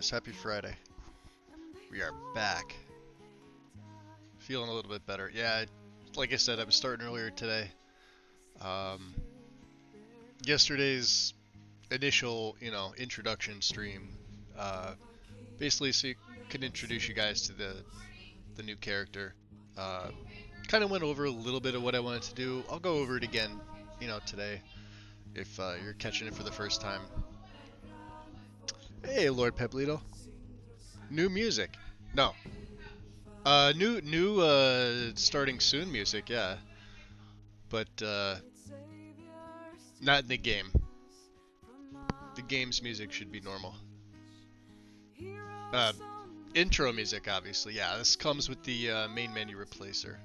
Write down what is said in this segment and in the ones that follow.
guys. Happy Friday. We are back. Feeling a little bit better. Yeah, like I said, I was starting earlier today. Um, Yesterday's initial, introduction stream, uh, basically so you can introduce you guys to the new character. Uh, kind of went over a little bit of what I wanted to do. I'll go over it again, today if you're catching it for the first time. Hey, Lord Peplito. New music. No. New starting soon music, yeah. But not in the game. The game's music should be normal. Uh, Intro music, obviously, yeah. This comes with the main menu replacer.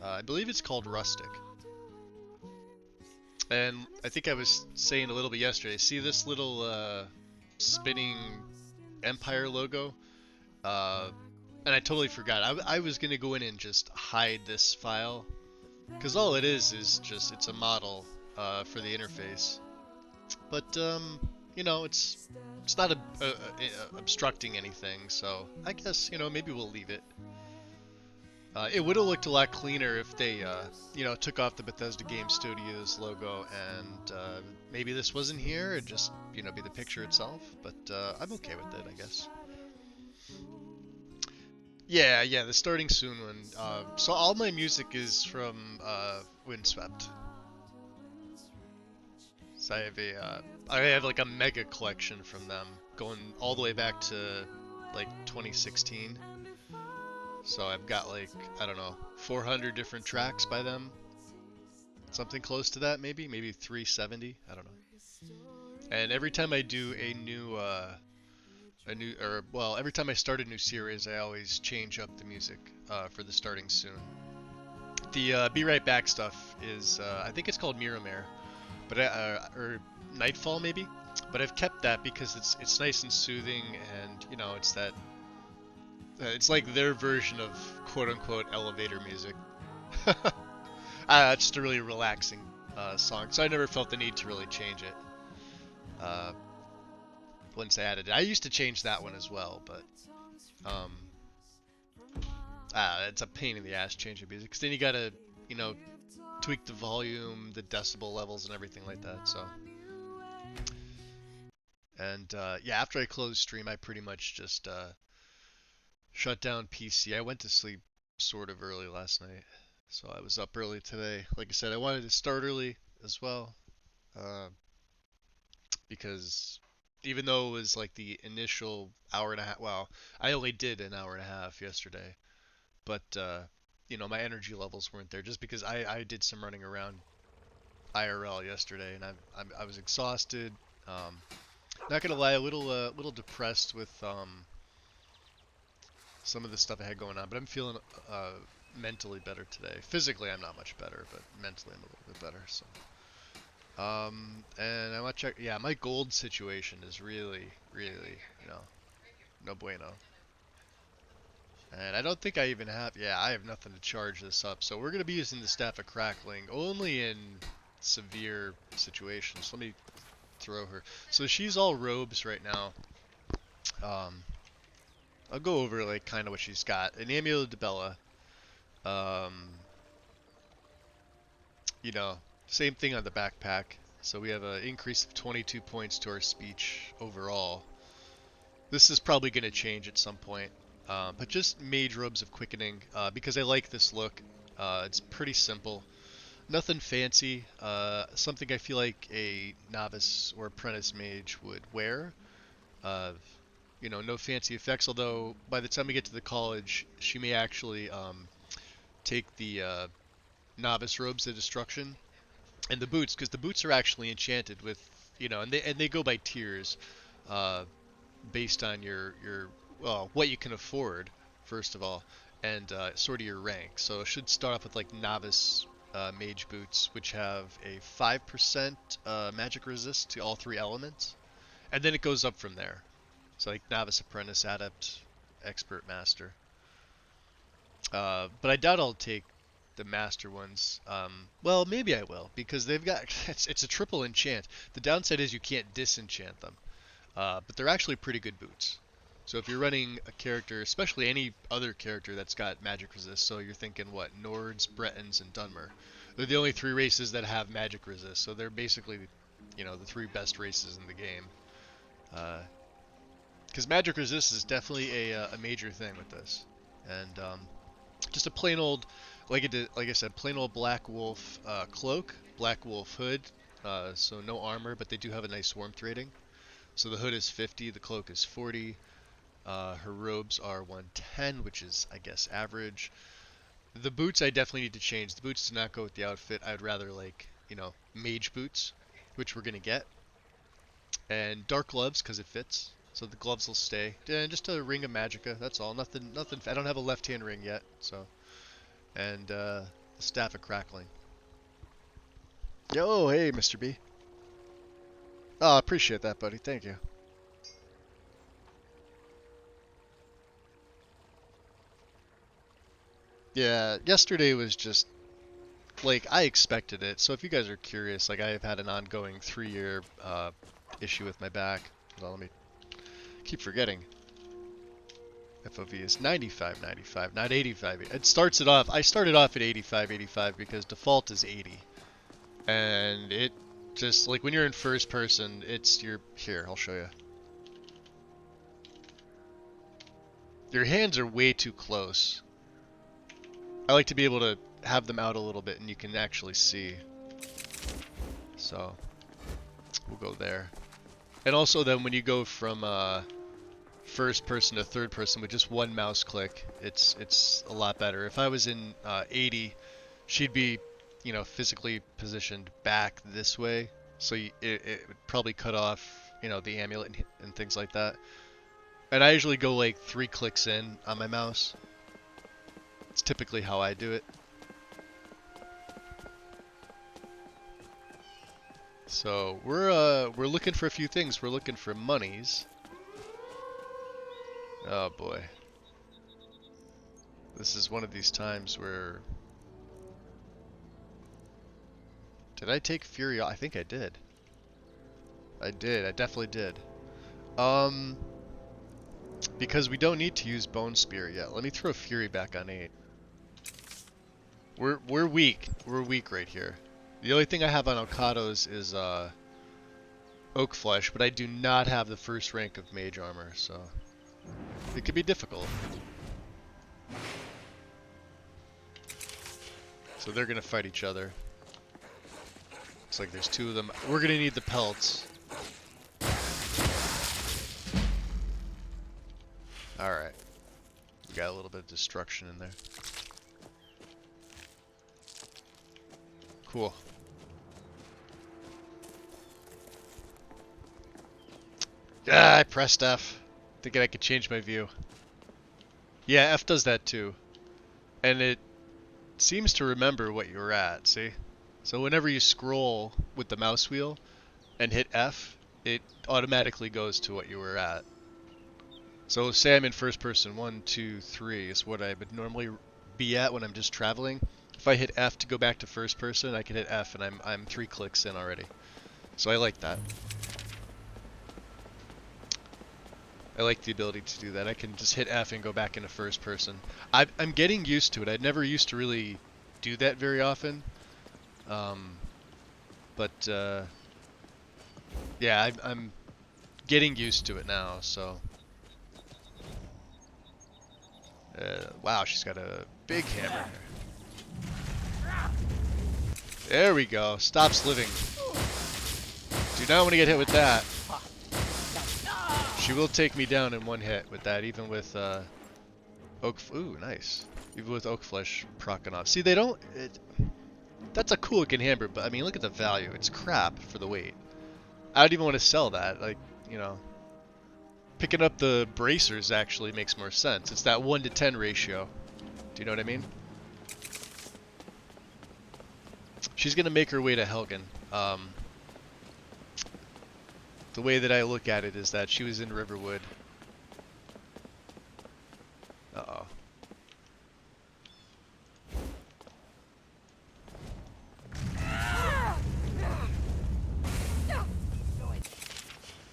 I believe it's called Rustic. And I think I was saying a little bit yesterday. See this little spinning Empire logo? And I totally forgot. I was gonna go in and just hide this file, because all it is just it's a model for the interface. But it's not obstructing anything, so I guess maybe we'll leave it. It would have looked a lot cleaner if they took off the Bethesda Game Studios logo and maybe this wasn't here and just be the picture itself. But I'm okay with it, I guess. Yeah, the starting soon one. So all my music is from Windswept. So I have like a mega collection from them, going all the way back to like 2016. So I've got like, I don't know, 400 different tracks by them. Something close to that, maybe 370. I don't know. And every time I do every time I start a new series, I always change up the music for the starting soon. The Be Right Back stuff is, I think it's called Miramare, but or Nightfall maybe. But I've kept that because it's nice and soothing, and it's that it's like their version of quote unquote elevator music. It's just a really relaxing song, so I never felt the need to really change it. Once I added it, I used to change that one as well, but it's a pain in the ass changing music, because then you gotta tweak the volume, the decibel levels, and everything like that. So, and yeah, after I closed stream, I pretty much just shut down PC. I went to sleep sort of early last night, so I was up early today. Like I said, I wanted to start early as well, because even though it was like the initial hour and a half, well, I only did an hour and a half yesterday, but my energy levels weren't there just because I did some running around IRL yesterday, and I was exhausted. Not gonna lie, a little depressed with some of the stuff I had going on, but I'm feeling mentally better today. Physically, I'm not much better, but mentally, I'm a little bit better. So, and I want to check. Yeah, my gold situation is really, really, no bueno. And I don't think I even have. Yeah, I have nothing to charge this up. So we're gonna be using the Staff of Crackling only in severe situations. Let me throw her. So she's all robes right now. I'll go over like kind of what she's got. An Amulet de Bella. Um, Same thing on the backpack. So we have an increase of 22 points to our speech overall. This is probably going to change at some point. But just Mage Robes of Quickening, because I like this look. It's pretty simple. Nothing fancy. Something I feel like a novice or apprentice mage would wear. No fancy effects, although by the time we get to the college, she may actually take the novice robes of destruction and the boots, because the boots are actually enchanted with, and they go by tiers, based on your well, what you can afford, first of all, and sort of your rank. So it should start off with like novice mage boots, which have a 5% magic resist to all three elements, and then it goes up from there. So like novice, apprentice, adept, expert, master. But I doubt I'll take the master ones. Well, maybe I will, because they've got it's a triple enchant. The downside is you can't disenchant them, but they're actually pretty good boots. So if you're running a character, especially any other character that's got magic resist, so you're thinking what, Nords, Bretons, and Dunmer. They're the only 3 races that have magic resist, so they're basically, you know, the 3 best races in the game. Because magic resist is definitely a major thing with this. And just a plain old, like I said, plain old Black Wolf cloak, Black Wolf hood, so no armor, but they do have a nice warmth rating. So the hood is 50, the cloak is 40. Her robes are 110, which is, I guess, average. The boots I definitely need to change. The boots do not go with the outfit. I'd rather like, you know, mage boots, which we're gonna get, and dark gloves because it fits. So the gloves will stay. And just a ring of magicka. That's all. Nothing. I don't have a left-hand ring yet. So, and the staff of crackling. Yo, hey, Mr. B. Oh, I appreciate that, buddy. Thank you. Yeah, yesterday was just like I expected it. So if you guys are curious, like I have had an ongoing 3-year issue with my back. Well, let me keep forgetting. FOV is 95, not 85. It starts it off. I started off at 85 because default is 80, and it just like when you're in first person, it's your here. I'll show you. Your hands are way too close. I like to be able to have them out a little bit and you can actually see. So we'll go there. And also then when you go from first person to third person with just one mouse click, it's a lot better. If I was in 80, she'd be, you know, physically positioned back this way, so it would probably cut off, you know, the amulet and things like that. And I usually go like 3 clicks in on my mouse. It's typically how I do it. So we're looking for a few things. We're looking for monies. Oh boy. This is one of these times where... Did I take Fury? I think I did. I definitely did. Because we don't need to use Bone Spear yet. Let me throw Fury back on 8. We're weak. We're weak right here. The only thing I have on Okados is Oak Flesh, but I do not have the first rank of Mage Armor, so it could be difficult. So they're gonna fight each other. Looks like there's 2 of them. We're gonna need the pelts. Alright. We got a little bit of destruction in there. Cool. Ah, I pressed F. Thinking I could change my view. Yeah, F does that too. And it seems to remember what you were at, see? So whenever you scroll with the mouse wheel and hit F, it automatically goes to what you were at. So say I'm in first person, 1, 2, 3 is what I would normally be at when I'm just traveling. If I hit F to go back to first person, I can hit F and I'm 3 clicks in already. So I like that. I like the ability to do that. I can just hit F and go back into first person. I'm getting used to it. I never used to really do that very often. Yeah, I'm getting used to it now, so... wow, she's got a big hammer here. There we go. Stops living. Do not want to get hit with that. She will take me down in 1 hit with that, even with Oak... Ooh, nice. Even with Oak Flesh proccing off. See, they don't... That's a cool looking hammer, but I mean, look at the value. It's crap for the weight. I don't even want to sell that. Like, you know... Picking up the bracers actually makes more sense. It's that 1 to 10 ratio. Do you know what I mean? She's gonna make her way to Helgen. The way that I look at it is that she was in Riverwood. Uh-oh.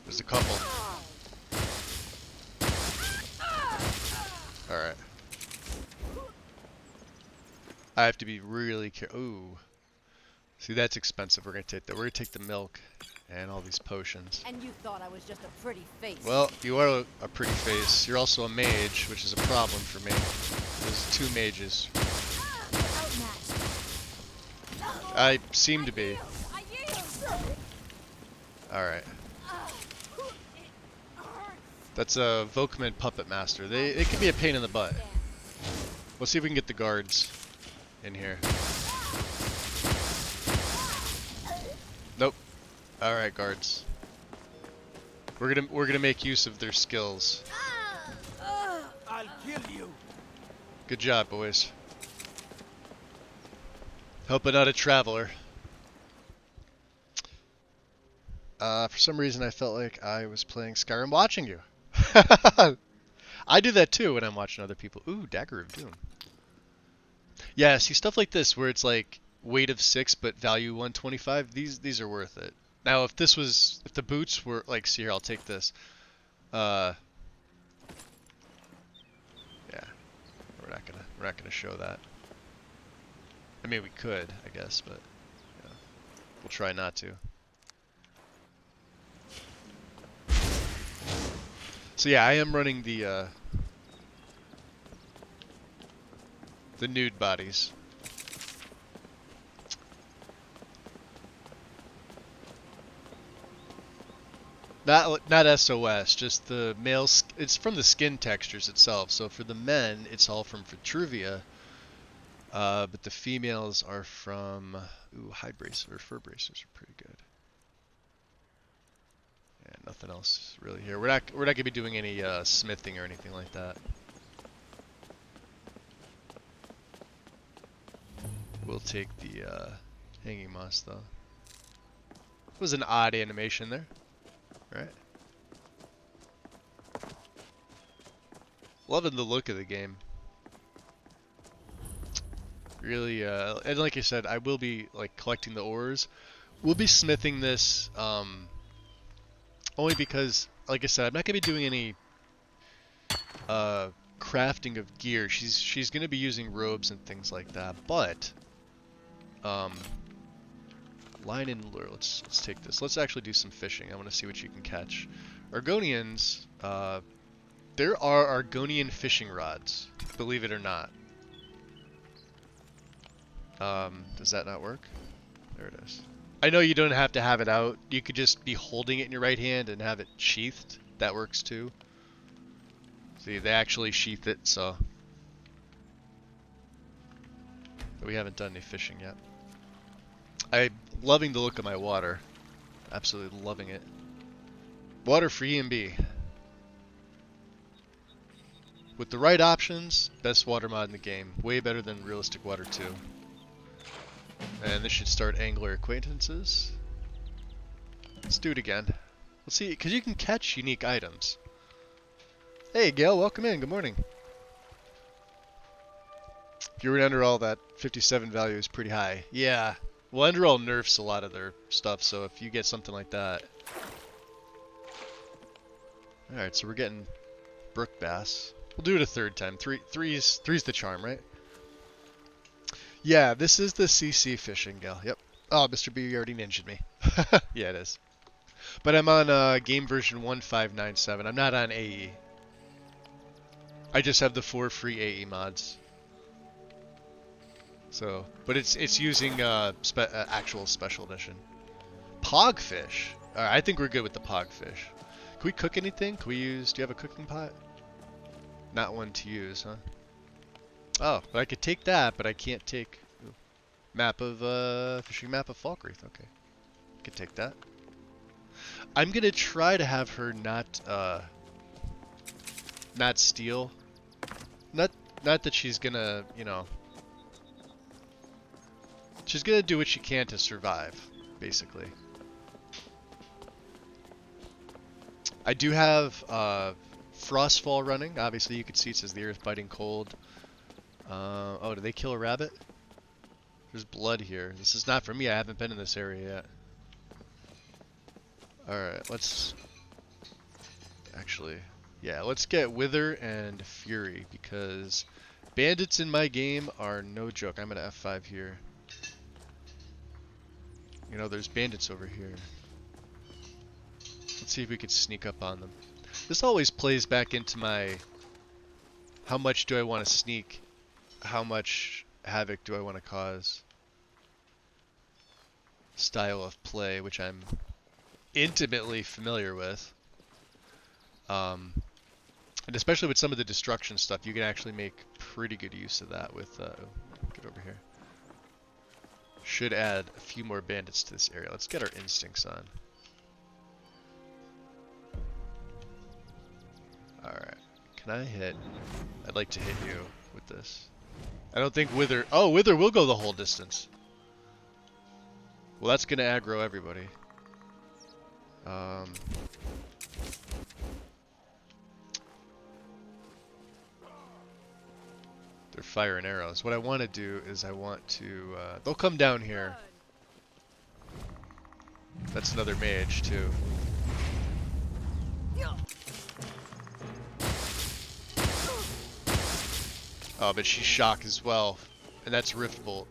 There's a couple. I have to be really careful. Ooh. See, that's expensive. We're gonna take that. We're gonna take the milk and all these potions. And you thought I was just a pretty face. Well, you are a pretty face. You're also a mage, which is a problem for me. There's 2 mages. I seem to be. Alright. That's a Vokman Puppet Master. They can be a pain in the butt. Let's see if we can get the guards in here. Nope. Alright, guards. We're gonna make use of their skills. I'll kill you. Good job, boys. Helping out a traveler. For some reason I felt like I was playing Skyrim watching you. I do that too when I'm watching other people. Ooh, Dagger of Doom. Yeah, see stuff like this where it's like weight of 6 but value 125. These are worth it. Now if the boots were like, see here, I'll take this. Yeah, we're not gonna show that. I mean we could, I guess, but yeah, we'll try not to. So yeah, I am running the nude bodies. Not SOS, just the male. It's from the skin textures itself. So for the men, it's all from Vitruvia, but the females are from hide braces or fur bracers are pretty good. Yeah, nothing else really here. We're not gonna be doing any smithing or anything like that. We'll take the hanging moss though. It was an odd animation there, right? Loving the look of the game. Really, and like I said, I will be like collecting the ores. We'll be smithing this only because, like I said, I'm not gonna be doing any crafting of gear. She's gonna be using robes and things like that, but line and lure. Let's take this. Let's actually do some fishing. I want to see what you can catch. Argonians. There are Argonian fishing rods. Believe it or not. Does that not work? There it is. I know you don't have to have it out. You could just be holding it in your right hand and have it sheathed. That works too. See, they actually sheath it, so. But we haven't done any fishing yet. I'm loving the look of my water. Absolutely loving it. Water for EMB. With the right options, best water mod in the game. Way better than Realistic Water 2. And this should start angler acquaintances. Let's do it again. Let's see, because you can catch unique items. Hey Gail, welcome in, good morning. If you were under all that 57 value is pretty high. Yeah. Well, Enderal nerfs a lot of their stuff, so if you get something like that. Alright, so we're getting brook bass. We'll do it a third time. Three's the charm, right? Yeah, this is the CC fishing, gal. Yep. Oh, Mr. B, you already ninja'd me. Yeah, it is. But I'm on game version 1597. I'm not on AE. I just have the 4 free AE mods. So, but it's using actual special edition. Pogfish. Alright, I think we're good with the pogfish. Can we cook anything? Can we use? Do you have a cooking pot? Not one to use, huh? Oh, but I could take that, but I can't take map of fishing map of Falkreath. Okay, could take that. I'm gonna try to have her not steal. Not that she's gonna, you know. She's gonna do what she can to survive, basically. I do have Frostfall running. Obviously, you can see it says the earth biting cold. Oh, did they kill a rabbit? There's blood here. This is not for me. I haven't been in this area yet. Alright, let's... Actually, yeah, let's get Wither and Fury, because Bandits in my game are no joke. I'm gonna F5 here. You know, there's bandits over here. Let's see if we can sneak up on them. This always plays back into my how much do I want to sneak? How much havoc do I want to cause? Style of play, which I'm intimately familiar with. And especially with some of the destruction stuff, you can actually make pretty good use of that with, get over here. Should add a few more bandits to this area. Let's get our instincts on. Alright, can I hit? I'd like to hit you with this. I don't think Wither, oh, Wither will go the whole distance. Well, that's gonna aggro everybody. They're firing arrows. What I want to do is I want to, they'll come down here. That's another mage too. Oh, but she's shock as well. And that's Rift Bolt.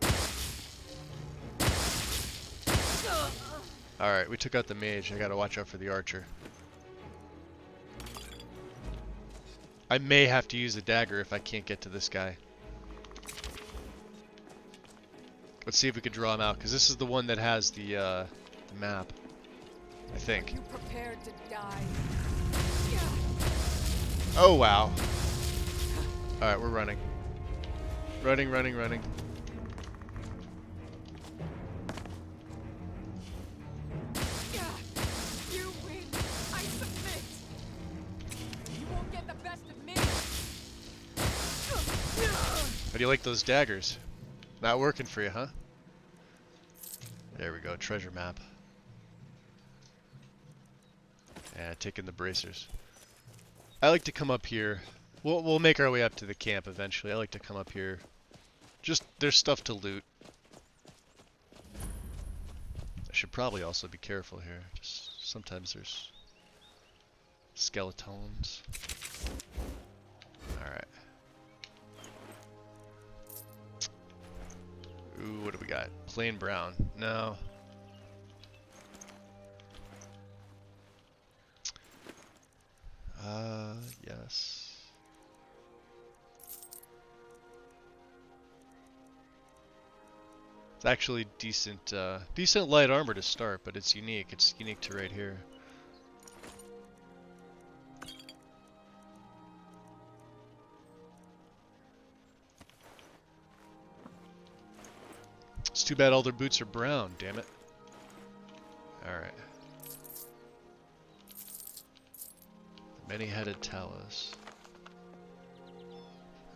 Alright, we took out the mage. I gotta watch out for the archer. I may have to use a dagger if I can't get to this guy. Let's see if we can draw him out, because this is the one that has the map. I think. You prepared to die. Oh, wow. Alright, we're running. Running, running, running. You win. I submit. You won't get the best of me. How do you like those daggers? Not working for you, huh? There we go, treasure map. Yeah, taking the bracers. I like to come up here. We'll make our way up to the camp eventually. I like to come up here. Just, there's stuff to loot. I should probably also be careful here. Just sometimes there's skeletons. Alright. Ooh, what do we got? Plain brown. No. Yes. It's actually decent, decent light armor to start, but it's unique. It's unique to right here. It's too bad all their boots are brown, damn it. Alright. Many-headed talus.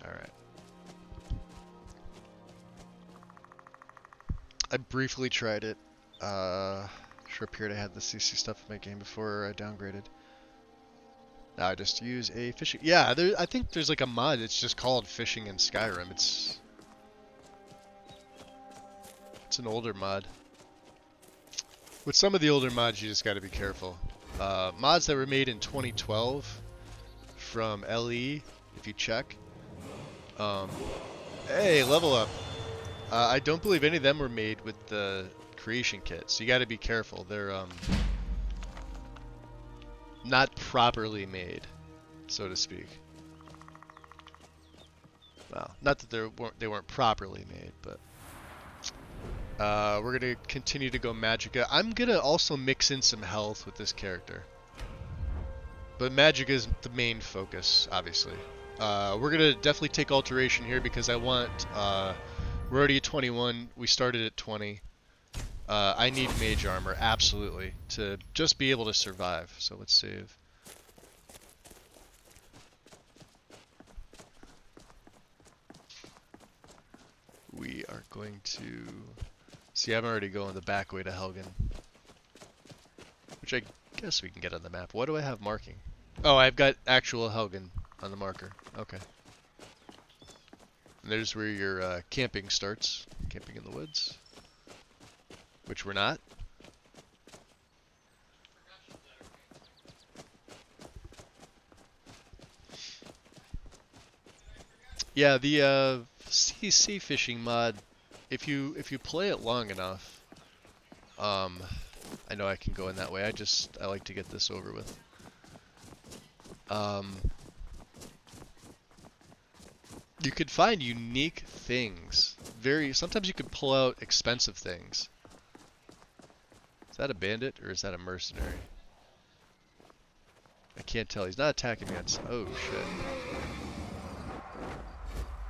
Alright. I briefly tried it. Short period I had the CC stuff in my game before I downgraded. Now I just use a fishing... Yeah, I think there's like a mod, it's just called Fishing in Skyrim. It's an older mod. With some of the older mods, you just gotta be careful. Mods that were made in 2012 from LE, if you check. Hey, level up. I don't believe any of them were made with the creation kit, so you gotta be careful. They're not properly made, so to speak. Well, not that they weren't properly made, but we're gonna continue to go Magicka. I'm gonna also mix in some health with this character, but Magicka is the main focus, obviously. We're gonna definitely take alteration here because I want. We're already at 21. We started at 20. I need mage armor, absolutely, to just be able to survive. So let's save. We are going to... See, I'm already going the back way to Helgen. Which I guess we can get on the map. What do I have marking? Oh, I've got actual Helgen on the marker. Okay. And there's where your camping starts. Camping in the woods. Which we're not. Yeah, the sea fishing mod, if you play it long enough, I know I can go in that way. I like to get this over with. Um, you could find unique things. Sometimes you could pull out expensive things. Is that a bandit or is that a mercenary? I can't tell. He's not attacking me on. Oh shit.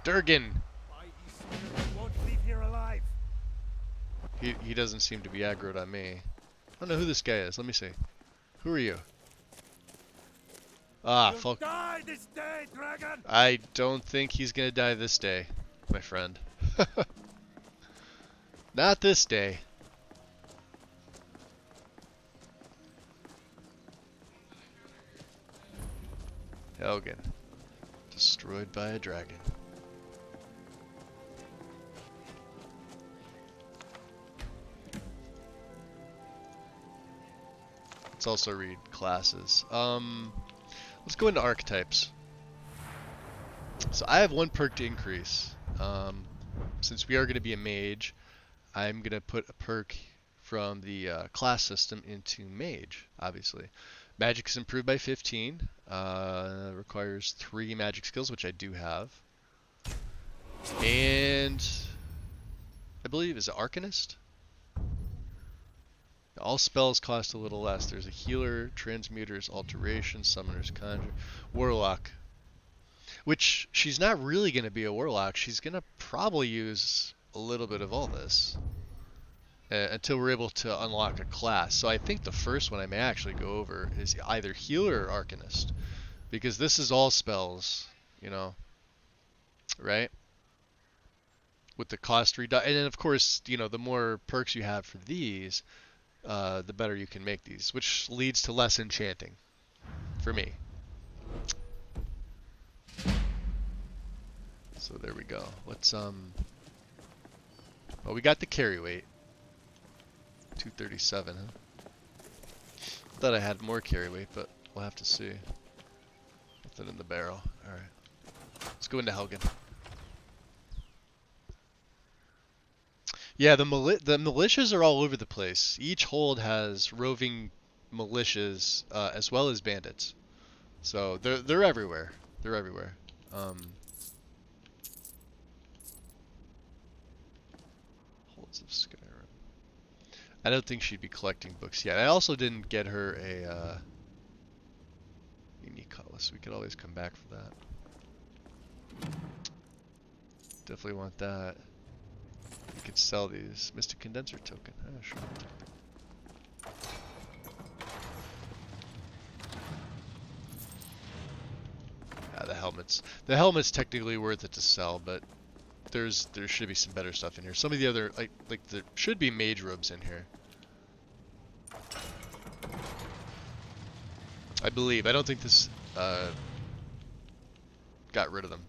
Durgan. Why he swear he won't leave here alive. He doesn't seem to be aggroed on me. I don't know who this guy is. Let me see. Who are you? Ah, You'll fuck. die this day, dragon. I don't think he's gonna die this day, my friend. Not this day. Helgen. Destroyed by a dragon. Let's also read classes. Let's go into archetypes. So I have one perk to increase. Since we are going to be a mage, I'm going to put a perk from the class system into mage, obviously. Magic is improved by 15. Requires 3 magic skills, which I do have. And I believe is it Arcanist? All spells cost a little less. There's a healer, transmuters, alteration, summoners, conjure, warlock. Which she's not really going to be a warlock. She's going to probably use a little bit of all this until we're able to unlock a class. So I think the first one I may actually go over is either healer or arcanist, because this is all spells, you know, right? With the cost reduction, and then of course, you know, the more perks you have for these, the better you can make these, which leads to less enchanting for me. So there we go. Let's well, we got the carry weight. 237, huh? Thought I had more carry weight, but we'll have to see. Nothing in the barrel. Alright. Let's go into Helgen. Yeah, the militias are all over the place. Each hold has roving militias as well as bandits. So they're everywhere. They're everywhere. Holds of Skyrim. I don't think she'd be collecting books yet. I also didn't get her a unique cutlass. We could always come back for that. Definitely want that. We could sell these. Mystic Condenser token. Oh, sure. Yeah, the helmets. The helmet's technically worth it to sell, but there should be some better stuff in here. Some of the other like there should be mage robes in here. I believe. I don't think this got rid of them.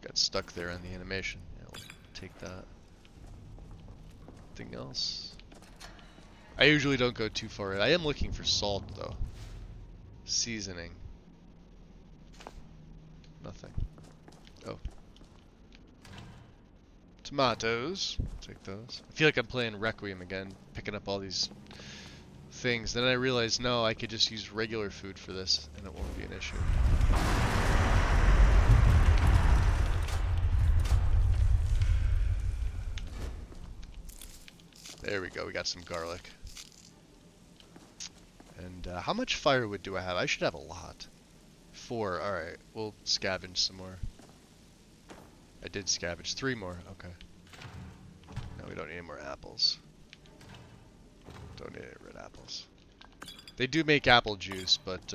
Got stuck there on the animation. Yeah, we'll take that. Anything else? I usually don't go too far in. I am looking for salt though. Seasoning. Nothing. Oh. Tomatoes. Take those. I feel like I'm playing Requiem again, picking up all these things. Then I realized, no, I could just use regular food for this and it won't be an issue. There we go, we got some garlic. And how much firewood do I have? I should have a lot. 4, alright, we'll scavenge some more. I did scavenge 3 more, okay. No, we don't need any more apples. Don't need any red apples. They do make apple juice, but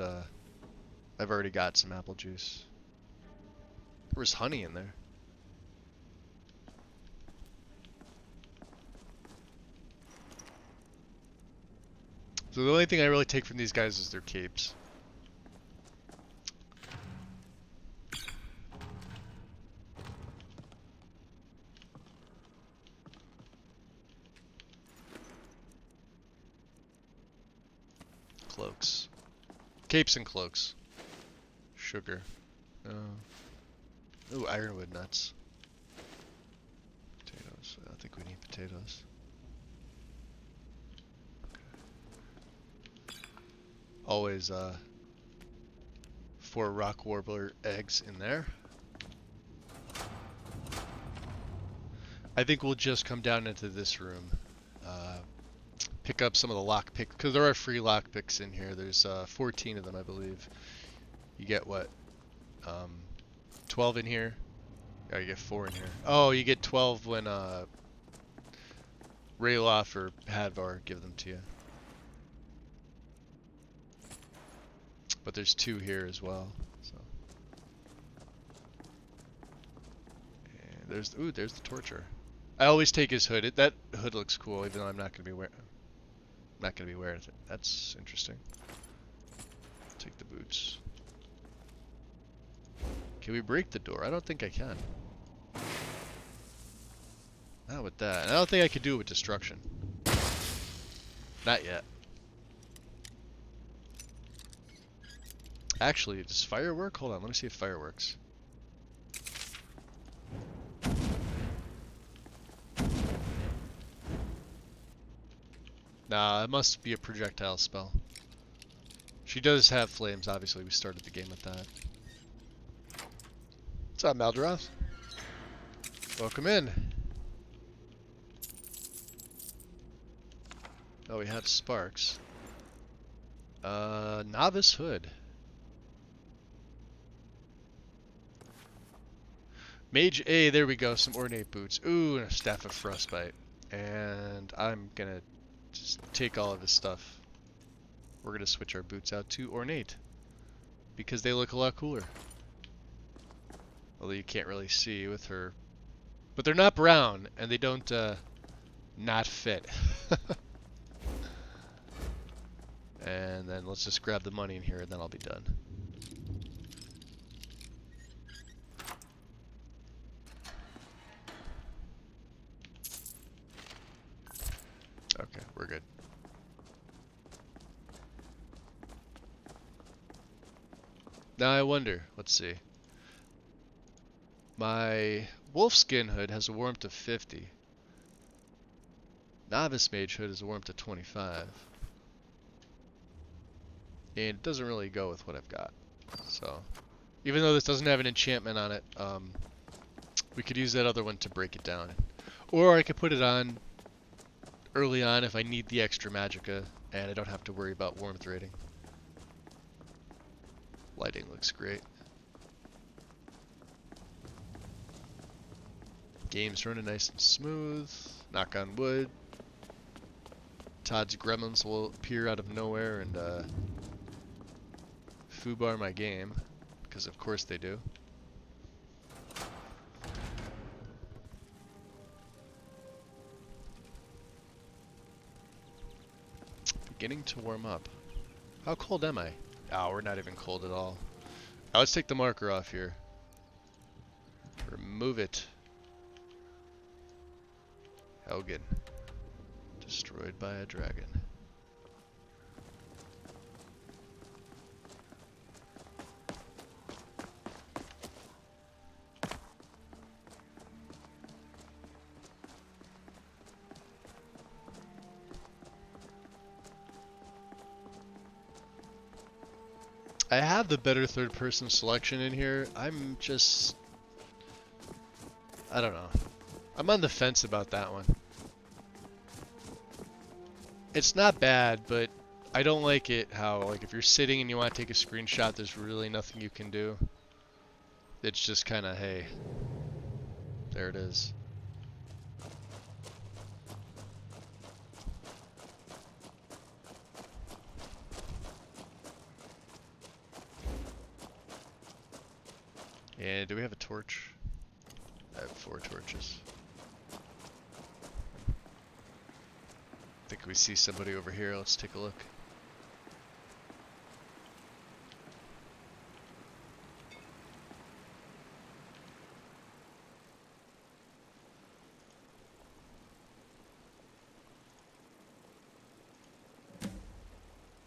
I've already got some apple juice. There was honey in there. So the only thing I really take from these guys is their capes. Cloaks. Capes and cloaks. Sugar. Ooh, ironwood nuts. Potatoes. I don't think we need potatoes. Always 4 rock warbler eggs in there. I think we'll just come down into this room. Pick up some of the lockpick, because there are free lockpicks in here. There's 14 of them, I believe. You get what? 12 in here? Yeah, you get 4 in here. Oh, you get 12 when Rayloff or Hadvar give them to you. But there's 2 here as well. So. And there's the torture. I always take his hood. That hood looks cool, even though I'm not gonna be wearing. Not gonna be wearing it. That's interesting. Take the boots. Can we break the door? I don't think I can. Not with that. I don't think I could do it with destruction. Not yet. Actually, does fire work? Hold on, let me see if fire works. Nah, it must be a projectile spell. She does have flames, obviously. We started the game with that. What's up, Maldaroth? Welcome in. Oh, we have sparks. Novice hood. Mage A, there we go, some ornate boots. Ooh, and a staff of frostbite. And I'm gonna just take all of his stuff. We're gonna switch our boots out to ornate. Because they look a lot cooler. Although you can't really see with her. But they're not brown, and they don't, not fit. And then let's just grab the money in here, and then I'll be done. Okay, we're good. Now I wonder, let's see. My wolfskin hood has a warmth of 50. Novice mage hood has a warmth of 25. And it doesn't really go with what I've got. So, even though this doesn't have an enchantment on it, we could use that other one to break it down. Or I could put it on early on if I need the extra magicka and I don't have to worry about warmth rating. Lighting looks great. Game's running nice and smooth. Knock on wood. Todd's gremlins will appear out of nowhere and foobar my game, because of course they do. Beginning to warm up. How cold am I? Oh, we're not even cold at all. Now let's take the marker off here. Remove it. Helgen. Destroyed by a dragon. I have the better third person selection in here. I'm just... I don't know. I'm on the fence about that one. It's not bad, but I don't like it how, like, if you're sitting and you want to take a screenshot, there's really nothing you can do. It's just kind of, hey, there it is. And do we have a torch? I have 4 torches. I think we see somebody over here. Let's take a look.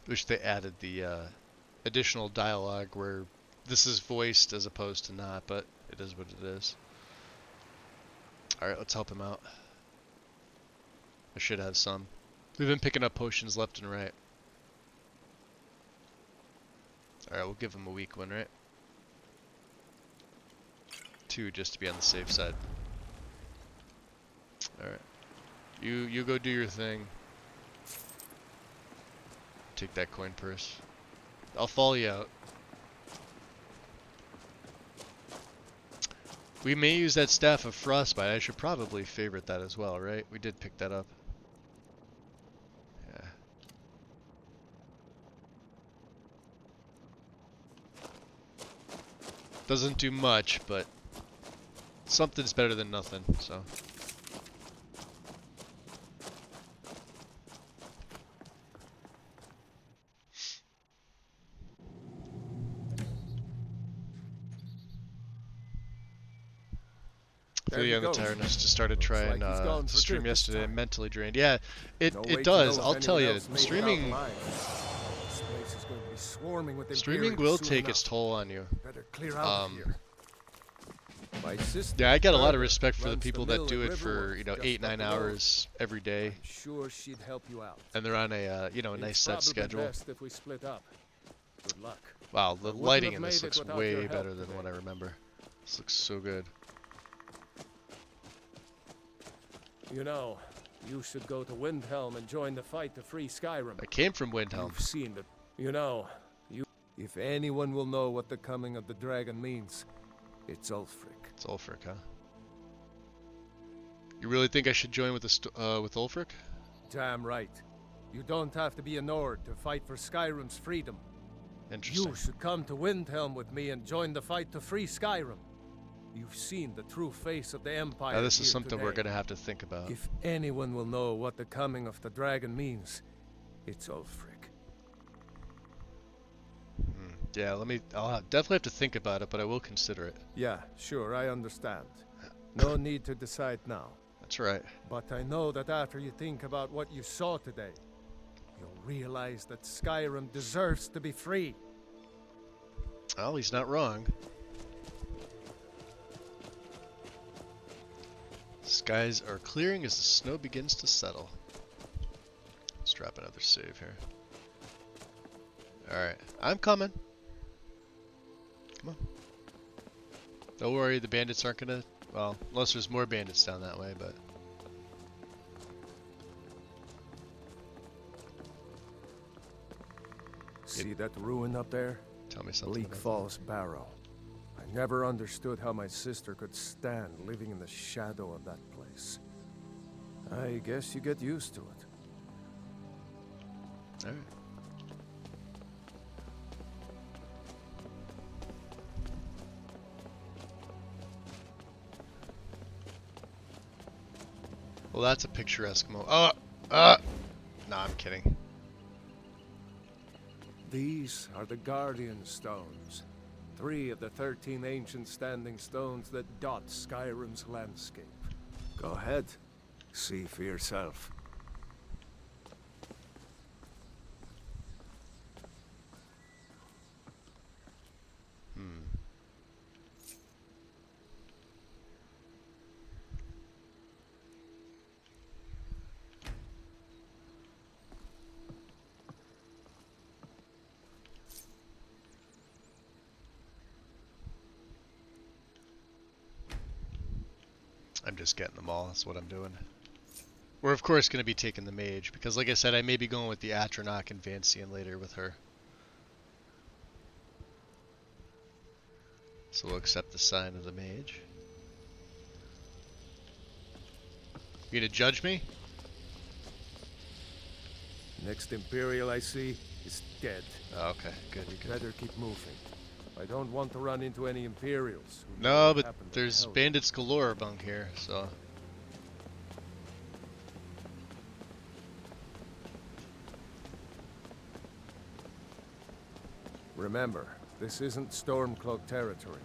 Wish they added the additional dialogue where this is voiced as opposed to not, but it is what it is. Alright, let's help him out. I should have some. We've been picking up potions left and right. Alright, we'll give him a weak one, right? 2 just to be on the safe side. Alright. You go do your thing. Take that coin purse. I'll follow you out. We may use that Staff of Frostbite. I should probably favorite that as well, right? We did pick that up. Yeah. Doesn't do much, but something's better than nothing, so. Feeling the tiredness. Just started trying to stream yesterday. Mentally drained. Yeah, it does. I'll tell you, streaming will take its toll on you. Yeah, I got a lot of respect for the people that do it for 8-9 hours every day. I'm sure she'd help you out. And they're on a a nice set schedule. If we split up. Good luck. Wow, the lighting in this looks way better than what I remember. This looks so good. You know, you should go to Windhelm and join the fight to free Skyrim. I came from Windhelm. You've seen the... You know, you... If anyone will know what the coming of the dragon means, it's Ulfric. It's Ulfric, huh? You really think I should join with with Ulfric? Damn right. You don't have to be a Nord to fight for Skyrim's freedom. Interesting. You should come to Windhelm with me and join the fight to free Skyrim. You've seen the true face of the Empire. Now, this is here something today. we're gonna have to think about. If anyone will know what the coming of the dragon means, it's Ulfric. Yeah, I'll definitely have to think about it, but I will consider it. Yeah, sure, I understand. No need to decide now. That's right. But I know that after you think about what you saw today, you'll realize that Skyrim deserves to be free. Well, he's not wrong. Skies are clearing as the snow begins to settle. Let's drop another save here. Alright, I'm coming. Come on. Don't worry, the bandits aren't gonna... Well, unless there's more bandits down that way, but... See that ruin up there? Tell me something Bleak about Falls Barrow. I never understood how my sister could stand living in the shadow of that place. I guess you get used to it. that. Alright. Well, that's a picturesque moment. No, I'm kidding. These are the Guardian Stones. 3 of the 13 ancient standing stones that dot Skyrim's landscape. Go ahead. See for yourself. I'm just getting them all, that's what I'm doing. We're of course going to be taking the mage, because like I said, I may be going with the Atronach and Vancian later with her. So we'll accept the sign of the mage. You gonna judge me? Next Imperial I see is dead. Oh, okay, good, you good. Better keep moving. I don't want to run into any Imperials. who know No, what but happened to there's Helgen. bandits galore among here, so... Remember, this isn't Stormcloak territory.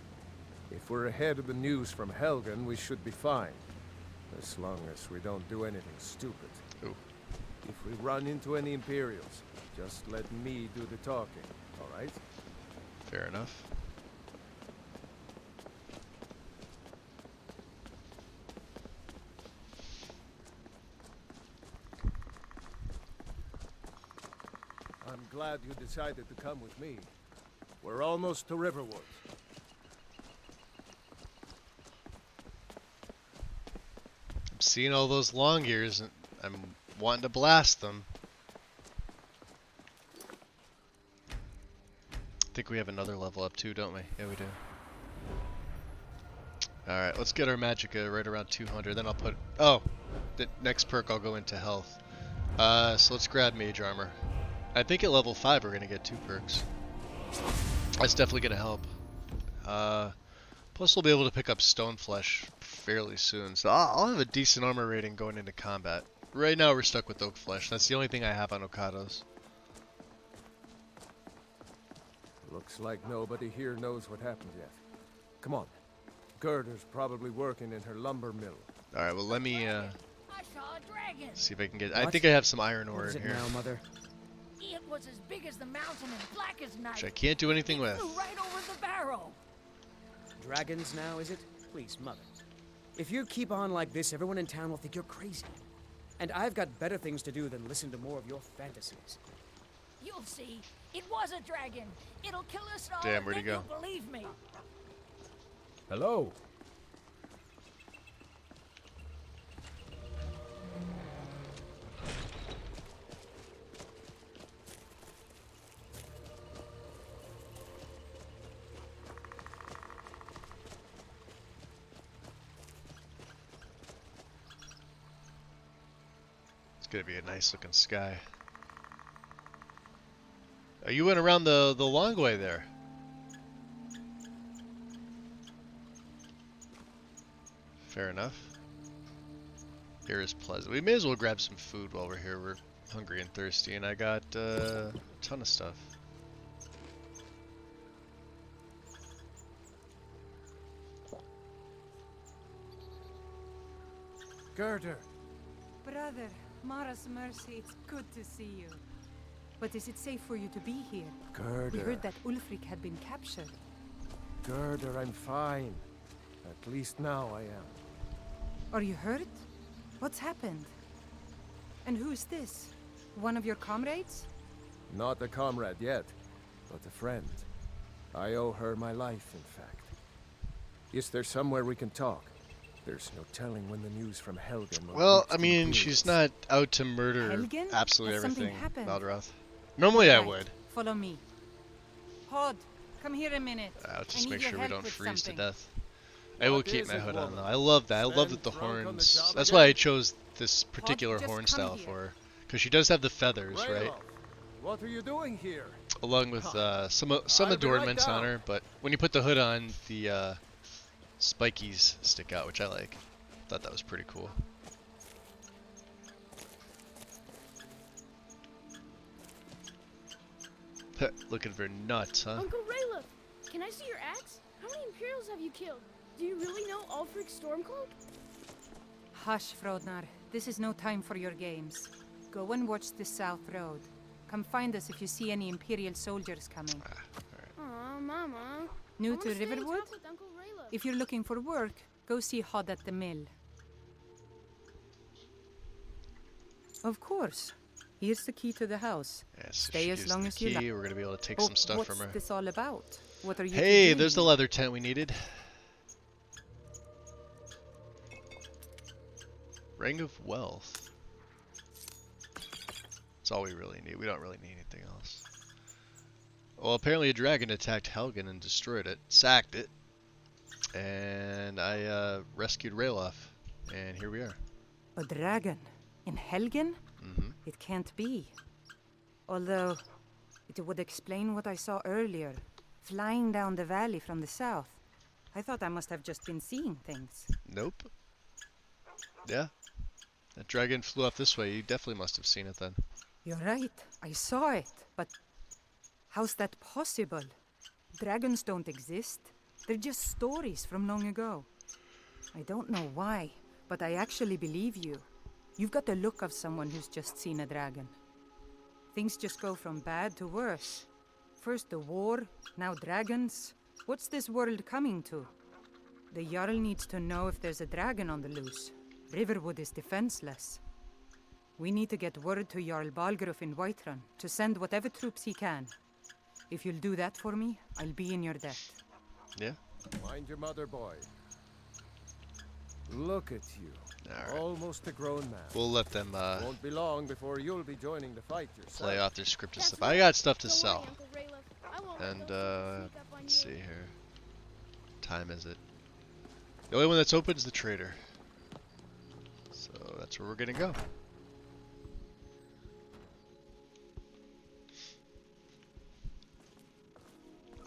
If we're ahead of the news from Helgen, we should be fine. As long as we don't do anything stupid. Ooh. If we run into any Imperials, just let me do the talking, alright? Fair enough. glad you decided to come with me. We're almost to Riverwood. I'm seeing all those long ears and I'm wanting to blast them. I think we have another level up too, don't we? Yeah, we do. Alright, let's get our magicka right around 200, then I'll put... Oh! The next perk I'll go into health. So let's grab mage armor. I think at level 5 we're going to get 2 perks. That's definitely going to help. Plus we'll be able to pick up stone flesh fairly soon, so I'll have a decent armor rating going into combat. Right now we're stuck with oak flesh. That's the only thing I have on Okados. Looks like nobody here knows what happened yet. Come on. Gerda's probably working in her lumber mill. Alright, well let me I saw a dragon. see if I can get... I What? think I have some iron What ore is in it here, now, Mother? It was as big as the mountain and black as night. which I can't do anything It with. flew right over the barrel. Dragons now, is it? Please, Mother. If you keep on like this, everyone in town will think you're crazy. And I've got better things to do than listen to more of your fantasies. You'll see. It was a dragon. It'll kill us all. Damn, and where'd he then go? you'll believe me. Hello. It's gonna be a nice looking sky. Oh, you went around the long way there. Fair enough. Here is pleasant. We may as well grab some food while we're here. We're hungry and thirsty, and I got a ton of stuff. Gerda. Brother, Mara's mercy, it's good to see you. But is it safe for you to be here? Gerda. We heard that Ulfric had been captured. Gerda, I'm fine. At least now I am. Are you hurt? What's happened? And who's this? One of your comrades? Not a comrade yet, but a friend. I owe her my life, in fact. Is there somewhere we can talk? There's no telling when the news from Helgen will Well, reach I the mean, she's not out to murder Helgen? absolutely Has something everything, happened? Baldrath. Normally I Right, would. Follow me. Hod, come here a minute. I'll I just need make your sure we help don't with freeze something. to death. I will What keep is my it, hood on woman? though. I love that. I love that the Stand drunk on the horns. job That's again? why I chose this particular just horn come style here. for her, because she does have the feathers, right? Rayloff, what are you doing here? Along with some I'll be right adornments on down. her, but when you put the hood on, the spikies stick out, which I like. Thought that was pretty cool. Looking for nuts, huh? Uncle Rayla, can I see your axe? How many Imperials have you killed? Do you really know Ulfric's Stormcloak? Hush, Frodnar. This is no time for your games. Go and watch the South Road. Come find us if you see any Imperial soldiers coming. Aw, Mama. New I to wanna stay and Riverwood? talk with Uncle Rayla. If you're looking for work, go see Hod at the mill. Of course. Here's the key to the house. Yeah, so Stay she as gives long the as you key. like. We're gonna be able to take Oh, some stuff what's from her. this all about? What are you Hey, doing? there's the leather tent we needed. Ring of Wealth. That's all we really need. We don't really need anything else. Well, apparently a dragon attacked Helgen and destroyed it, sacked it, and I rescued Rayloff, and here we are. A dragon? In Helgen? Mm-hmm. It can't be. Although, it would explain what I saw earlier, flying down the valley from the south. I thought I must have just been seeing things. Nope. Yeah. That dragon flew up this way. You definitely must have seen it then. You're right, I saw it, but how's that possible? Dragons don't exist. They're just stories from long ago. I don't know why, but I actually believe you. You've got the look of someone who's just seen a dragon. Things just go from bad to worse. First the war, now dragons. What's this world coming to? The Jarl needs to know if there's a dragon on the loose. Riverwood is defenseless. We need to get word to Jarl Balgruuf in Whiterun to send whatever troops he can. If you'll do that for me, I'll be in your debt. Yeah. Mind your mother, boy. Look at you. All right. Almost a grown man. We'll let them Won't be long before you'll be joining the fight yourself. play off their scripted That's stuff. right. I got stuff to Don't sell. worry, Uncle Raylo. I won't let And those people sneak up on let's you. see here. Time is it? The only one that's open is the trader. So that's where we're gonna go.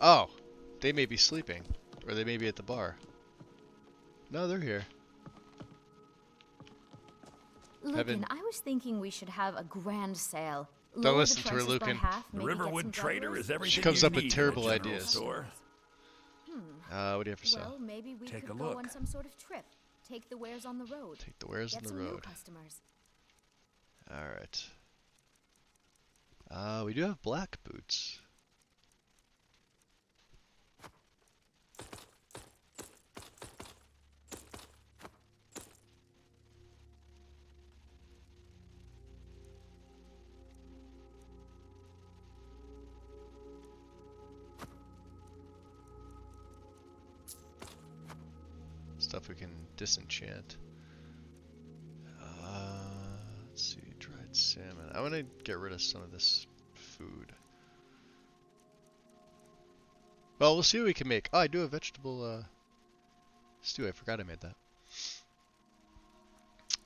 Oh, they may be sleeping, or they may be at the bar. No, they're here. Heaven. Lucan, I was thinking we should have a grand sale. Don't Lower listen the to her, prices by Lucan. half, The maybe get Riverwood some Trader jugglers. is everything comes you up with need in a terrible general ideas. store. What do you have for sale? Well, maybe we Take could a go look. on some sort of trip. Take the wares on the road. Take the wares on Get the some new road. customers. Alright. We do have black boots. Stuff we can disenchant. Let's see, dried salmon. I want to get rid of some of this food. Well, we'll see what we can make. Oh, I do have vegetable stew. I forgot I made that.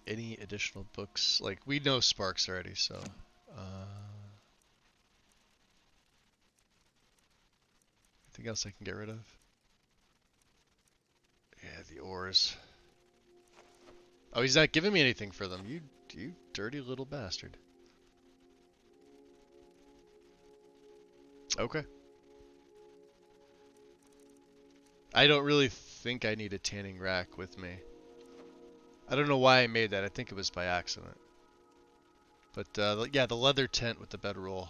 Any additional books? Like, we know Sparks already, so... anything else I can get rid of? Yeah, the ores. Oh, he's not giving me anything for them. You dirty little bastard. Okay. I don't really think I need a tanning rack with me. I don't know why I made that. I think it was by accident. But yeah, the leather tent with the bedroll.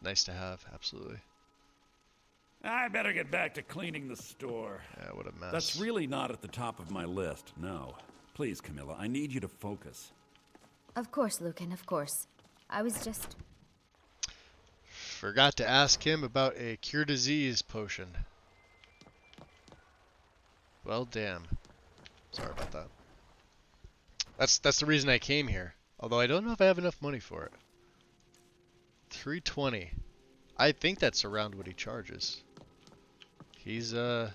Nice to have, absolutely. I better get back to cleaning the store. Yeah, what a mess. That's really not at the top of my list, no. Please, Camilla, I need you to focus. Of course, Lucan, of course. I was just... Forgot to ask him about a cure disease potion. Well, damn. Sorry about that. That's the reason I came here. Although I don't know if I have enough money for it. 320. I think that's around what he charges. He's kind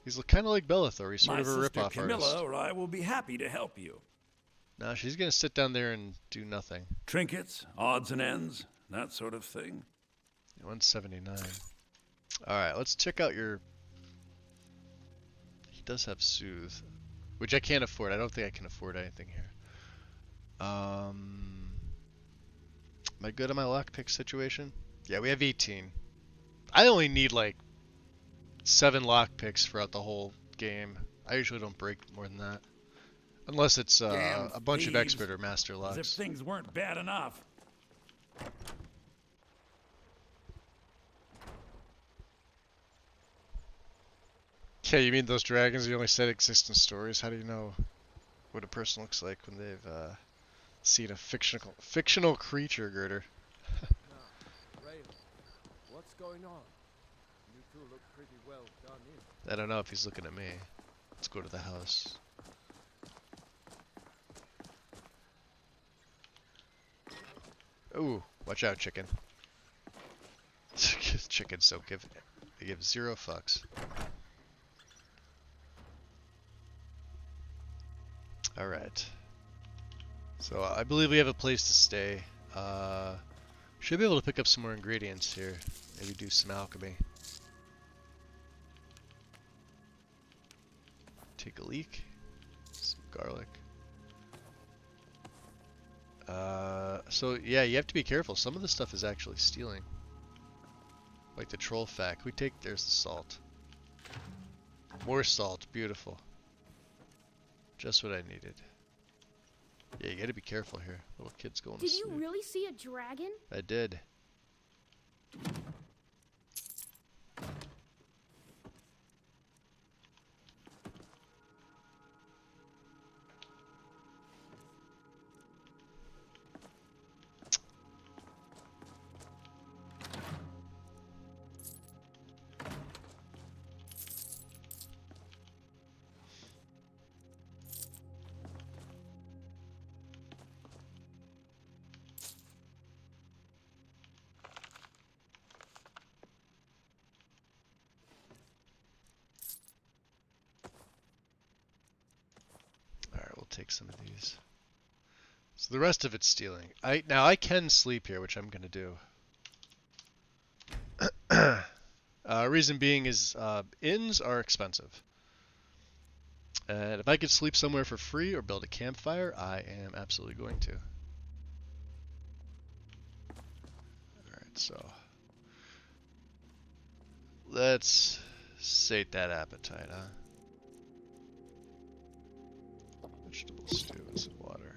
of like Bellathor. He's sort My of a sister rip-off Camilla artist. or I will be happy to help you. No, she's gonna sit down there and do nothing. Trinkets, odds and ends, that sort of thing. 179. All right, let's check out your. He does have soothe, which I can't afford. I don't think I can afford anything here. Am I good on my lockpick situation? Yeah, we have 18. I only need like 7 lockpicks throughout the whole game. I usually don't break more than that. Unless it's Damn a bunch of thieves. expert or master As if locks. things weren't bad enough. Yeah, you mean those dragons you only said exist in stories? How do you know what a person looks like when they've seen a fictional creature, Girder? Now, Raylan, what's going on? You two look pretty well done in. I don't know if he's looking at me. Let's go to the house. Ooh, watch out, chicken. Chickens don't give. They give 0 fucks. Alright. So I believe we have a place to stay. Should be able to pick up some more ingredients here. Maybe do some alchemy. Take a leak. Some garlic. So yeah, you have to be careful. Some of the stuff is actually stealing. Like the troll fat. Can we take, there's the salt. More salt, beautiful. Just what I needed. Yeah, you gotta be careful here. Little kid's going to Did you sleep. really see a dragon? I did. take some of these. So the rest of it's stealing. Now I can sleep here, which I'm gonna do. Reason being is inns are expensive. And if I could sleep somewhere for free or build a campfire, I am absolutely going to. Alright, so let's sate that appetite, huh? Vegetable stew and some water.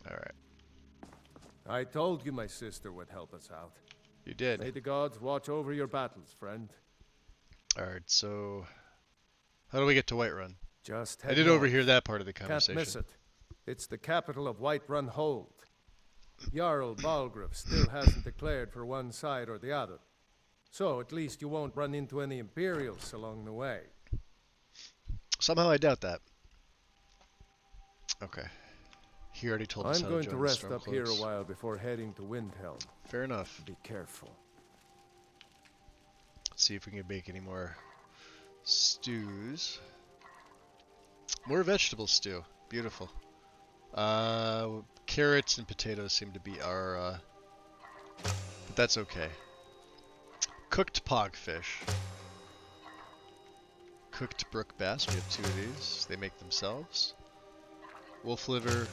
Alright. I told you my sister would help us out. You did. May the gods watch over your battles, friend. Alright, so how do we get to Whiterun? Just I head did north. overhear that part of the conversation. Can't miss it. It's the capital of Whiterun Hold. Jarl Balgruuf still hasn't declared for one side or the other. So at least you won't run into any Imperials along the way. Somehow I doubt that. Okay. He already told us I'm how going to to join rest the up here a Stormcloaks. while before heading to Windhelm. Fair enough. Be careful. Let's see if we can make any more stews. More vegetable stew. Beautiful. Carrots and potatoes seem to be our, but that's okay. Cooked pogfish. Cooked brook bass. We have 2 of these. They make themselves. Wolf liver.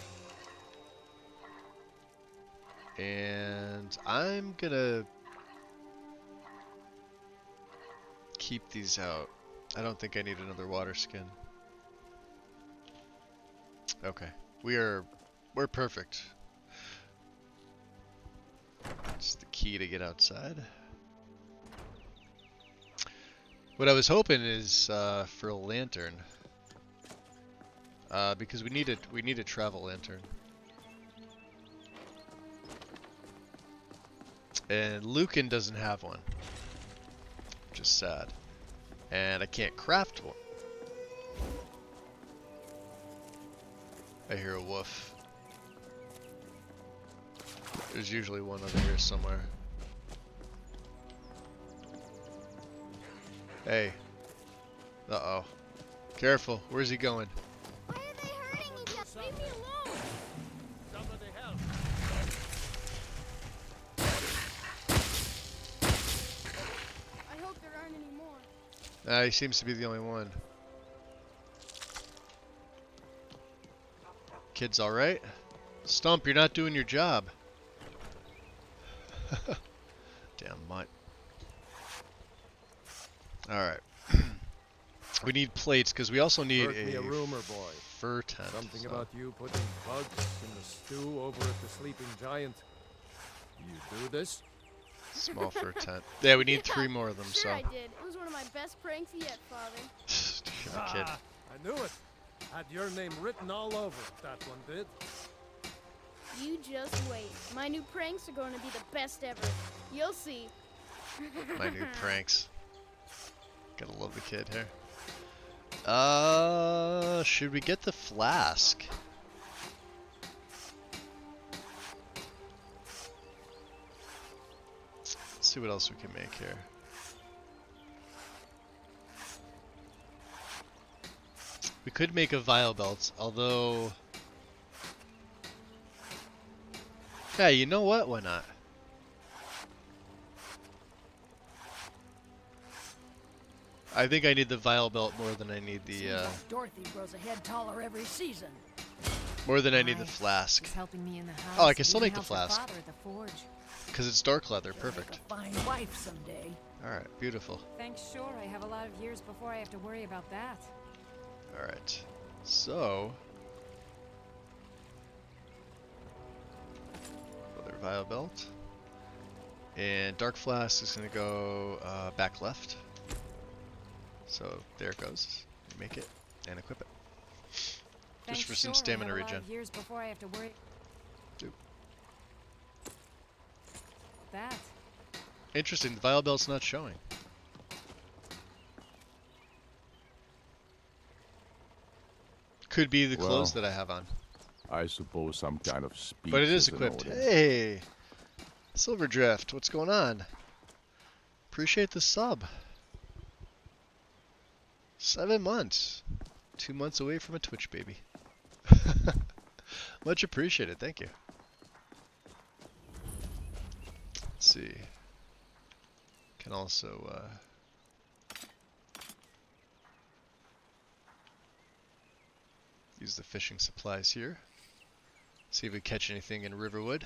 And I'm gonna keep these out. I don't think I need another water skin. Okay. We're perfect. That's the key to get outside. What I was hoping is for a lantern. Because we need a travel lantern. And Lucan doesn't have one. Which is sad. And I can't craft one. I hear a wolf. There's usually one over here somewhere. Hey. Uh-oh. Careful. Where's he going? Why are they hurting each other? Leave me alone! Somebody help. I hope there aren't any more. He seems to be the only one. Kids alright? Stump, you're not doing your job. Damn mutt. Alright. We need plates, because we also need Heard me a rumor, boy. fur tent. Something so- about you putting bugs in the stew over at the Sleeping Giant. You do this? Small fur tent. Yeah, we need 3 more of them, Sure so. I did. It was one of my best pranks yet, Father. You're a kid. I knew it. Had your name written all over it, that one did. You just wait. My new pranks are going to be the best ever. You'll see. My new pranks. Gotta love the kid here. Should we get the flask? Let's see what else we can make here. We could make a vial belt, although... Yeah, you know what? Why not? I think I need the vial belt more than I need the, Seems like Dorothy grows a head taller every season. more than I need the Aye. flask. She's helping me in the house. Oh, I can and still even make the helps her flask. father at the forge. Because it's dark leather, She'll make perfect. a fine wife someday. Alright, beautiful. Thanks, sure. I have a lot of years before I have to worry about that. Alright, so... Another vial belt. And Dark Flask is going to go back left. So there it goes. Make it and equip it. Thanks, Just for some sure. stamina I have a regen. lot of years before I have to worry Do. that. Interesting, the vial belt's not showing. Could be the clothes that I have on. I suppose some kind of speech But it is in equipped. order. Hey! Silverdrift, what's going on? Appreciate the sub. 7 months. 2 months away from a Twitch baby. Much appreciated, thank you. Let's see. Can also use the fishing supplies here. See if we catch anything in Riverwood.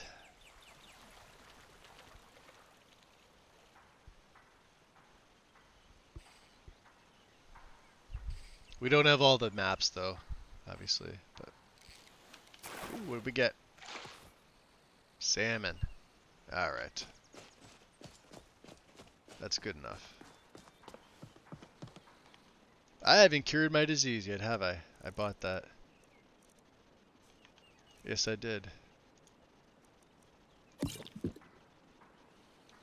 We don't have all the maps though, obviously, but ooh, what did we get? Salmon. Alright. That's good enough. I haven't cured my disease yet, have I? I bought that. Yes, I did.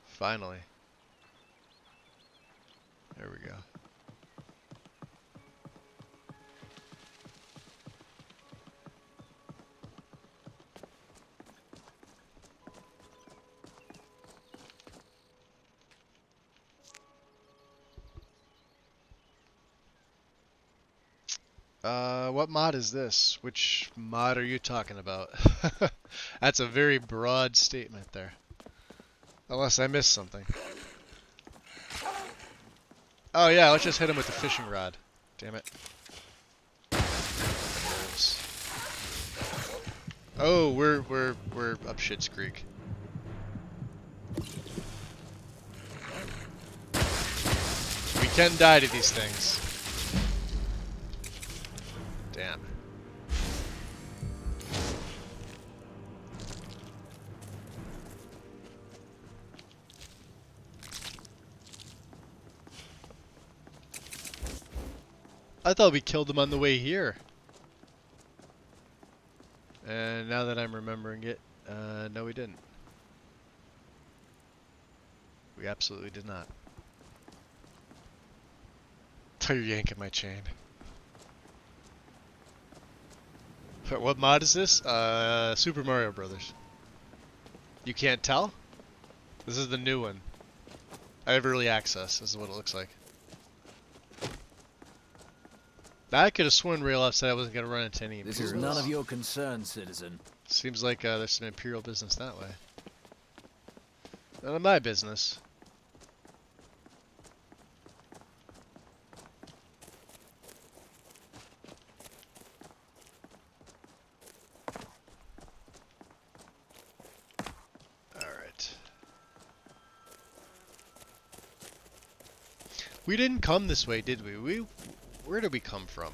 Finally. There we go. What mod is this? Which mod are you talking about? That's a very broad statement there. Unless I missed something. Oh yeah, let's just hit him with the fishing rod. Damn it. Oh, we're up Shit's Creek. We can die to these things. Damn. I thought we killed them on the way here. And now that I'm remembering it, no we didn't. We absolutely did not. You're yanking my chain. What mod is this? Super Mario Brothers. You can't tell? This is the new one. I have early access, this is what it looks like. I could have sworn Rail said I wasn't going to run into any Imperials. This is none of your concern, citizen. Seems like there's some Imperial business that way. None of my business. Alright. We didn't come this way, did we? Where did we come from?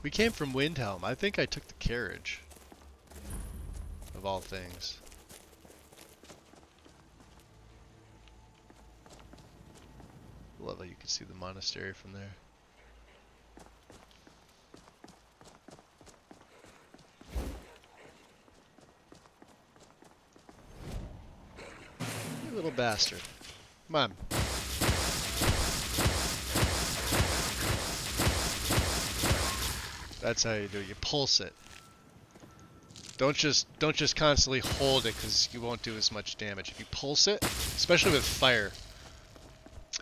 We came from Windhelm. I think I took the carriage. Of all things. Love how you can see the monastery from there. You little bastard. Come on. That's how you do it. You pulse it. Don't just constantly hold it because you won't do as much damage. If you pulse it, especially with fire,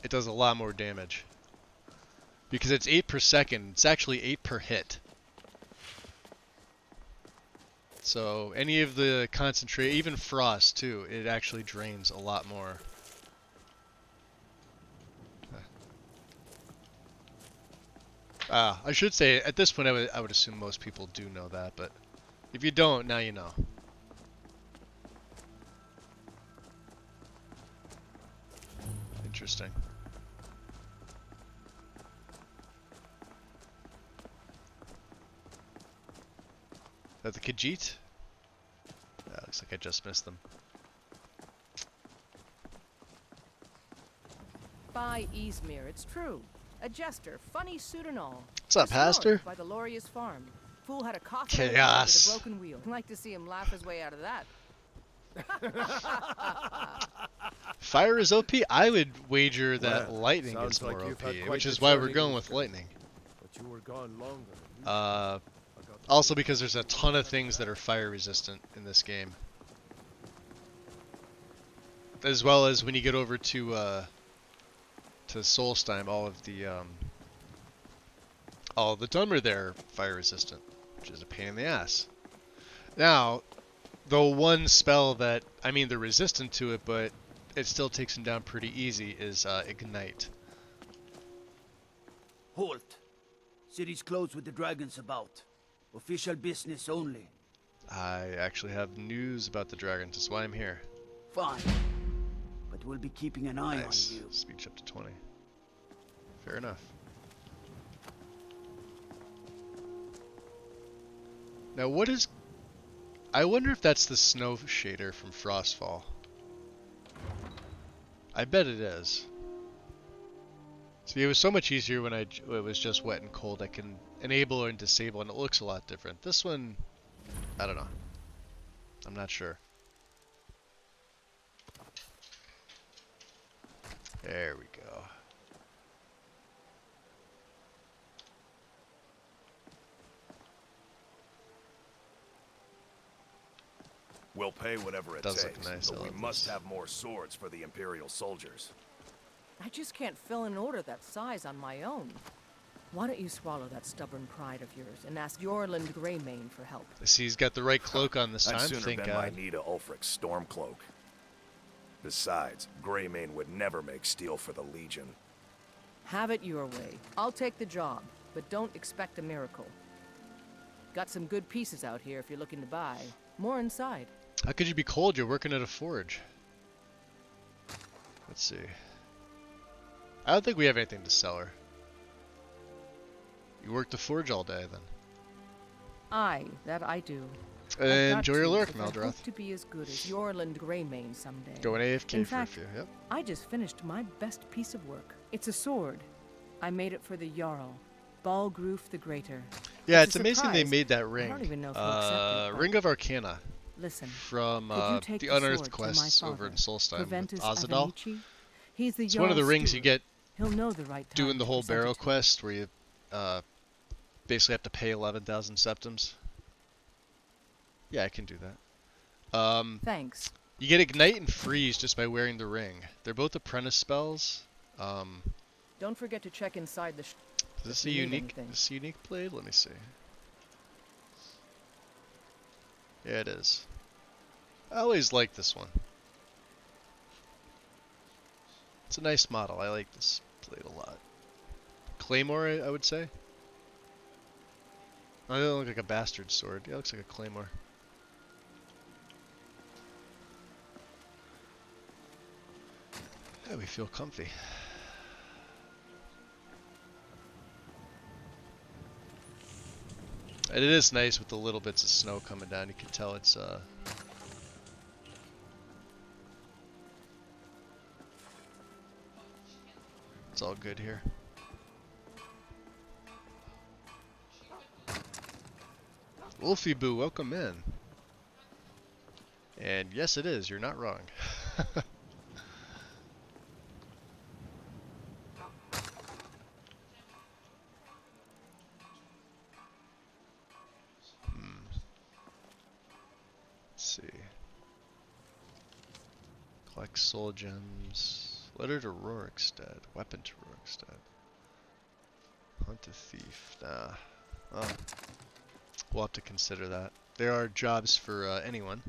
it does a lot more damage. Because it's 8 per second. It's actually 8 per hit. So any of the concentrate, even frost too, it actually drains a lot more. I should say, at this point I would assume most people do know that, but if you don't, now you know. Interesting. Is that the Khajiit? Looks like I just missed them. By Izmir, it's true. A jester, funny suit and all. What's up, Pastor? By the Loria's farm. Fool had a coffin with Chaos. a broken wheel. I'd like to see him laugh his way out of that. Fire is OP? I would wager that Well, lightning sounds is more like you've had OP, quite which the is why we're journey, going with Lucan. lightning. But you were gone longer than usual. Also because there's a ton of things that are fire resistant in this game. as well as when you get over to Solstheim, all of the Dunmer there are fire resistant, which is a pain in the ass. Now, the one spell that, I mean, they're resistant to it, but it still takes them down pretty easy, is Ignite. Halt. City's closed with the dragons about. Official business only. I actually have news about the dragons, that's why I'm here. Fine. But we'll be keeping an eye Nice. on you. Speech up to 20. Fair enough. Now what is... I wonder if that's the snow shader from Frostfall. I bet it is. See, it was so much easier when it was just wet and cold. I can enable and disable, and it looks a lot different. This one, I don't know. I'm not sure. There we go. We'll pay whatever it Does look takes, nice, I but we love must this. have more swords for the Imperial soldiers. I just can't fill an order that size on my own. Why don't you swallow that stubborn pride of yours and ask Yorland Greymane for help? I see he's got the right cloak on this I'd time, sooner thank bend my God. knee to Ulfric's Stormcloak. Besides, Greymane would never make steel for the Legion. Have it your way. I'll take the job, but don't expect a miracle. Got some good pieces out here if you're looking to buy. More inside. How could you be cold? You're working at a forge. Let's see. I don't think we have anything to sell her. You work the forge all day, then. Aye, that I do. Enjoy your lurk, if I hope Meldroth. to be as good as Yorland Greymane someday. Going AFK In for a fact, few, yep. I just finished my best piece of work. It's a sword. I made it for the Jarl, Balgruf the Greater. Yeah, It's it's a amazing they surprise. made that I ring. don't even know if he'll accept it, but- Ring of Arcana. Listen, From could you take the the Unearthed sword to my quests over in father, Solstheim with Proventus Azadal. Avenici? He's the It's one of the Jarl's rings you steward. get He'll know the right time doing the to whole present it barrow to you. quest where you basically have to pay 11,000 septims. Yeah, I can do that. Thanks. You get Ignite and Freeze just by wearing the ring. They're both apprentice spells. Don't forget to check inside the Is if this a you need unique? anything. Is this a unique blade? Let me see. Yeah, it is. I always like this one. It's a nice model. I like this blade a lot. Claymore, I would say. Oh, it doesn't look like a bastard sword. Yeah, it looks like a claymore. Yeah, we feel comfy. And it is nice with the little bits of snow coming down. You can tell it's all good here. Wolfie Boo, welcome in. And yes, it is. You're not wrong. Let's see. Collect soul gems. Letter to Rorikstead. Weapon to Rorikstead. Hunt a thief. Nah. Oh. We'll have to consider that. There are jobs for anyone.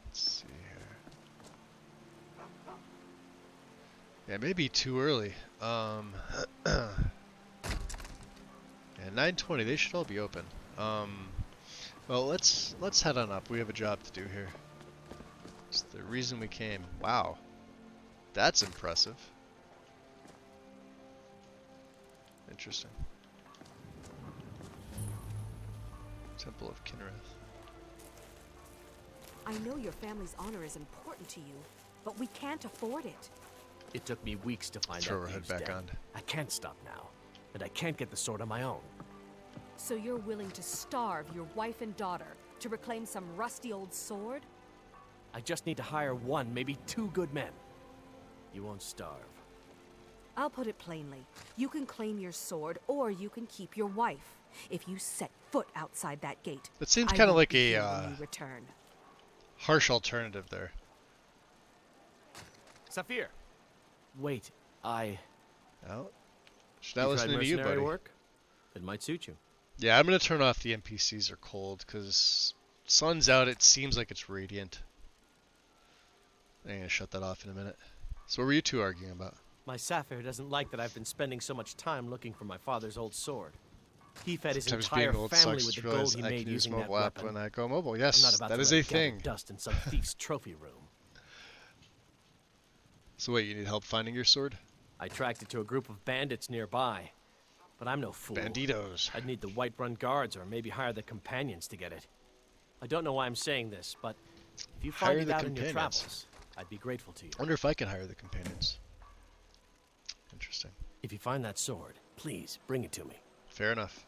Let's see here. Yeah, maybe too early. Yeah, 9:20. They should all be open. Well, let's head on up. We have a job to do here. It's the reason we came. Wow, that's impressive. Interesting. Temple of Kinnereth. I know your family's honor is important to you, but we can't afford it. It took me weeks to find Throw that her head thieves back dead. on. I can't stop now, and I can't get the sword on my own. So you're willing to starve your wife and daughter to reclaim some rusty old sword? I just need to hire one, maybe 2 good men. You won't starve. I'll put it plainly. You can claim your sword, or you can keep your wife. If you set foot outside that gate, That seems I kind of won't like be a here when you return. harsh alternative there. Saphir! Wait, Well, should I You listen tried to you, mercenary buddy? work? It might suit you. Yeah, I'm gonna turn off the NPCs are cold because sun's out. It seems like it's radiant. I'm gonna shut that off in a minute. So what were you two arguing about? My Saphir doesn't like that I've been spending so much time looking for my father's old sword. He fed his Sometimes entire being old family sucks. with the Just realized gold he I made can use using that mobile app weapon. when I go mobile. I'm Yes, not about that to is let a it gather thing. dust in some thief's trophy room. So wait, you need help finding your sword? I tracked it to a group of bandits nearby. But I'm no fool. Banditos. I'd need the Whiterun guards or maybe hire the companions to get it. I don't know why I'm saying this, but if you Hire find it the out in your companions. travels, I'd be grateful to you. I wonder if I can hire the companions. Interesting. If you find that sword, please bring it to me. Fair enough.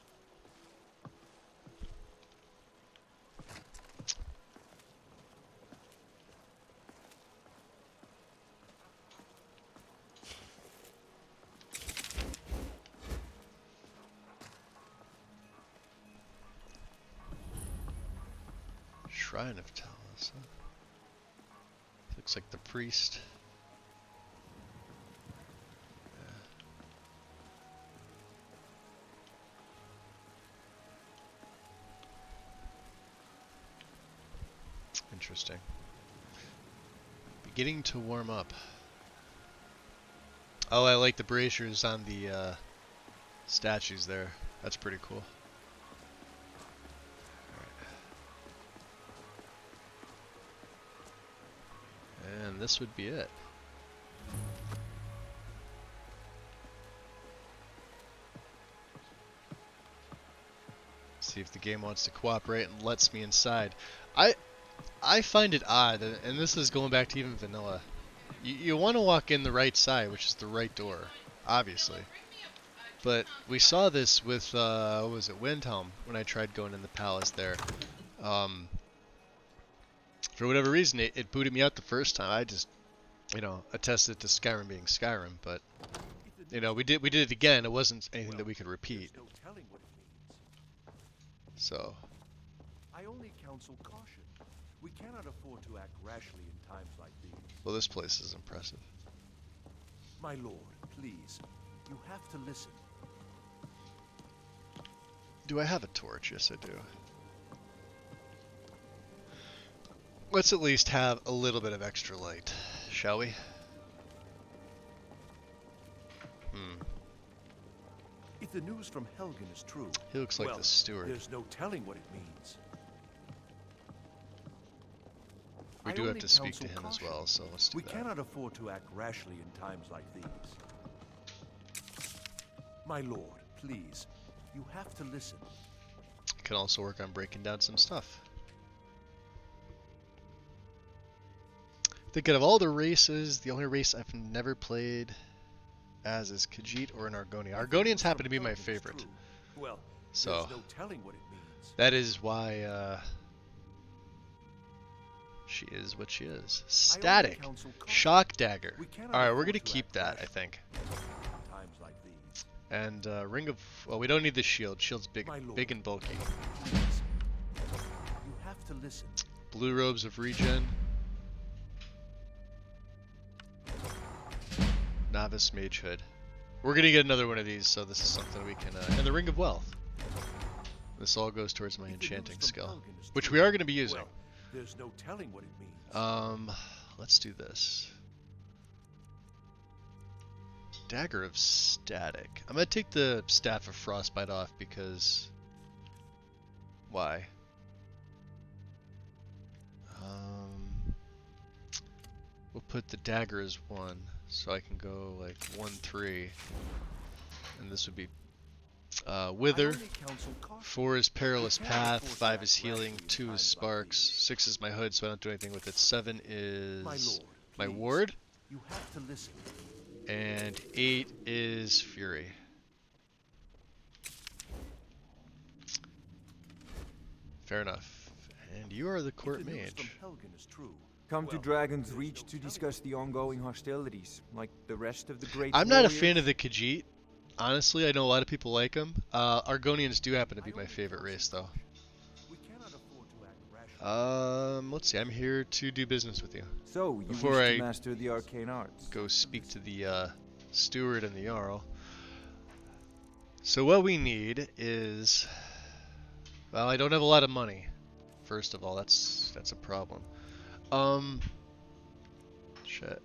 Shrine of Talos, huh? Looks like the priest. Interesting. Beginning to warm up. Oh, I like the braziers on the statues there. That's pretty cool. And this would be it. See if the game wants to cooperate and lets me inside. I find it odd, and this is going back to even vanilla. You want to walk in the right side, which is the right door, obviously. But we saw this with, what was it, Windhelm, when I tried going in the palace there. For whatever reason, it booted me out the first time. I just, attested to Skyrim being Skyrim, but, we did it again. It wasn't anything that we could repeat. So. I only counsel caution. We cannot afford to act rashly in times like these. Well, this place is impressive. My lord, please. You have to listen. Do I have a torch? Yes, I do. Let's at least have a little bit of extra light, shall we? If the news from Helgen is true, He looks like the steward. There's no telling what it means. We do have to speak to him as well, so let's do We that. cannot afford to act rashly in times like these. My lord, please. You have to listen. Can also work on breaking down some stuff. Thinking of all the races, the only race I've never played as is Khajiit or an Argonian. Argonians happen to be my favorite. Well, So there's no telling what it means. that is why she is what she is. Static. Shock dagger. Alright, we're gonna keep that, I think. Times like these. And ring of well, we don't need the shield. Shield's big and bulky. You have to listen. Blue robes of regen. Novice mage hood. We're gonna get another one of these, so this is something we can and the ring of wealth. This all goes towards my enchanting skill, which we are gonna be using. Well, there's no telling what it means. Let's do this. Dagger of Static. I'm gonna take the Staff of Frostbite off because why? We'll put the dagger as 1, so I can go like 1-3, and this would be Wither. 4 is Perilous Path, 5 is Healing, 2 is Sparks, 6 is my hood, so I don't do anything with it. 7 is my ward, You have to listen. and 8 is Fury. Fair enough. And you are the court If the news mage. from Helgen is true, Come to well, Dragon's Reach to discuss the ongoing hostilities, like the rest of the great I'm not a warriors. fan of the Khajiit. Honestly, I know a lot of people like them. Argonians do happen to be my favorite race, though. we cannot afford to act rashly. Let's see. I'm here to do business with you. So, you Before wish I to master the arcane arts. go speak to the steward and the jarl. So what we need is, well, I don't have a lot of money. First of all, that's a problem. Shit.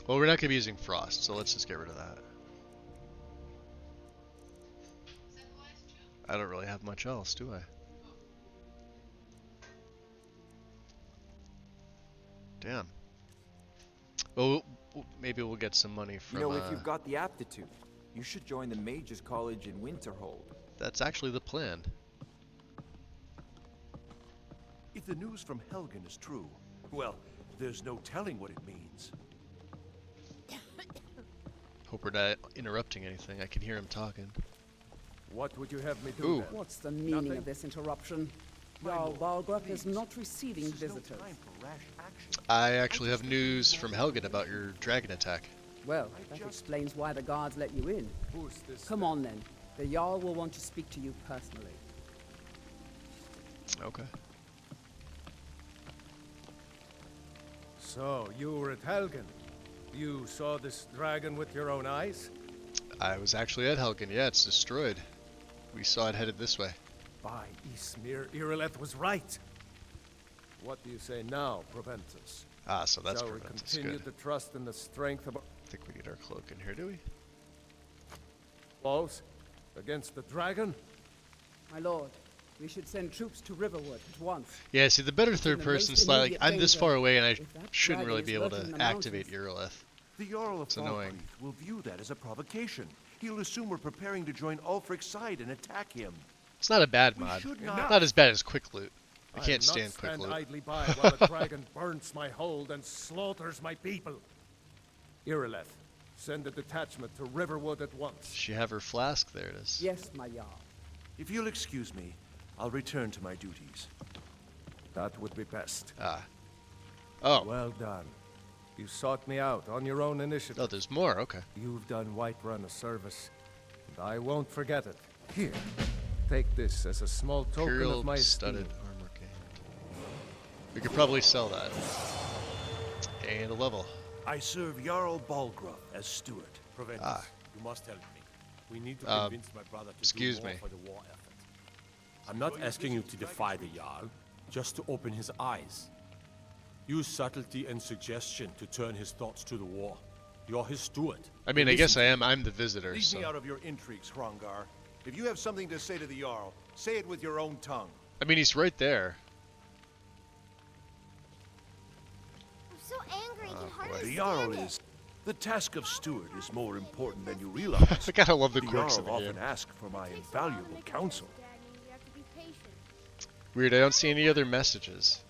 Well, we're not gonna be using frost, so let's just get rid of that. I don't really have much else, do I? Damn. Well, maybe we'll get some money from. You know, if you've got the aptitude, you should join the Mages College in Winterhold. That's actually the plan. If the news from Helgen is true, well, there's no telling what it means. Hope we're not interrupting anything. I can hear him talking. What would you have me do? Ooh. then? What's the meaning Nothing? of this interruption? My Jarl lord, Balgruuf is please. not receiving This is no visitors. time for rash action. I actually have news from Helgen about your dragon attack. Well, that explains why the guards let you in. Who's this? Come on then. The Jarl will want to speak to you personally. Okay. So, you were at Helgen. You saw this dragon with your own eyes? I was actually at Helgen. Yeah, it's destroyed. We saw it headed this way. By Ysmir, Irileth was right. What do you say now, Proventus? Ah, so that's Shall we Proventus. continue Good. to trust in the strength of our I think we need our cloak in here, do we? foes against the dragon? My lord, we should send troops to Riverwood at once. Yeah, see, the better It's in third the person most slot, like, immediate I'm this danger. far away and I If that shouldn't really dragon be is able lurking in to the activate mountains- Irileth. The Jarl of It's annoying. Falkreath will view that as a provocation. He'll assume we're preparing to join Ulfric's side and attack him. It's not a bad We mod. should Not as bad as Quick Loot. I I'll can't not stand Quick Loot. idly by while the dragon burns my hold and slaughters my people. Irileth, send a detachment to Riverwood at once. She have her flask? There it is. Yes, my Jarl. If you'll excuse me, I'll return to my duties. That would be best. Ah. Oh. Well done. You sought me out on your own initiative. Oh, there's more. Okay. You've done Whiterun a service, and I won't forget it. Here, take this as a small token Imperial of my studded esteem. armor gained. We could probably sell that. And a level. I serve Jarl Balgruuf as steward. Proventus, Ah. you must help me. We need to Uh, convince my brother to excuse do more me. for the war effort. I'm not asking you to defy the Jarl, just to open his eyes. Use subtlety and suggestion to turn his thoughts to the war. You're his steward. I mean, I Listen guess to I him. am. I'm the visitor, Leave me so. out of your intrigues, Hrongar. If you have something to say to the Jarl, say it with your own tongue. I mean, he's right there. I'm so angry, I can hardly The stand Jarl it. is... The task of steward is more important than you realize. I gotta love the The quirks Jarl of the game. often ask for my invaluable counsel. Weird. I don't see any other messages.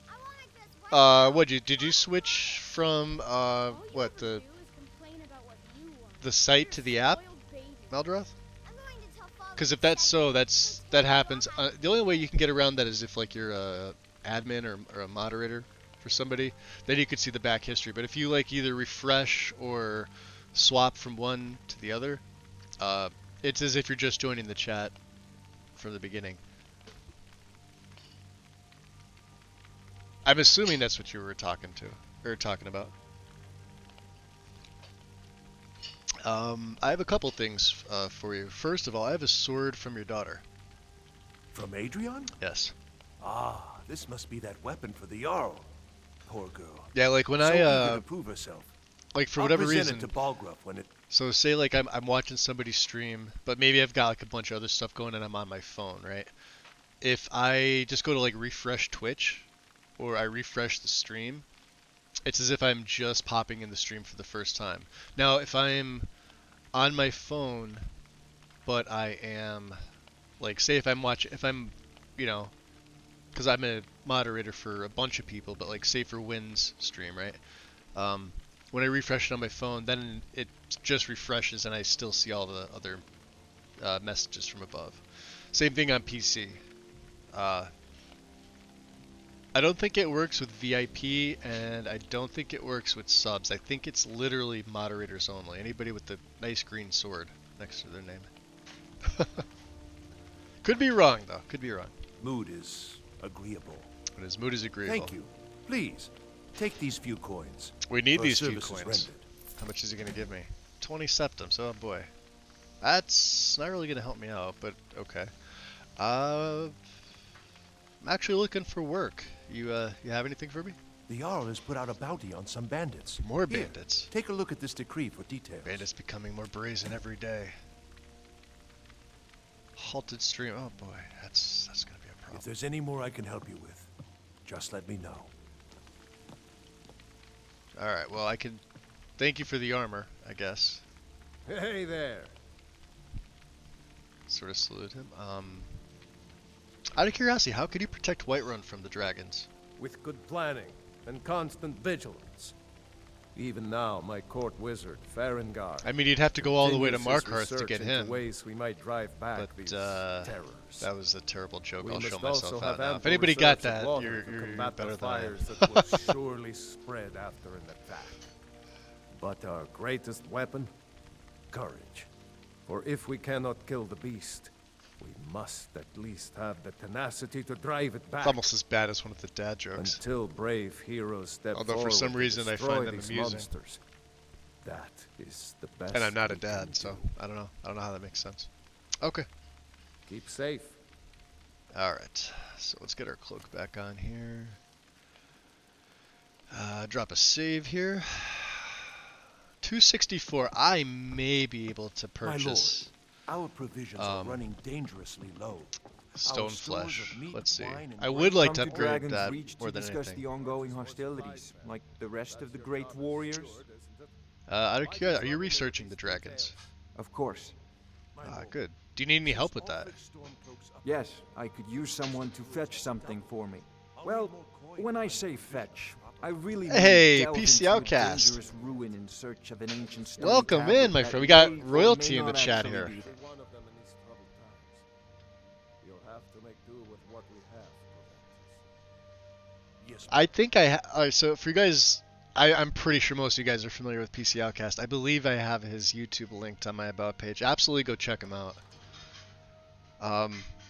What did you switch from what the site to the app, Meldroth? Because if that's so, that happens. The only way you can get around that is if like you're a admin or a moderator for somebody, then you could see the back history. But if you like either refresh or swap from one to the other, it's as if you're just joining the chat from the beginning. I'm assuming that's what you were talking about. I have a couple things for you. First of all, I have a sword from your daughter. From Adrian? Yes. Ah, this must be that weapon for the Jarl. Poor girl. Yeah, like when so I eager to prove herself. like for I'll whatever present reason. it to Balgruuf when it. So say like I'm watching somebody stream, but maybe I've got like a bunch of other stuff going and I'm on my phone, right? If I just go to like refresh Twitch, or I refresh the stream, it's as if I'm just popping in the stream for the first time. Now, if I'm on my phone, but I am, like, say if I'm you know, because I'm a moderator for a bunch of people, but like say for Wynn's stream, right? When I refresh it on my phone, then it just refreshes and I still see all the other messages from above. Same thing on PC. I don't think it works with VIP, and I don't think it works with subs. I think it's literally moderators only. Anybody with the nice green sword next to their name. Could be wrong, though. Could be wrong. Mood is agreeable. But his mood is agreeable. Thank you. Please, take these few coins. We need Your these few services coins. rendered. How much is he going to give me? 20 septims. Oh, boy. That's not really going to help me out, but okay. I'm actually looking for work. You have anything for me? The Jarl has put out a bounty on some bandits. More Here, bandits. Take a look at this decree for details. Bandits becoming more brazen every day. Halted stream. Oh boy, that's gonna be a problem. If there's any more I can help you with, just let me know. All right. Well, I can. Thank you for the armor, I guess. Hey there. Sort of salute him. Out of curiosity, how could you protect Whiterun from the dragons? With good planning and constant vigilance. Even now, my court wizard, Farengar. I mean, you'd have to go all the way to continues his Markarth to research get into him. ways we might drive back But these terrors. that was a terrible joke. We I'll must show also myself have out now. If ample anybody got reserves of that, water you're to combat better the than I am. fires that will surely spread after an attack. But our greatest weapon? Courage. For if we cannot kill the beast, we must at least have the tenacity to drive it back. It's almost as bad as one of the dad jokes. Until brave heroes step Although forward for some to reason I destroy find them these amusing. monsters. That is the best. And I'm not a we can dad, so do. I don't know. I don't know how that makes sense. Okay. Keep safe. Alright, so let's get our cloak back on here. Drop a save here. 264. I may be able to purchase Our provisions are running dangerously low. stone Our stores flesh. of meat, Let's see. wine, and I would like to Come upgrade Dragon's that Reach more to than discuss anything. the ongoing hostilities, like the rest of the great warriors? Out of curiosity, are you researching the dragons? Of course. Good. Do you need any help with that? Yes, I could use someone to fetch something for me. Well, when I say fetch, I really mean Hey, delve PC into a Outcast. dangerous ruin in search of an ancient stone Welcome tablet in, my that friend. We got may or may royalty in the not chat actually here. be there. One of them in these troubled times. You'll have to make do with what we have. Yes. I think Alright, so for you guys, I'm pretty sure most of you guys are familiar with PC Outcast. I believe I have his YouTube linked on my About page. Absolutely go check him out.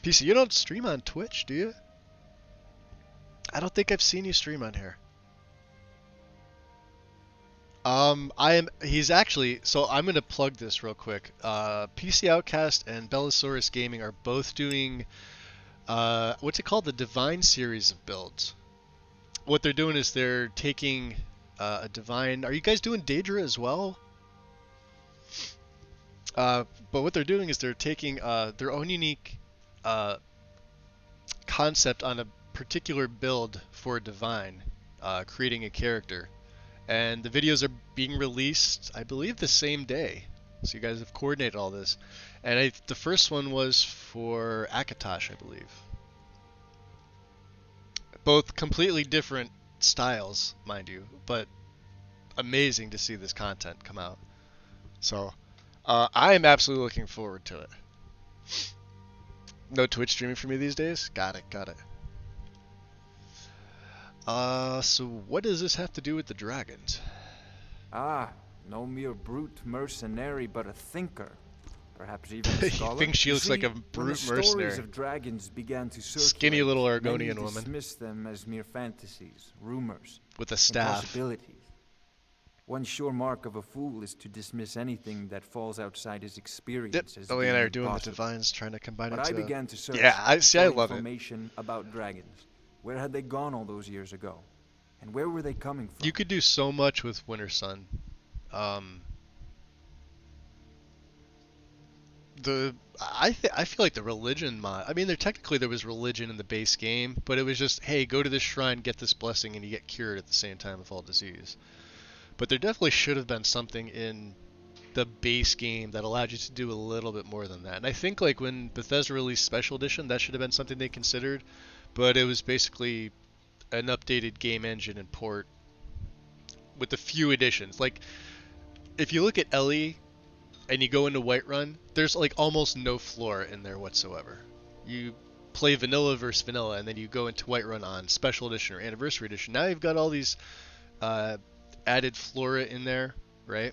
PC, you don't stream on Twitch, do you? I don't think I've seen you stream on here. He's actually, so I'm gonna plug this real quick. PC Outcast and Bellasaurus Gaming are both doing, what's it called? The Divine series of builds. What they're doing is they're taking a Divine, are you guys doing Daedra as well? But what they're doing is they're taking their own unique concept on a particular build for Divine, creating a character. And the videos are being released, I believe, the same day. So you guys have coordinated all this. And the first one was for Akatosh, I believe. Both completely different styles, mind you, but amazing to see this content come out. So I am absolutely looking forward to it. No Twitch streaming for me these days? Got it. So what does this have to do with the dragons? Ah, no mere brute mercenary, but a thinker. Perhaps even a You scholar. think she You looks like see, a when brute the stories mercenary. of dragons began to circulate, Skinny little many Argonian woman. dismissed them as mere fantasies, rumors, With a staff. impossibilities. One sure mark of a fool is to dismiss anything that falls outside his experience as Ellie and I being are doing impossible. the Divines, trying to combine But it I to... began to search Yeah, I see. I for love it. information about dragons. Where had they gone all those years ago? And where were they coming from? You could do so much with Winter Sun. I feel like the religion mod. I mean, there was religion in the base game, but it was just, hey, go to this shrine, get this blessing, and you get cured at the same time of all disease. But there definitely should have been something in the base game that allowed you to do a little bit more than that. And I think like when Bethesda released Special Edition, that should have been something they considered, but it was basically an updated game engine and port with a few additions. Like if you look at Ellie and you go into Whiterun, there's like almost no floor in there whatsoever. You play vanilla versus vanilla, and then you go into Whiterun on special edition or anniversary edition. Now you've got all these added flora in there, right?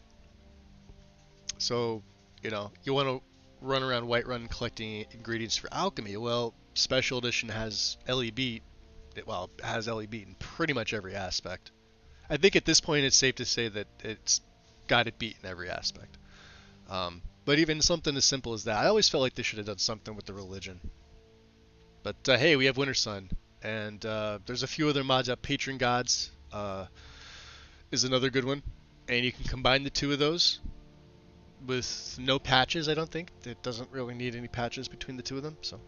So, you know, you want to run around Whiterun collecting ingredients for alchemy. Well, special edition has Ellie beat. Well, it has Ellie beat in pretty much every aspect. I think at this point it's safe to say that it's got it beat in every aspect. But even something as simple as that, I always felt like they should have done something with the religion. But hey, we have Winter Sun, and there's a few other mods up. Patron Gods is another good one, and you can combine the two of those with no patches. I don't think it doesn't really need any patches between the two of them. So,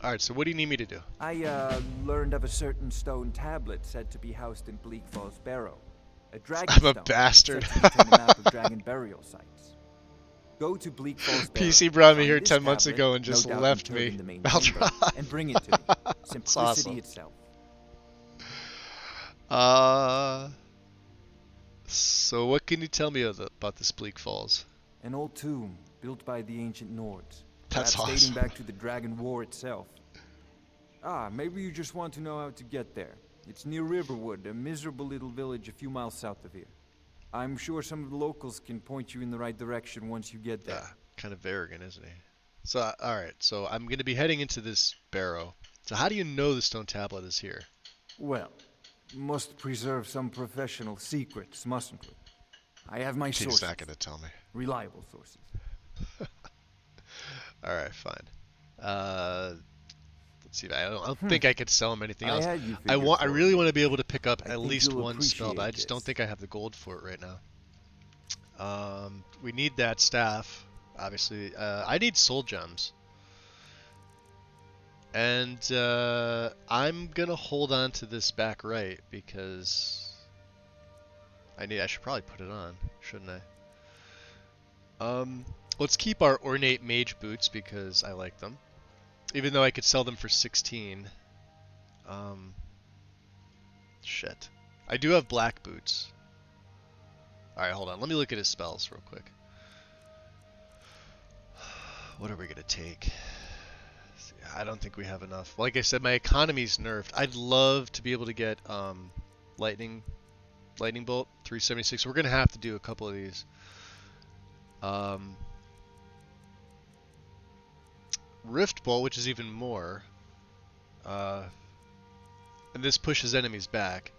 all right. So what do you need me to do? I learned of a certain stone tablet said to be housed in Bleak Falls Barrow. A dragon I'm a stone bastard. said to contain a map of dragon burial sites. Go to Bleak Falls Barrow. PC brought me find here this 10 months tablet, ago and just no doubt left interred me. in the main I'll chamber, try. and bring it to me. Simplicity awesome. itself. So what can you tell me about this Bleak Falls? An old tomb built by the ancient Nords. That's perhaps awesome. dating back to the Dragon War itself. Maybe you just want to know how to get there. It's near Riverwood, a miserable little village a few miles south of here. I'm sure some of the locals can point you in the right direction once you get there. Kind of arrogant, isn't he? So, alright, so I'm going to be heading into this barrow. So how do you know the stone tablet is here? Well, must preserve some professional secrets, mustn't we? I have my He's sources. not going to tell me. Reliable sources. Alright, fine. Let's see. I don't think I could sell him anything else. I really want to be able to pick up at least one spell, but I just don't think I have the gold for it right now. We need that staff, obviously. I need soul gems. And I'm gonna hold on to this back right because I should probably put it on, shouldn't I? Let's keep our ornate mage boots because I like them. Even though I could sell them for 16. Shit. I do have black boots. Alright, hold on. Let me look at his spells real quick. What are we going to take? I don't think we have enough. Like I said, my economy's nerfed. I'd love to be able to get lightning bolt 376. We're going to have to do a couple of these. Rift Bolt, which is even more. And this pushes enemies back.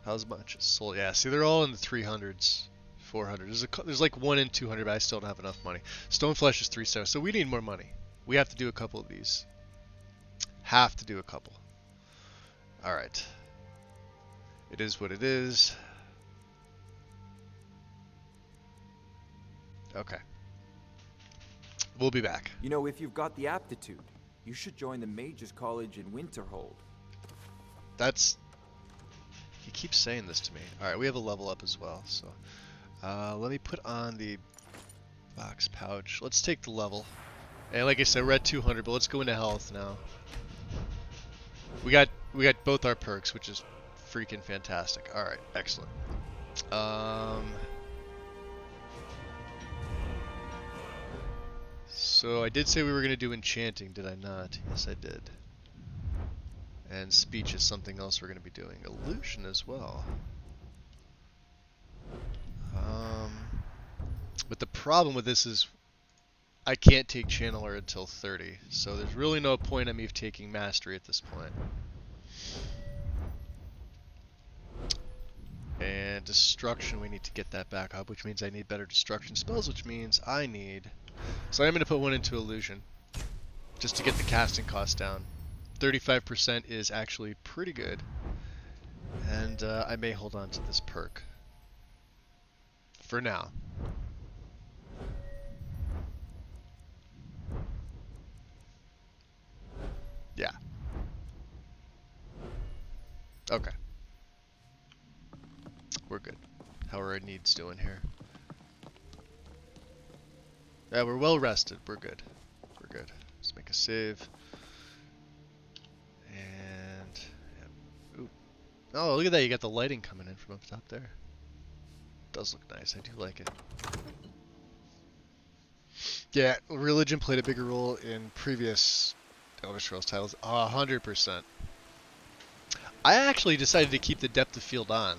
How's much? Soul, yeah, see, they're all in the 300s, 400. There's like 1 in 200, but I still don't have enough money. Stoneflesh is 370, so we need more money. We have to do a couple of these. Have to do a couple. Alright. It is what it is. Okay. We'll be back. You know, if you've got the aptitude, you should join the Mages College in Winterhold. That's... He keeps saying this to me. Alright, we have a level up as well, so... let me put on the box pouch. Let's take the level. And like I said, we're at 200, but let's go into health now. We got both our perks, which is freaking fantastic. Alright, excellent. So I did say we were going to do enchanting, did I not? Yes, I did. And speech is something else we're going to be doing. Illusion as well. But the problem with this is I can't take Channeler until 30, so there's really no point in me taking Mastery at this point. And Destruction, we need to get that back up, which means I need better Destruction spells, which means I need... So I'm going to put one into Illusion, just to get the casting cost down. 35% is actually pretty good, and I may hold on to this perk. For now. Yeah. Okay. We're good. How are our needs doing here? Yeah, we're well rested. We're good. We're good. Let's make a save. And... Yeah. Ooh. Oh, look at that. You got the lighting coming in from up top there. Does look nice. I do like it. Yeah, religion played a bigger role in previous Elder Scrolls titles. 100%. I actually decided to keep the depth of field on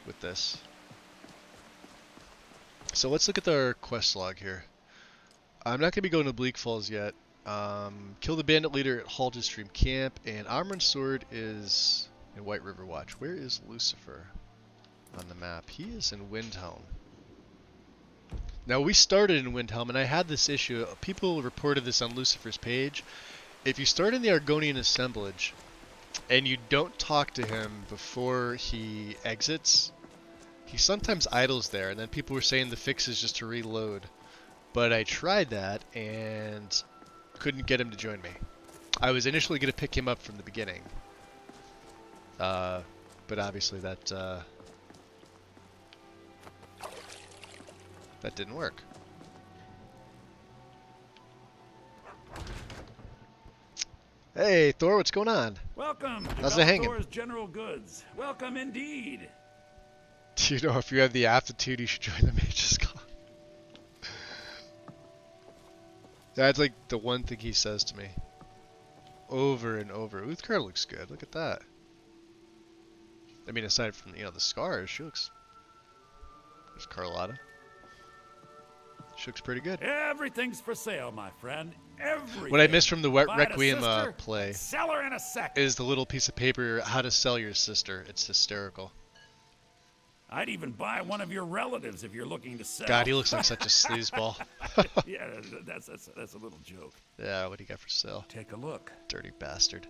with this. So let's look at our quest log here. I'm not going to be going to Bleak Falls yet. Kill the bandit leader at Halted Stream Camp, and Armor and Sword is in White River Watch. Where is Lucifer on the map? He is in Windhelm. Now, we started in Windhelm, and I had this issue. People reported this on Lucifer's page. If you start in the Argonian Assemblage, and you don't talk to him before he exits, he sometimes idles there, and then people were saying the fix is just to reload. But I tried that, and couldn't get him to join me. I was initially going to pick him up from the beginning. But obviously that didn't work. Hey, Thor, what's going on? Welcome to How's it hanging? Thor's General Goods. Welcome indeed. Do you know if you have the aptitude, you should join the Mage's Club? That's like the one thing he says to me. Over and over. Uthgar looks good. Look at that. I mean, aside from, the scars, she looks... There's Carlotta. She looks pretty good. Everything's for sale, my friend. Everything. What I missed from the Buy it a Requiem sister, play sell her in a second. is the little piece of paper, how to sell your sister. It's hysterical. I'd even buy one of your relatives if you're looking to sell. God, he looks like such a sleazeball. Yeah, that's a little joke. Yeah, what do you got for sale? Take a look. Dirty bastard.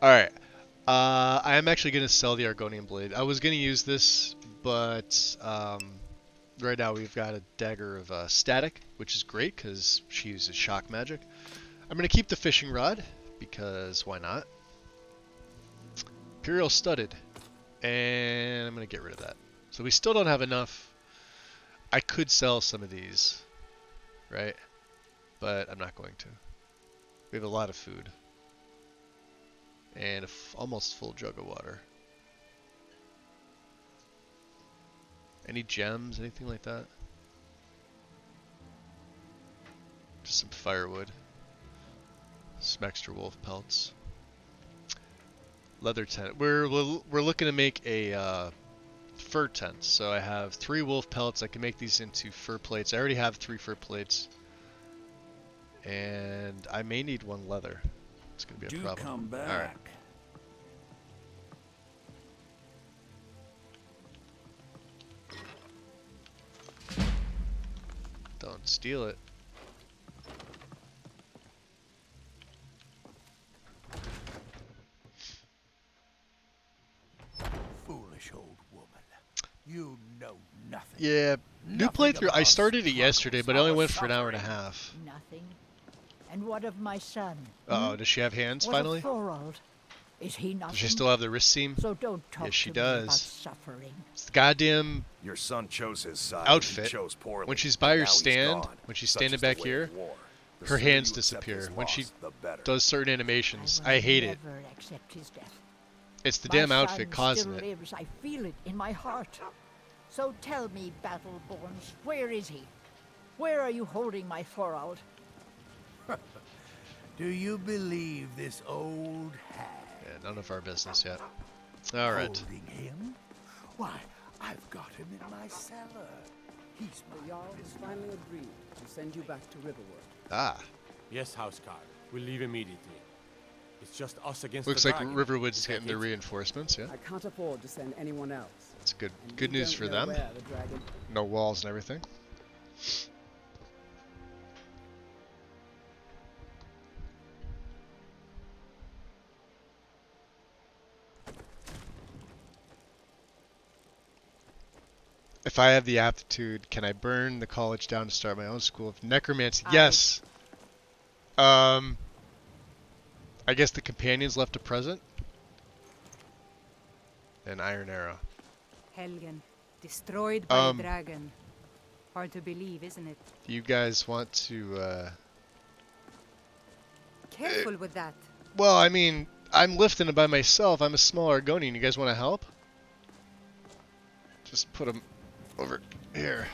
Alright. I am actually going to sell the Argonian Blade. I was going to use this, but right now we've got a Dagger of Static, which is great because she uses shock magic. I'm going to keep the Fishing Rod, because why not? Imperial Studded. And I'm going to get rid of that. So we still don't have enough. I could sell some of these, right? But I'm not going to. We have a lot of food. And almost full jug of water. Any gems, anything like that? Just some firewood. Some extra wolf pelts. Leather tent. We're looking to make a fur tent. So I have 3 wolf pelts. I can make these into fur plates. I already have 3 fur plates. And I may need 1 leather. It's going to be a problem. Come back. All right. Don't steal it. Foolish old woman. You know nothing. Yeah, new playthrough. I started it yesterday, but I only went for an hour and a half. Nothing. And what of my son? Uh-oh, does she have hands What finally? of Thorold? Is he nothing? Does she still have the wrist seam? So don't talk Yes, she to me about does. suffering. It's the goddamn Your son chose his side. outfit. He chose poorly. When she's by her Now he's stand, gone. when she's Such standing is the back way here, of war. The her sooner hands you accept disappear. his When she loss, the better. does certain animations, will I hate it. never accept his death. It's the My damn son outfit causing still it. lives. I feel it in my heart. So tell me, Battleborns, where is he? Where are you holding my Thorold? Do you believe this old hag? Yeah, none of our business yet. All right. Holding him? Why, I've got him in my cellar. He's The Jarl has finally agreed to send you back to Riverwood. Ah. Yes, Housecarl. We'll leave immediately. It's just us against Looks the like dragon. Riverwood's Is that getting their it? reinforcements, yeah? I can't afford to send anyone else. It's good And good you news don't for know them. where the dragon... No walls and everything. If I have the aptitude, can I burn the college down to start my own school of necromancy? Yes. I guess the companions left a present. An iron arrow. Helgen, destroyed by a dragon. Hard to believe, isn't it? Do you guys want to, Careful with that. Well, I mean, I'm lifting it by myself. I'm a small Argonian. You guys want to help? Just put them over here.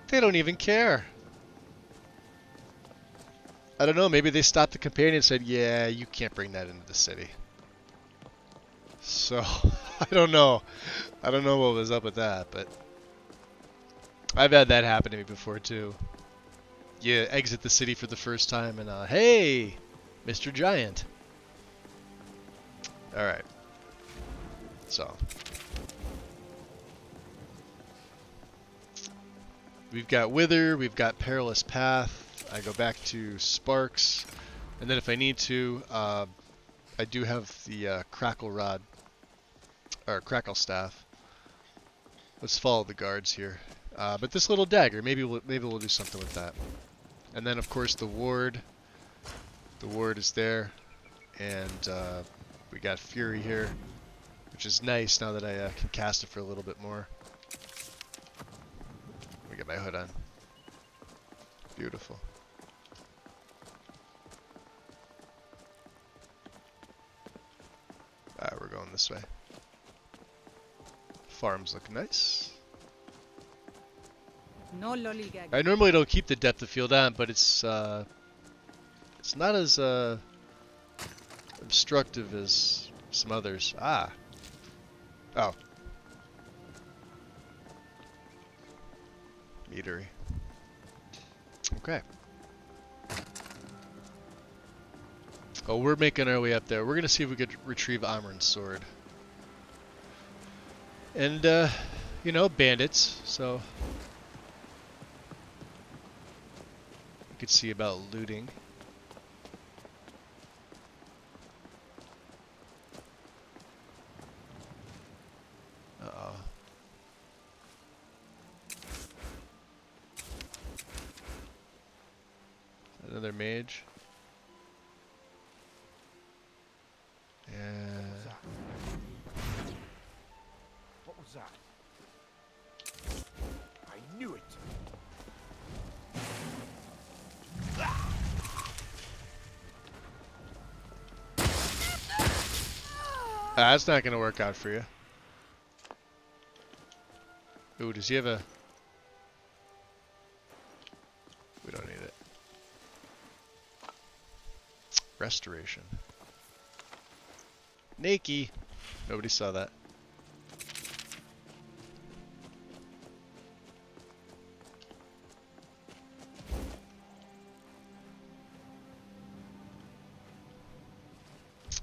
They don't even care. I don't know, maybe they stopped the companion and said, yeah, you can't bring that into the city. So, I don't know. I don't know what was up with that, but I've had that happen to me before too. You exit the city for the first time and, hey, Mr. Giant. Alright. So. We've got Wither, we've got Perilous Path. I go back to Sparks, and then if I need to, I do have the Crackle Rod, or Crackle Staff. Let's follow the guards here. But this little dagger, maybe we'll do something with that. And then of course the ward. The ward is there, and we got Fury here, which is nice now that I can cast it for a little bit more. Let me get my hood on. Beautiful. Alright, we're going this way. Farms look nice. No lollygag. I normally don't keep the depth of field on, but it's not as obstructive as some others. Ah. Oh. Meadery. Okay. Oh, we're making our way up there. We're gonna see if we could retrieve Amryn's sword. And, you know, bandits, so we could see about looting. Uh-oh. Another mage. Yeah. What was that? I knew it. That's not gonna work out for you. Ooh, does he have a... We don't need it. Restoration. Nakey. Nobody saw that.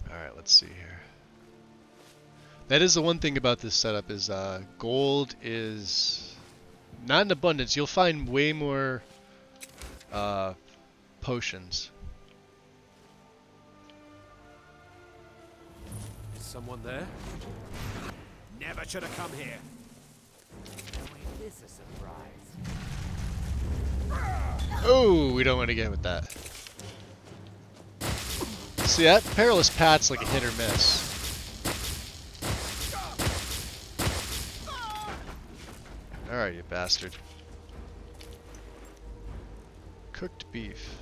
Alright, let's see here. That is the one thing about this setup is gold is not in abundance. You'll find way more potions. Is someone there? Never should have come here. This is a surprise. Oh, we don't want to get with that. See, that Perilous Path's like a hit or miss. Alright, you bastard. Cooked beef.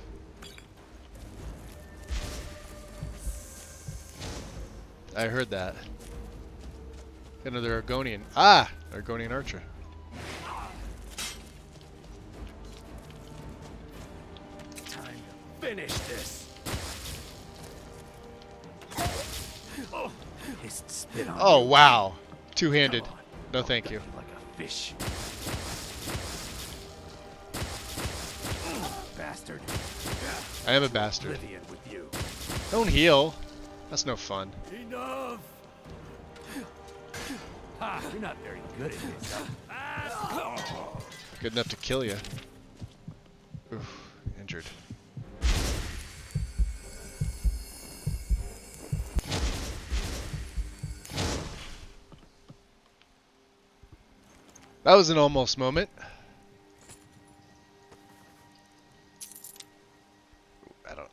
I heard that. Another Argonian. Ah! Argonian archer. Time to finish this. Spit on Oh, wow. Two-handed. No thank you. Like a fish. Bastard. I am a bastard. Oblivion with you. Don't heal. That's no fun. Enough. Ha, you're not very good at this. Huh? Good enough to kill you. Oof, injured. That was an almost moment. I don't...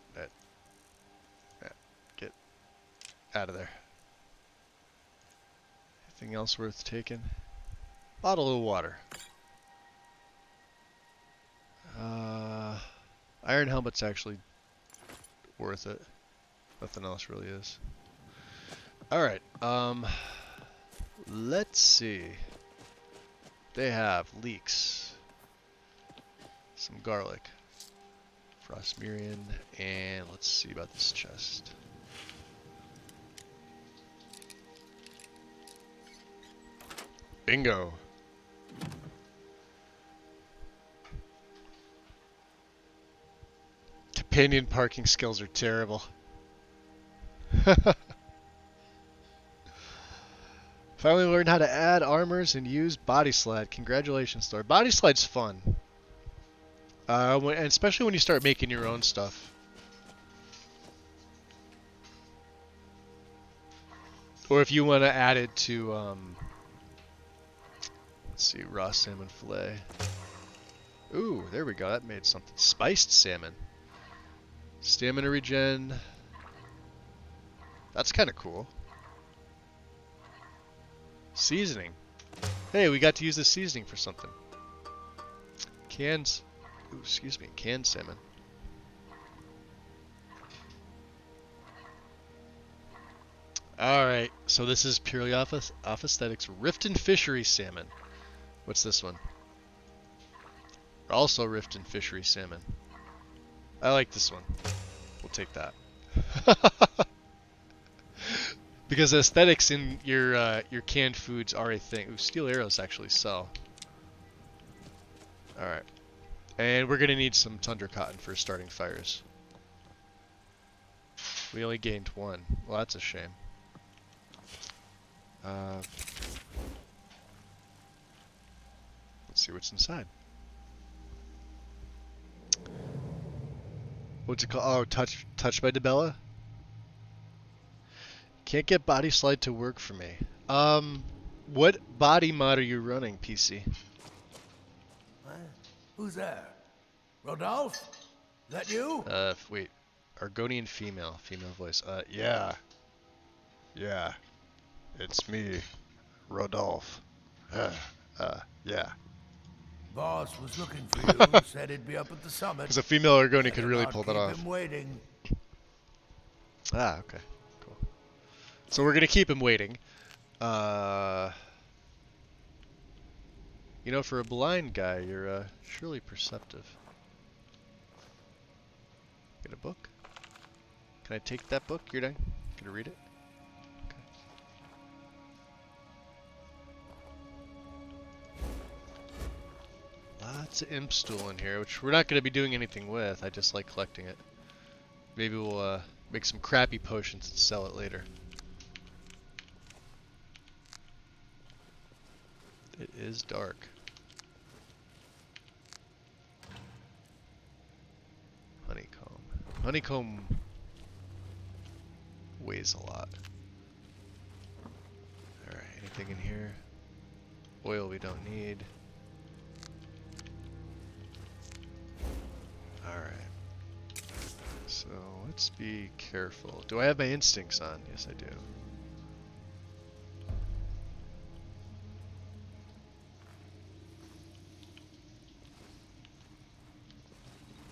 get out of there. Anything else worth taking? Bottle of water. Iron helmet's actually worth it. Nothing else really is. Alright, let's see. They have leaks. some garlic, Frostmirian, and let's see about this chest. Bingo. Companion parking skills are terrible. Finally learned how to add armors and use Body Slide. Congratulations, Thor. Body Slide's fun. And especially when you start making your own stuff. Or if you want to add it to, let's see, raw salmon fillet. Ooh, there we go. That made something. Spiced salmon. Stamina regen. That's kind of cool. Seasoning. Hey, we got to use the seasoning for something. Canned, ooh, excuse me, canned salmon. Alright, so this is purely off aesthetics. Riften Fishery Salmon. What's this one? Also Riften Fishery Salmon. I like this one. We'll take that. Because aesthetics in your canned foods are a thing. Ooh, steel arrows actually sell. Alright. And we're gonna need some tundra cotton for starting fires. We only gained 1. Well, that's a shame. Let's see what's inside. What's it called? Oh, touch by Debella? Can't get Body Slide to work for me. What body mod are you running, PC? What? Who's there? Rodolphe? Is that you? Wait. Argonian female voice. Yeah. Yeah. It's me, Rodolphe. Yeah. Boss was looking for you. Said he'd be up at the summit. Because a female Argonian could really pull that off. Keep him waiting. Ah, okay. Cool. So we're gonna keep him waiting. You know, for a blind guy, you're surely perceptive. Get a book? Can I take that book? You're done? Can I read it? Okay. Lots of imp stool in here, which we're not going to be doing anything with. I just like collecting it. Maybe we'll make some crappy potions and sell it later. It is dark. Honeycomb. Honeycomb weighs a lot. Alright, anything in here? Oil we don't need. Alright. So let's be careful. Do I have my instincts on? Yes, I do.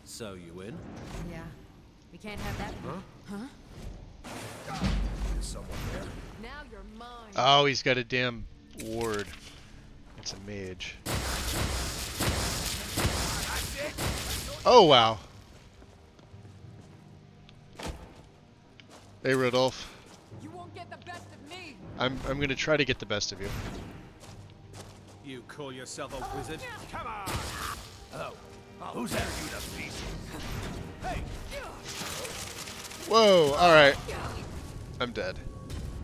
So you win? Yeah. We can't have that. Huh? Is someone there? Now you're mine. Oh, he's got a damn ward. It's a mage. Oh, wow. Hey, Rodolphe. You won't get the best of me. I'm gonna try to get the best of you. You call yourself a wizard? Come on! Oh, who's that? You the beast? Hey! Whoa, alright. I'm dead.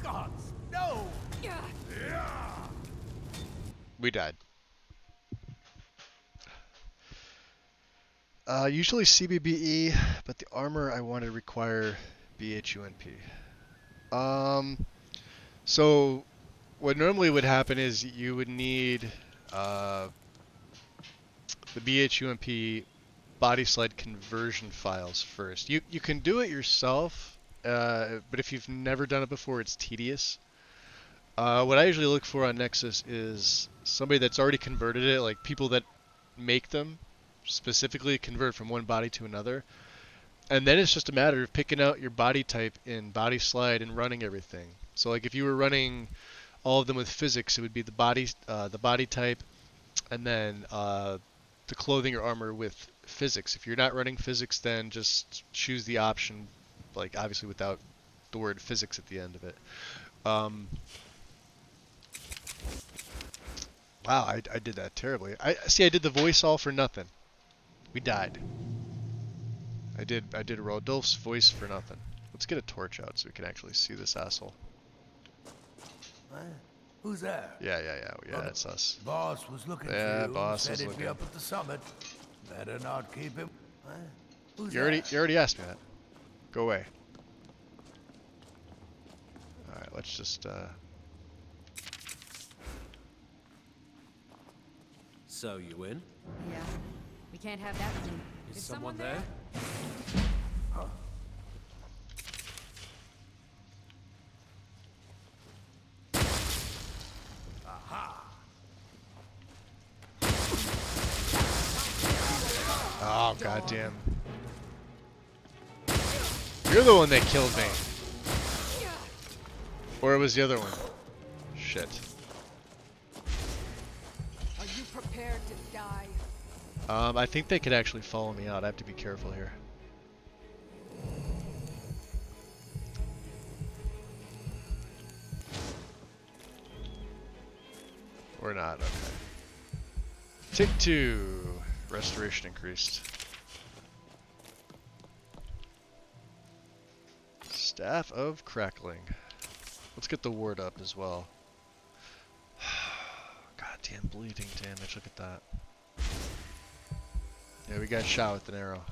God, no! We died. Usually CBBE, but the armor I want to require BHUNP. So what normally would happen is you would need the BHUNP Body Slide conversion files first. You can do it yourself, but if you've never done it before, it's tedious. What I usually look for on Nexus is somebody that's already converted it, like people that make them specifically convert from one body to another. And then it's just a matter of picking out your body type in Body Slide and running everything. So like if you were running all of them with physics, it would be the body type, and then the clothing or armor with physics. If you're not running physics, then just choose the option, like obviously without the word physics at the end of it. Wow, I did that terribly. I did the voice all for nothing. We died. I did Rodolf's voice for nothing. Let's get a torch out so we can actually see this asshole. What? Who's that? Yeah, that's us. Boss was looking for Yeah, you. boss Said was he'd looking. be up at the summit. Better not keep him. What? Who's You that? already asked me that. Go away. All right, let's just. So you win? Yeah. We can't have that. Is someone there? Oh, goddamn. You're the one that killed me. Or it was the other one. Shit. Are you prepared to die? I think they could actually follow me out. I have to be careful here. Or not, okay. Tick 2. Restoration increased. Staff of Crackling. Let's get the ward up as well. Goddamn bleeding damage, look at that. Yeah, we got shot with an arrow.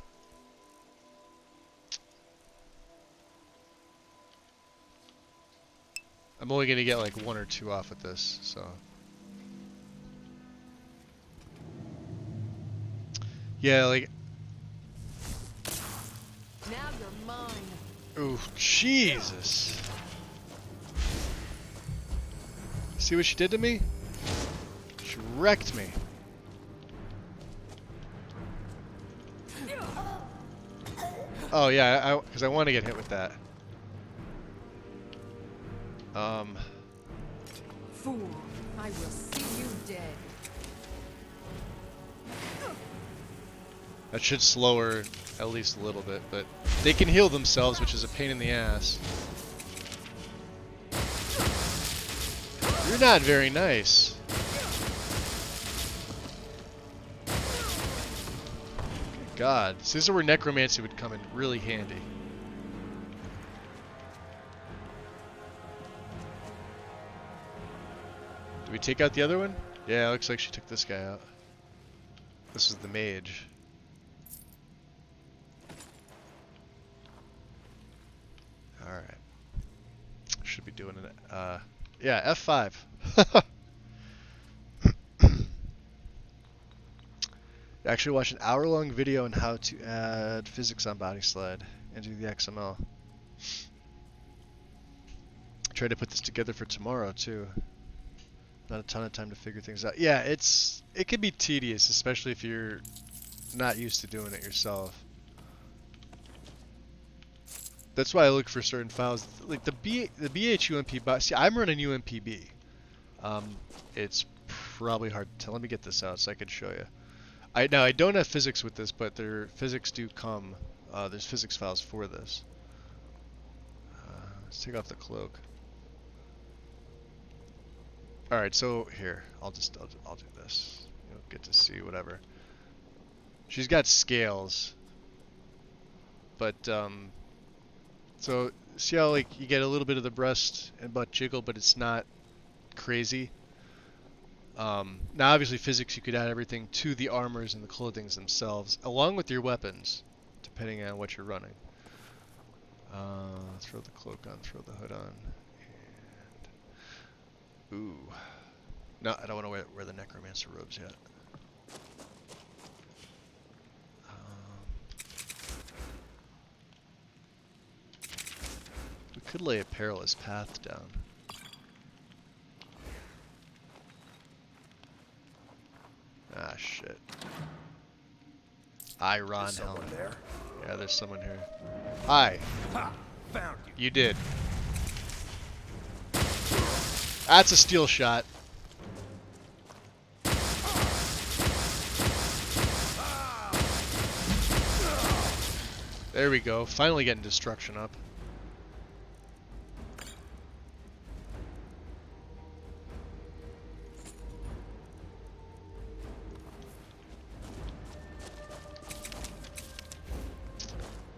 I'm only gonna get like 1 or 2 off with this, so. Yeah, like. Now you're mine. Ooh, Jesus. See what she did to me? She wrecked me. Oh yeah, because I want to get hit with that. Fool, I will see you dead. That should slow her at least a little bit, but they can heal themselves, which is a pain in the ass. You're not very nice. God, so this is where necromancy would come in really handy. Did we take out the other one? Yeah, looks like she took this guy out. This is the mage. Alright. Should be doing it. Yeah, F5. Actually watched an hour-long video on how to add physics on Body Slide into the XML. Try to put this together for tomorrow too. Not a ton of time to figure things out. Yeah, it can be tedious, especially if you're not used to doing it yourself. That's why I look for certain files, like the BH UMP. See, I'm running UMPB. It's probably hard to tell. Let me get this out so I can show you. Now I don't have physics with this, but their physics do come. There's physics files for this. Let's take off the cloak. All right, so here I'll do this. You'll get to see whatever. She's got scales, but so see how like you get a little bit of the breast and butt jiggle, but it's not crazy. Now obviously physics, you could add everything to the armors and the clothings themselves, along with your weapons, depending on what you're running. Throw the cloak on, throw the hood on, and ooh, no, I don't want to wear the necromancer robes yet. We could lay a perilous path down. Ah, shit. Iron helmet. There? Yeah, there's someone here. Hi. Ha! Found you. You did. That's a steel shot. There we go. Finally getting destruction up.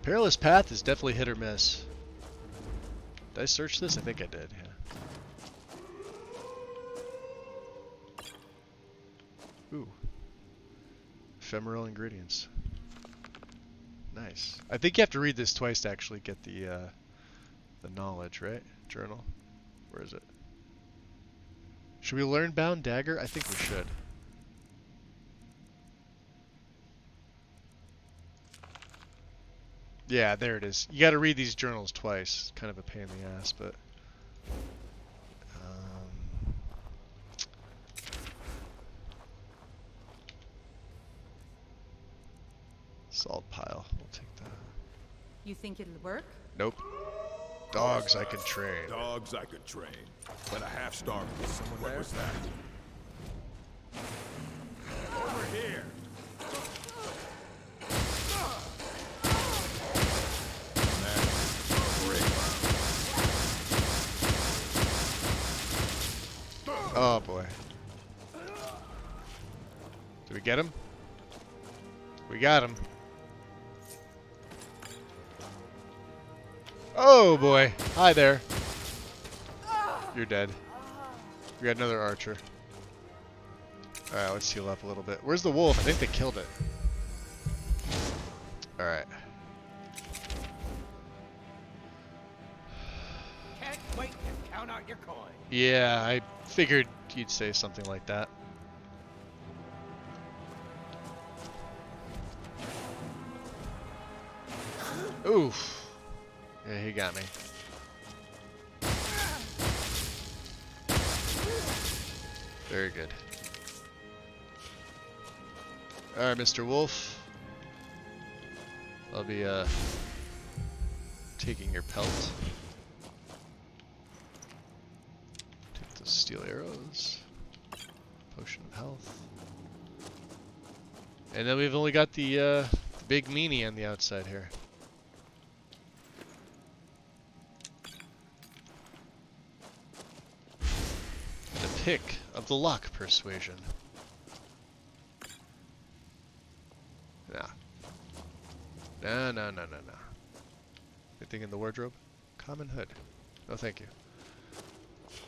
Perilous Path is definitely hit or miss. Did I search this? I think I did, yeah. Ooh. Ephemeral ingredients. Nice. I think you have to read this twice to actually get the knowledge, right? Journal. Where is it? Should we learn Bound Dagger? I think we should. Yeah, there it is. You got to read these journals twice. It's kind of a pain in the ass, but salt pile. We'll take that. You think it'll work? Nope. Dogs I can train. Dogs I could train. But a half-starved. What was that? Over here. Oh boy. Did we get him? We got him. Oh boy. Hi there. You're dead. We got another archer. Alright, let's heal up a little bit. Where's the wolf? I think they killed it. Alright. Can't wait to count out your coin. Yeah, I figured you'd say something like that. Oof. Yeah, he got me. Very good. Alright, Mr. Wolf. I'll be taking your pelt. Take the steel arrows. Potion of health. And then we've only got the big meanie on the outside here. The pick of the lock persuasion. Nah. No. Anything in the wardrobe? Common hood. No, thank you.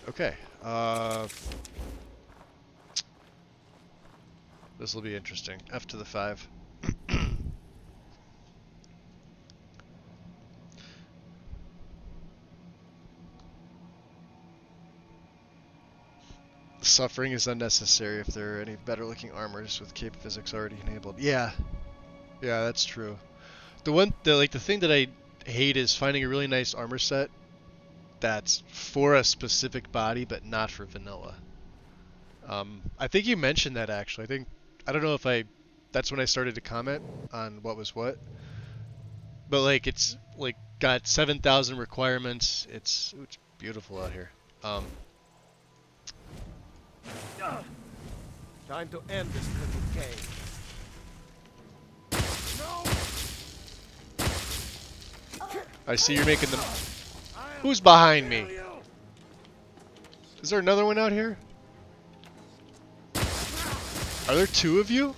Okay. This will be interesting. F to the 5. Suffering is unnecessary if there are any better looking armors with cape physics already enabled. Yeah, that's true. The thing that I hate is finding a really nice armor set that's for a specific body but not for vanilla. I think you mentioned that actually. I don't know if that's when I started to comment on what was what. But like it's like got 7,000 requirements. It's beautiful out here. Time to end this little game. I see you're making them. Who's behind me? Is there another one out here? Are there 2 of you?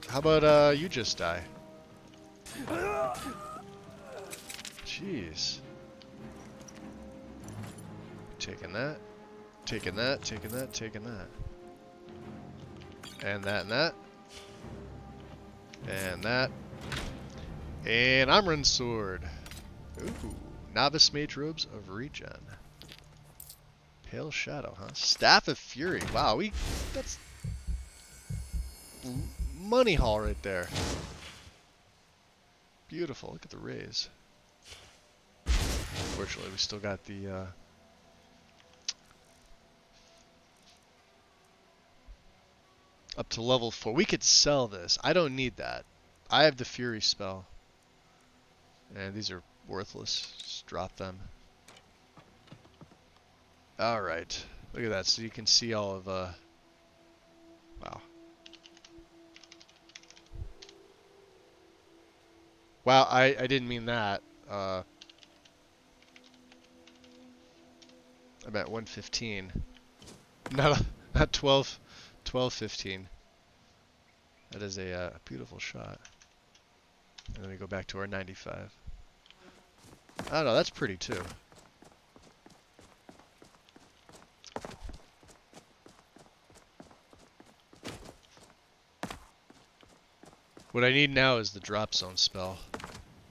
How about you just die? Jeez. Taking that. Taking that. Taking that. Taking that. And that and that. And that. And Amryn's sword. Ooh. Novice Mage Robes of Regen. Pale Shadow, huh? Staff of Fury. Wow, that's money haul right there. Beautiful. Look at the raise. Unfortunately, we still got the up to level 4. We could sell this. I don't need that. I have the Fury spell. And these are worthless. Just drop them. Alright. Look at that. So you can see all of, wow. Wow, I didn't mean that. I meant 115. Not 12, 12:15. That is a beautiful shot. And then we go back to our 95. I don't know, that's pretty too. What I need now is the drop zone spell,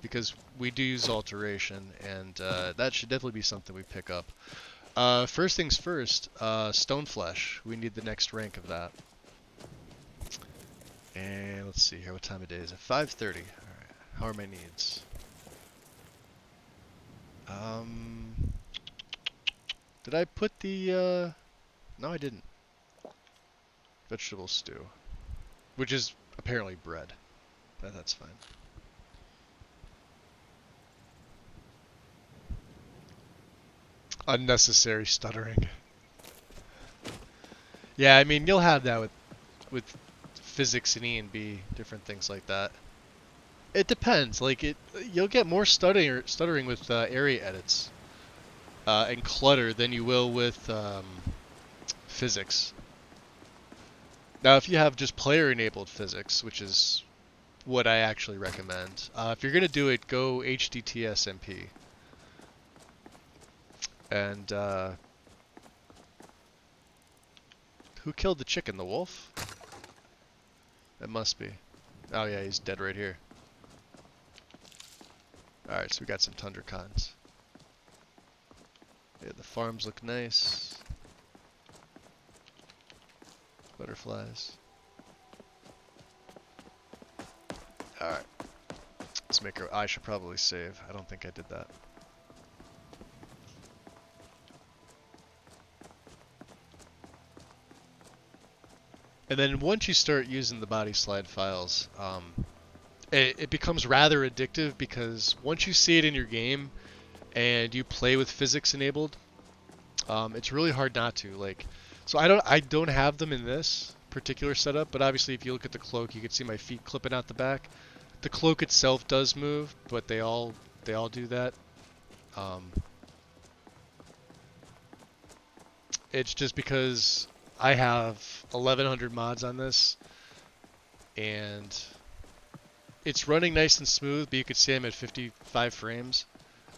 because we do use alteration, and that should definitely be something we pick up. First things first, Stone Flesh. We need the next rank of that. And let's see here, what time of day is it? 5:30. Alright, how are my needs? Did I put the, no I didn't. Vegetable stew. Which is apparently bread. That's fine. Unnecessary stuttering. Yeah, I mean, you'll have that with physics and E&B, different things like that. It depends. Like you'll get more stuttering with area edits and clutter than you will with physics. Now, if you have just player-enabled physics, which is what I actually recommend, if you're gonna do it, go HDTS MP. And who killed the chicken? The wolf? It must be. Oh yeah, he's dead right here. Alright, so we got some Tundracons. Yeah, the farms look nice. Butterflies. Alright. Let's make her. I should probably save. I don't think I did that. And then once you start using the body slide files, it becomes rather addictive, because once you see it in your game and you play with physics enabled, it's really hard not to. Like, so I don't have them in this particular setup, but obviously if you look at the cloak, you can see my feet clipping out the back. The cloak itself does move, but they all do that. It's just because I have 1100 mods on this, and it's running nice and smooth, but you can see I'm at 55 frames.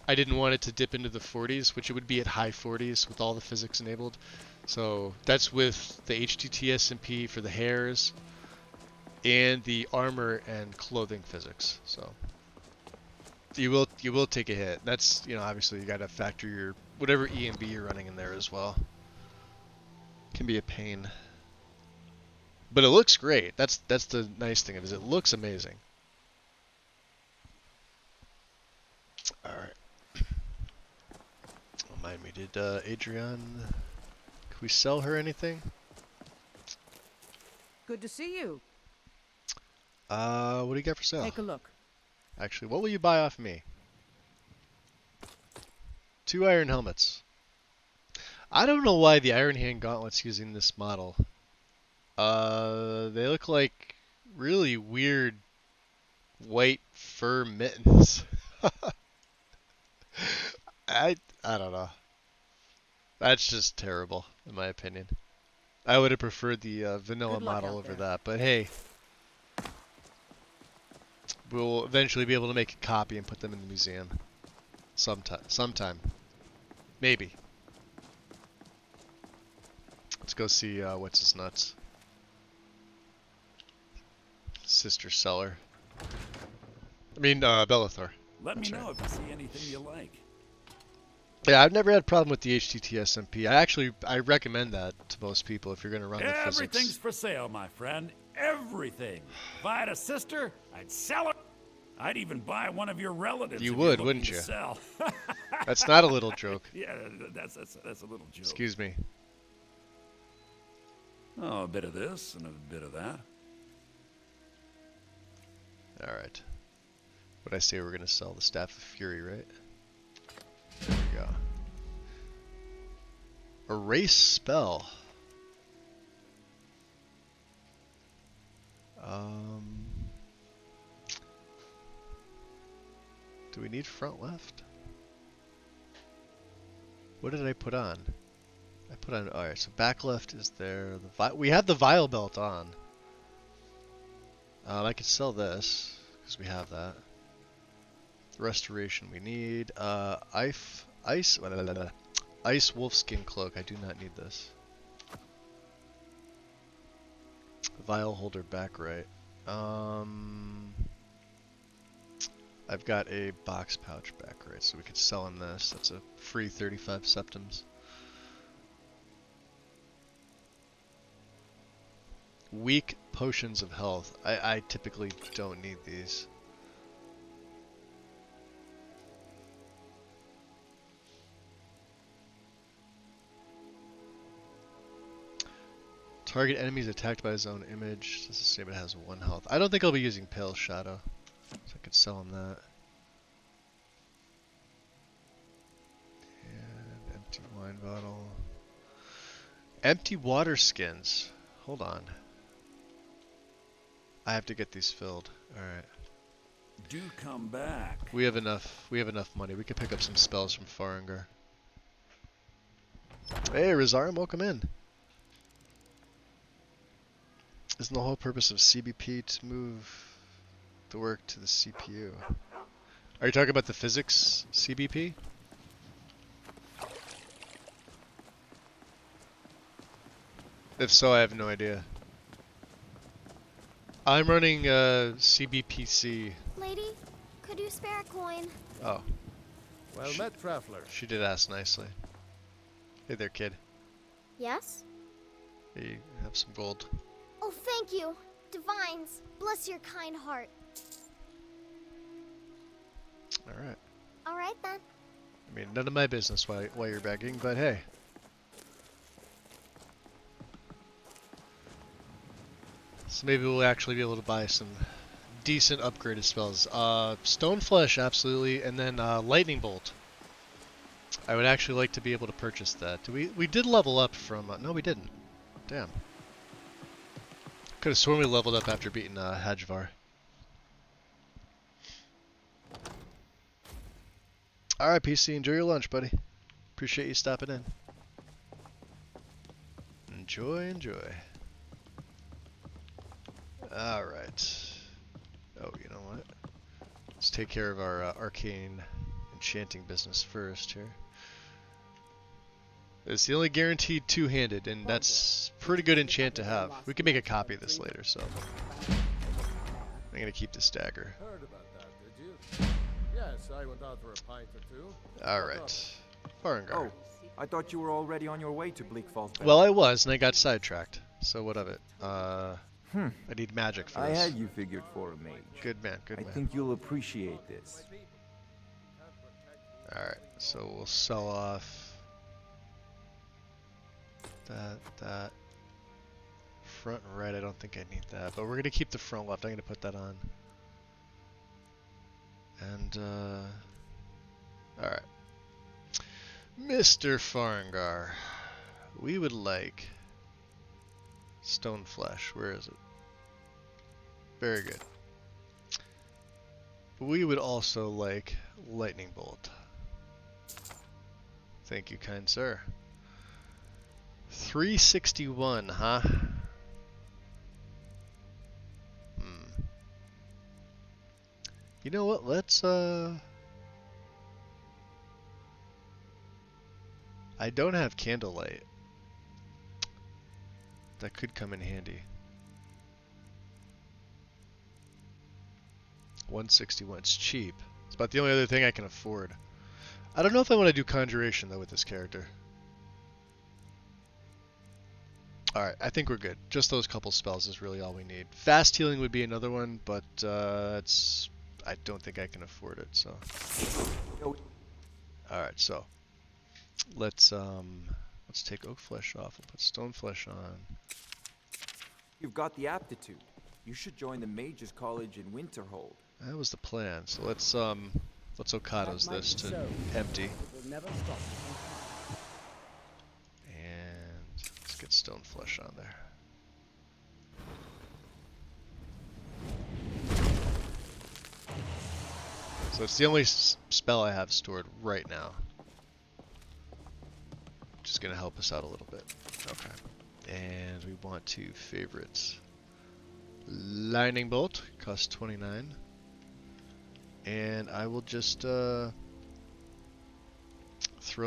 I didn't want it to dip into the 40s, which it would be at high 40s with all the physics enabled. So that's with the HDT SMP for the hairs and the armor and clothing physics. So you will take a hit. That's, you know, obviously you got to factor your whatever E and B you're running in there as well. Can be a pain, but it looks great. That's the nice thing of it. It looks amazing. All right. Remind me, did Adrian? Can we sell her anything? Good to see you. What do you got for sale? Take a look. Actually, what will you buy off me? 2 iron helmets. I don't know why the Iron Hand Gauntlet's using this model. They look like really weird white fur mittens. I don't know. That's just terrible, in my opinion. I would have preferred the vanilla model over that, but hey. We'll eventually be able to make a copy and put them in the museum. Sometime. Maybe. Let's go see what's his nuts. Sister Seller. I mean Bellathor. Let me know if you see anything you like. Yeah, I've never had a problem with the HTT SMP. I recommend that to most people if you're going to run the physics. Everything's for sale, my friend. Everything. If I had a sister, I'd sell her. I'd even buy one of your relatives. You if would, you're wouldn't looking you? to sell. That's not a little joke. Yeah, that's a little joke. Excuse me. Oh, a bit of this and a bit of that. All right. What I say we're going to sell the Staff of Fury, right? There we go. Erase spell. Do we need front left? What did I put on? I put on, alright, so back left is there. We have the vial belt on. I could sell this, because we have that. Restoration we need. Ice wolfskin cloak. I do not need this. Vial holder back right. I've got a box pouch back right, so we could sell in this. That's a free 35 septims. Weak potions of health. I typically don't need these. Target enemies attacked by his own image. This is say it has 1 health. I don't think I'll be using Pale Shadow, so I could sell him that. And empty wine bottle. Empty water skins. Hold on. I have to get these filled. All right. Do come back. We have enough. We have enough money. We can pick up some spells from Farengar. Hey, Rosarum, welcome in. Isn't the whole purpose of CBP to move the work to the CPU? Are you talking about the physics CBP? If so, I have no idea. I'm running CBPC. Lady, could you spare a coin? Oh. Well met, traveler. She did ask nicely. Hey there, kid. Yes? Hey, you have some gold. Oh, thank you. Divines, bless your kind heart. Alright. Alright then. I mean, none of my business why you're begging, but hey. So maybe we'll actually be able to buy some decent upgraded spells. Stoneflesh, absolutely, and then Lightning Bolt. I would actually like to be able to purchase that. We did level up from... no, we didn't. Damn. Could have sworn we leveled up after beating Hajvar. Alright, PC, enjoy your lunch, buddy. Appreciate you stopping in. Enjoy, enjoy. Alright. Oh, you know what? Let's take care of our arcane enchanting business first here. It's the only guaranteed two-handed, and that's pretty good enchant to have. We can make a copy of this later, so I'm gonna keep this dagger. Heard about that, did you? Yes, I went out for a pint or two. Alright. Farengar. Oh, I thought you were already on your way to Bleak Falls. Well, I was, and I got sidetracked. So what of it? I need magic for I this. had you figured for a mage. Good man, good man. I think you'll appreciate this. Alright, so we'll sell off that. Front and right, I don't think I need that, but we're gonna keep the front left. I'm gonna put that on. And, alright. Mr. Farengar, we would like Stoneflesh. Where is it? Very good. We would also like Lightning Bolt. Thank you, kind sir. 361, huh? You know what? Let's I don't have candlelight. That could come in handy. 161. It's cheap. It's about the only other thing I can afford. I don't know if I want to do Conjuration though with this character. Alright, I think we're good. Just those couple spells is really all we need. Fast healing would be another one, but it's... I don't think I can afford it, so... Alright, so... Let's take Oak Flesh off and put Stone Flesh on. You've got the aptitude. You should join the Mages College in Winterhold. That was the plan, so let's Okado's this to empty. And let's get Stone Flesh on there. So it's the only spell I have stored right now. Which is going to help us out a little bit. Okay. And we want to favorites. Lightning Bolt, costs 29. And I will just throw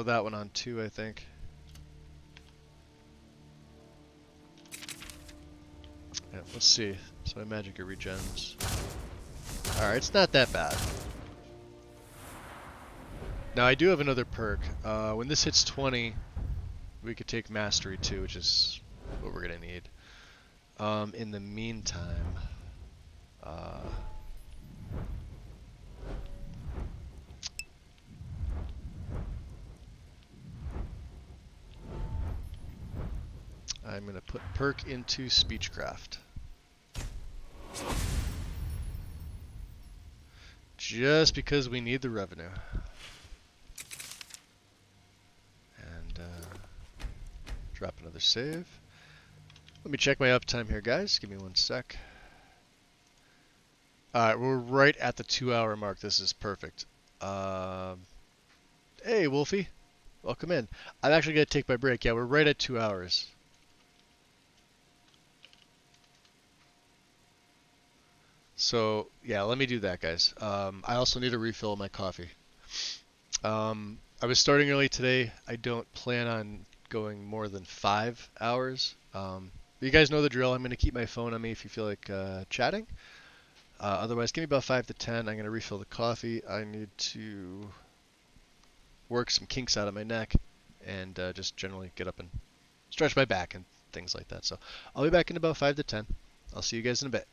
that one on 2, I think. Yeah, let's see. So my magic it regens. Alright, it's not that bad. Now I do have another perk. When this hits 20, we could take Mastery too, which is what we're gonna need. In the meantime, I'm gonna put perk into Speechcraft. Just because we need the revenue. And drop another save. Let me check my uptime here, guys. Give me 1 sec. Alright, we're right at the 2-hour mark. This is perfect. Hey, Wolfie. Welcome in. I'm actually going to take my break. Yeah, we're right at 2 hours. So, yeah, let me do that, guys. I also need a refill of my coffee. I was starting early today. I don't plan on going more than 5 hours. You guys know the drill. I'm going to keep my phone on me if you feel like chatting. Otherwise, give me about 5 to 10. I'm going to refill the coffee. I need to work some kinks out of my neck and just generally get up and stretch my back and things like that. So I'll be back in about 5 to 10. I'll see you guys in a bit.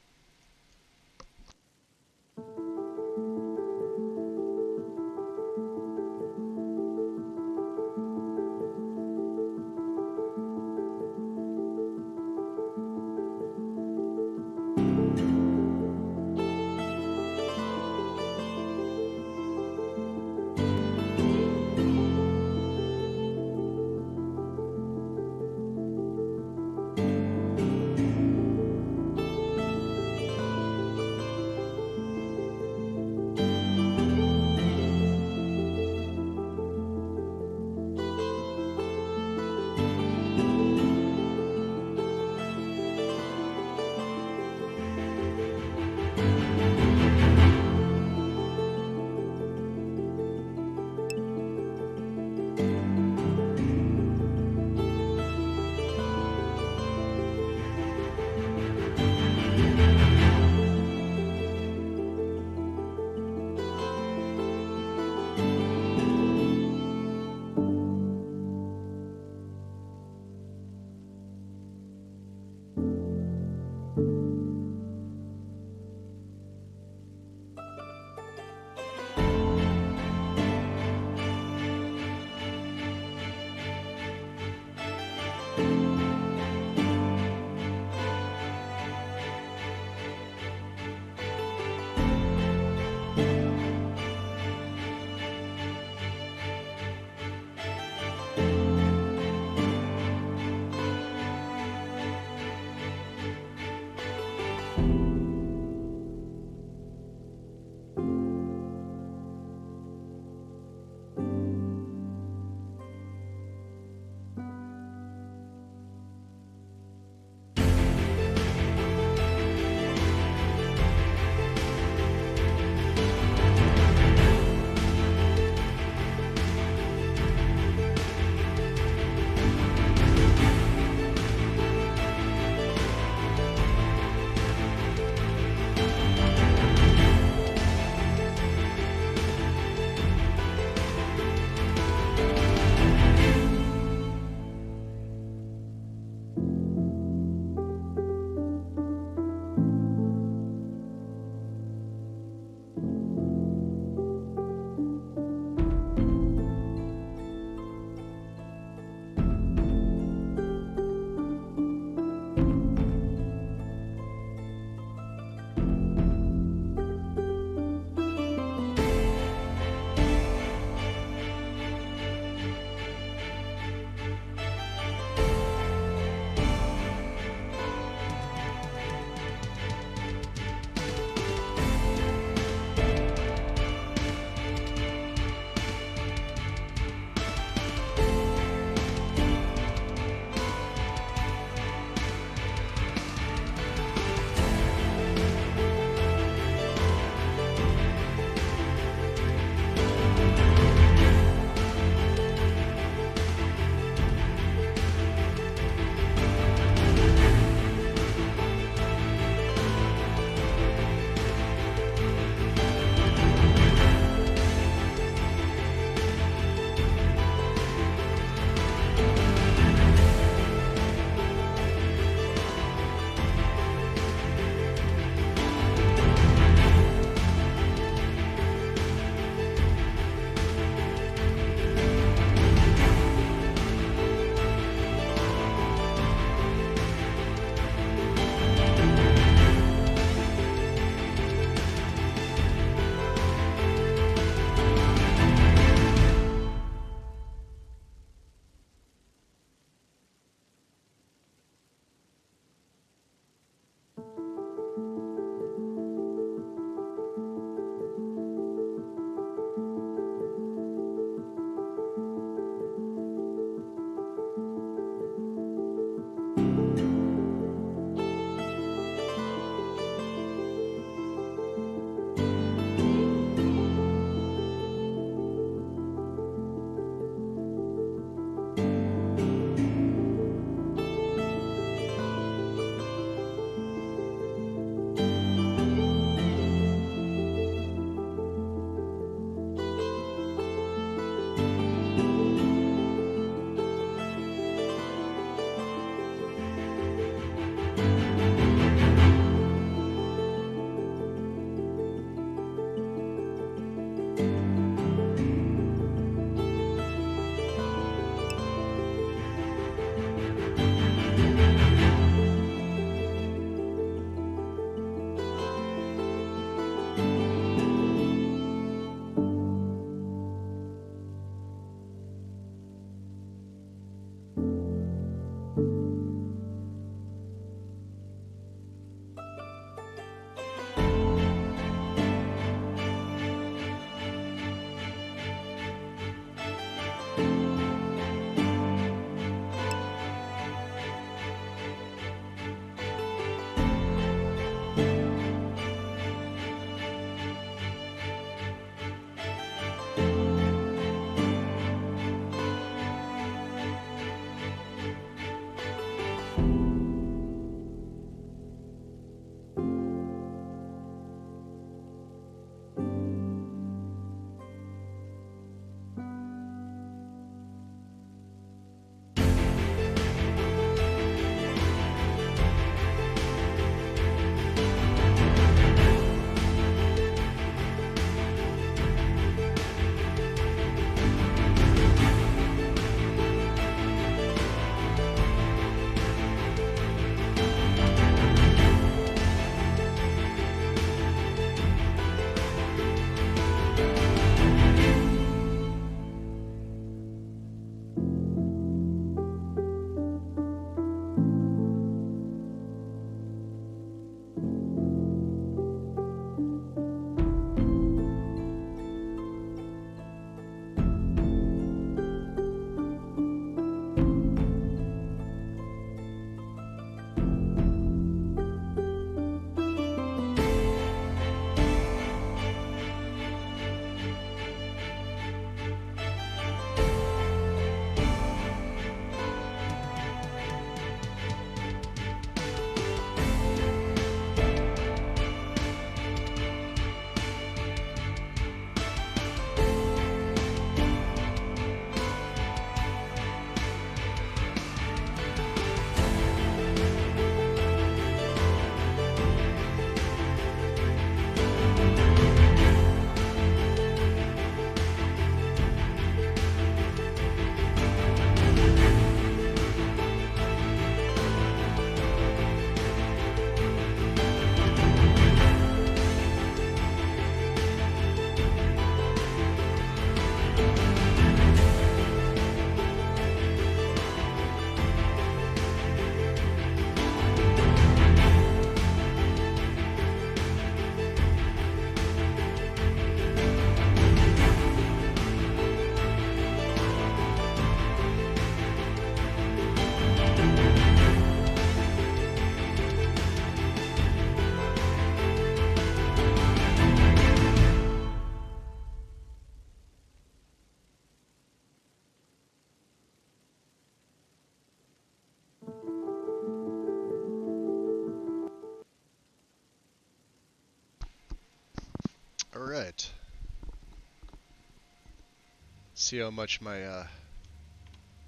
See how much my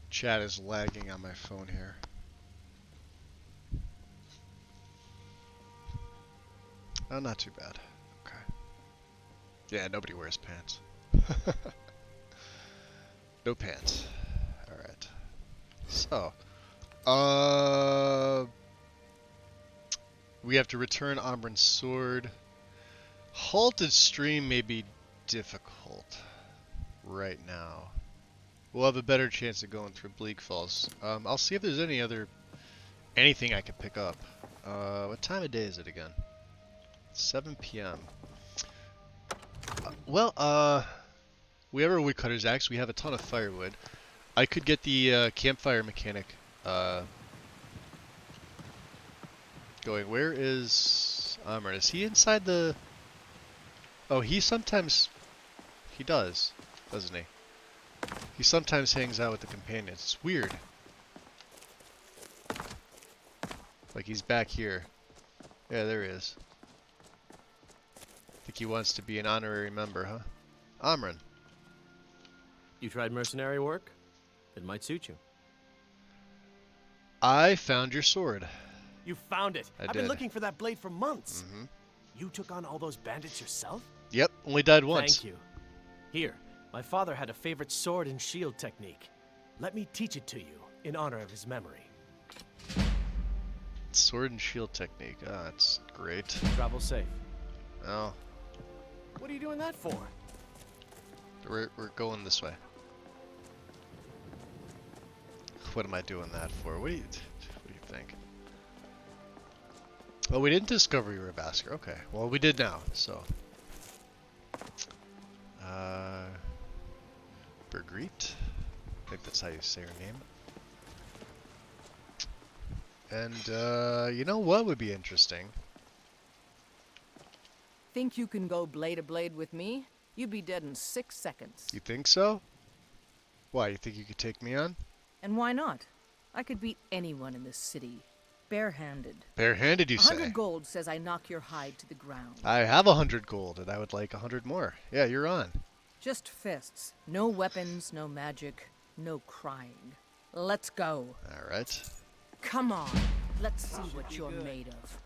chat is lagging on my phone here. Oh, not too bad. Okay. Yeah, nobody wears pants. No pants. Alright. So, we have to return Amran's sword. Halted stream may be difficult right now. We'll have a better chance of going through Bleak Falls. I'll see if there's anything I can pick up. What time of day is it again? 7 p.m. We have our woodcutter's axe. We have a ton of firewood. I could get the campfire mechanic going. Where is Amran? Is he inside the... Oh, he sometimes... He does, doesn't he? He sometimes hangs out with the companions. It's weird. Like he's back here. Yeah, there he is. I think he wants to be an honorary member, huh? Amran. You tried mercenary work? It might suit you. I found your sword. You found it. I've did. been looking for that blade for months. Mm-hmm. You took on all those bandits yourself? Yep, only died once. Thank you. Here, my father had a favorite sword and shield technique. Let me teach it to you in honor of his memory. Sword and shield technique. Ah, that's great. Travel safe. Oh. What are you doing that for? We're going this way. What am I doing that for? What do you think? Well, we didn't discover you were a Basker. Okay. Well, we did now, so. Birgit. I think that's how you say her name. And, you know what would be interesting? Think you can go blade to blade with me? You'd be dead in 6 seconds. You think so? Why, you think you could take me on? And why not? I could beat anyone in this city. Barehanded. Barehanded, you say? 100 gold says I knock your hide to the ground. I have 100 gold, and I would like 100 more. Yeah, you're on. Just fists. No weapons, no magic, no crying. Let's go. Alright. Come on. Let's see what you're made of.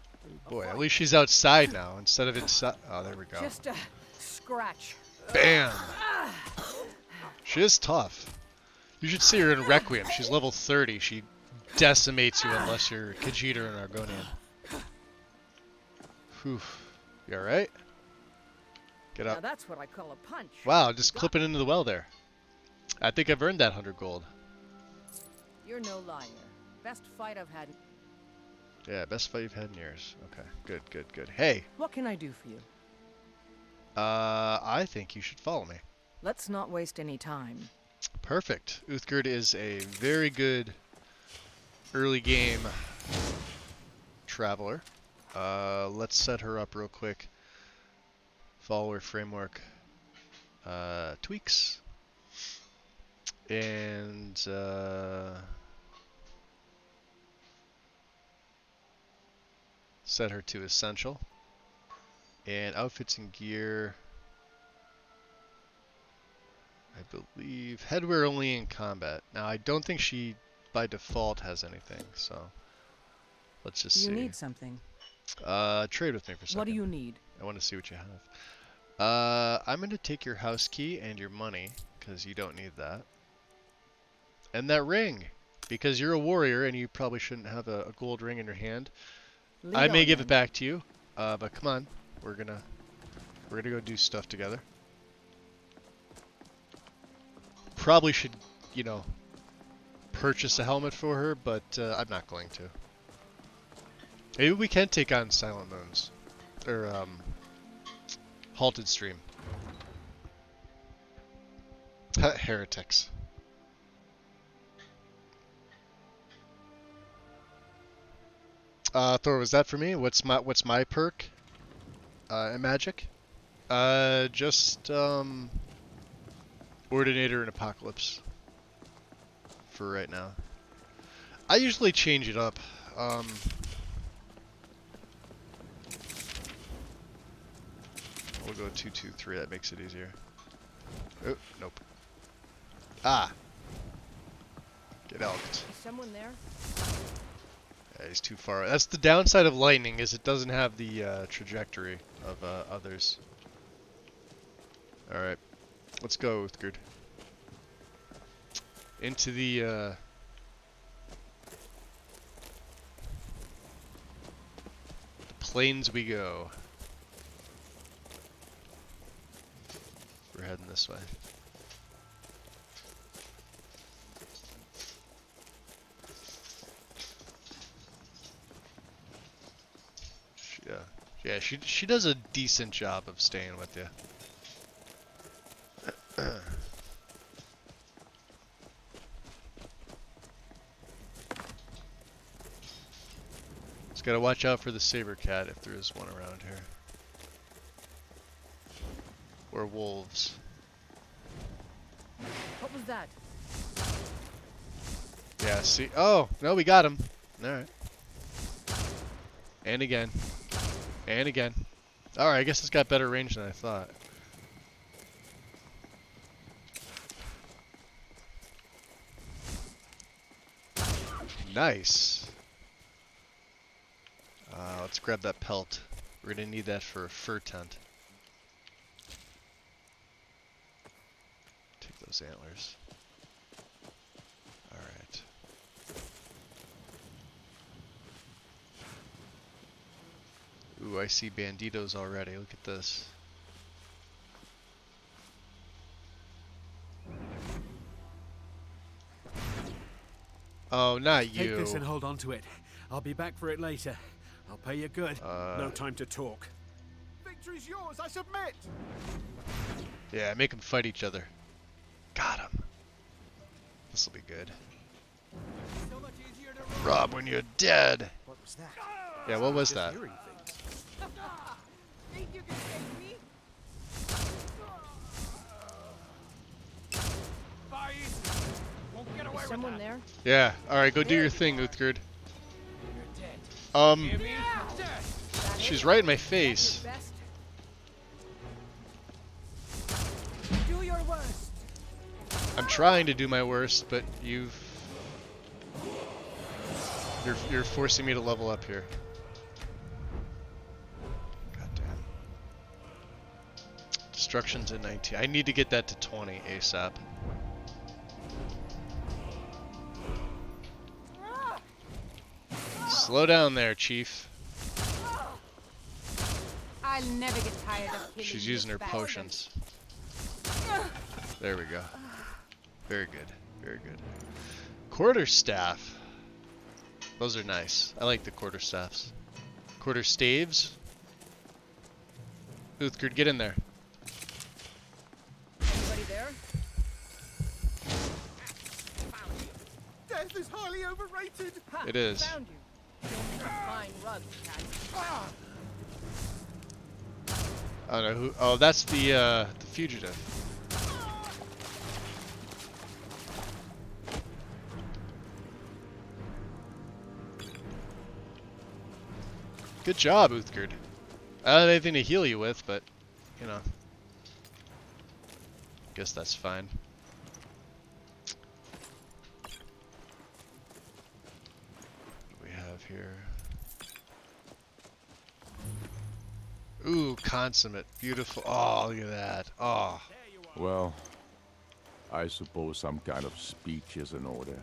Boy, at least she's outside now instead of inside. Oh, there we go. Just a scratch. Bam! She is tough. You should see her in Requiem. She's level 30. She decimates you unless you're Khajiit and Argonian. Whew. You alright? Get up. Now that's what I call a punch. Wow, just clipping into the well there. I think I've earned that 100 gold. You're no liar. Best fight I've had. Yeah, best fight you've had in years. Okay, good, good, good. Hey! What can I do for you? I think you should follow me. Let's not waste any time. Perfect. Uthgerd is a very good early game traveler. Let's set her up real quick. Follower framework tweaks. And set her to essential. And outfits and gear, I believe headwear only in combat. Now I don't think she by default has anything, so let's just see. You need something. Trade with me for a second. What do you need? I want to see what you have. I'm going to take your house key and your money, because you don't need that. And that ring, because you're a warrior and you probably shouldn't have a gold ring in your hand. I may give it back to you, but come on. We're gonna go do stuff together. Probably should, you know, purchase a helmet for her, but I'm not going to. Maybe we can take on Silent Moons. Or, Halted Stream. Heretics. Thor, was that for me? What's my perk? In Magic? Just, Ordinator and Apocalypse. For right now. I usually change it up. We'll go 2-2-3, that makes it easier. Oh, nope. Ah. Get elked. Is someone there? Yeah, he's too far. That's the downside of lightning, is it doesn't have the trajectory of others. Alright. Let's go, Uthgerd. Into the plains we go. We're heading this way. Yeah, she does a decent job of staying with you. Just gotta watch out for the saber cat if there is one around here. Or wolves. What was that? Yeah, see? Oh, no, we got him. Alright. And again. And again. Alright, I guess it's got better range than I thought. Nice. Let's grab that pelt. We're gonna need that for a fur tent. Take those antlers. Alright. Ooh, I see banditos already. Look at this. Oh, not you. Take this and hold on to it. I'll be back for it later. I'll pay you good. No time to talk. Victory's yours, I submit! Yeah, make them fight each other. Got him. This'll be good. So much easier to Rob when you're dead. What was that? Yeah, what was that? Think you can take me? Won't get away Is with someone that. there? Yeah, alright, go do your thing, Uthgerd. She's right in my face. Do your worst. I'm trying to do my worst, but you're forcing me to level up here. Goddamn. Destruction's at 19. I need to get that to 20 ASAP. Slow down there, Chief. I'll never get tired of killing She's using her this bastard. potions. There we go. Very good. Very good. Quarterstaff. Those are nice. I like the quarterstaffs. Quarterstaves. Uthgerd, get in there. Anybody there? Death is highly overrated! Ha, It is. Found you. Fine rug, cat. I don't know who. Oh, that's the fugitive. Good job, Uthgerd. I don't have anything to heal you with, but you know, guess that's fine. What do we have here? Ooh, consummate. Beautiful. Oh, look at that. Oh. Well, I suppose some kind of speech is in order.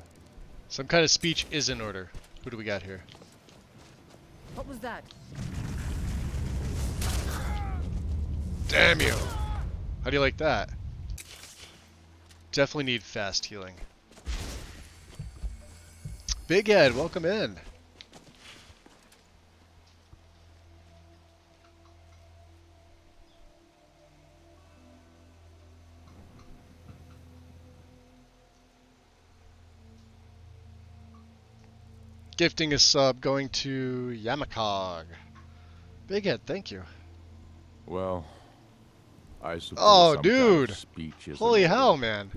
Some kind of speech is in order. Who do we got here? What was that? Damn you! How do you like that? Definitely need fast healing. Big Ed, welcome in. Gifting a sub going to Yamakog. Big Ed, thank you. Well, I suppose Oh, some dude! kind of speech is Holy in order. hell, man.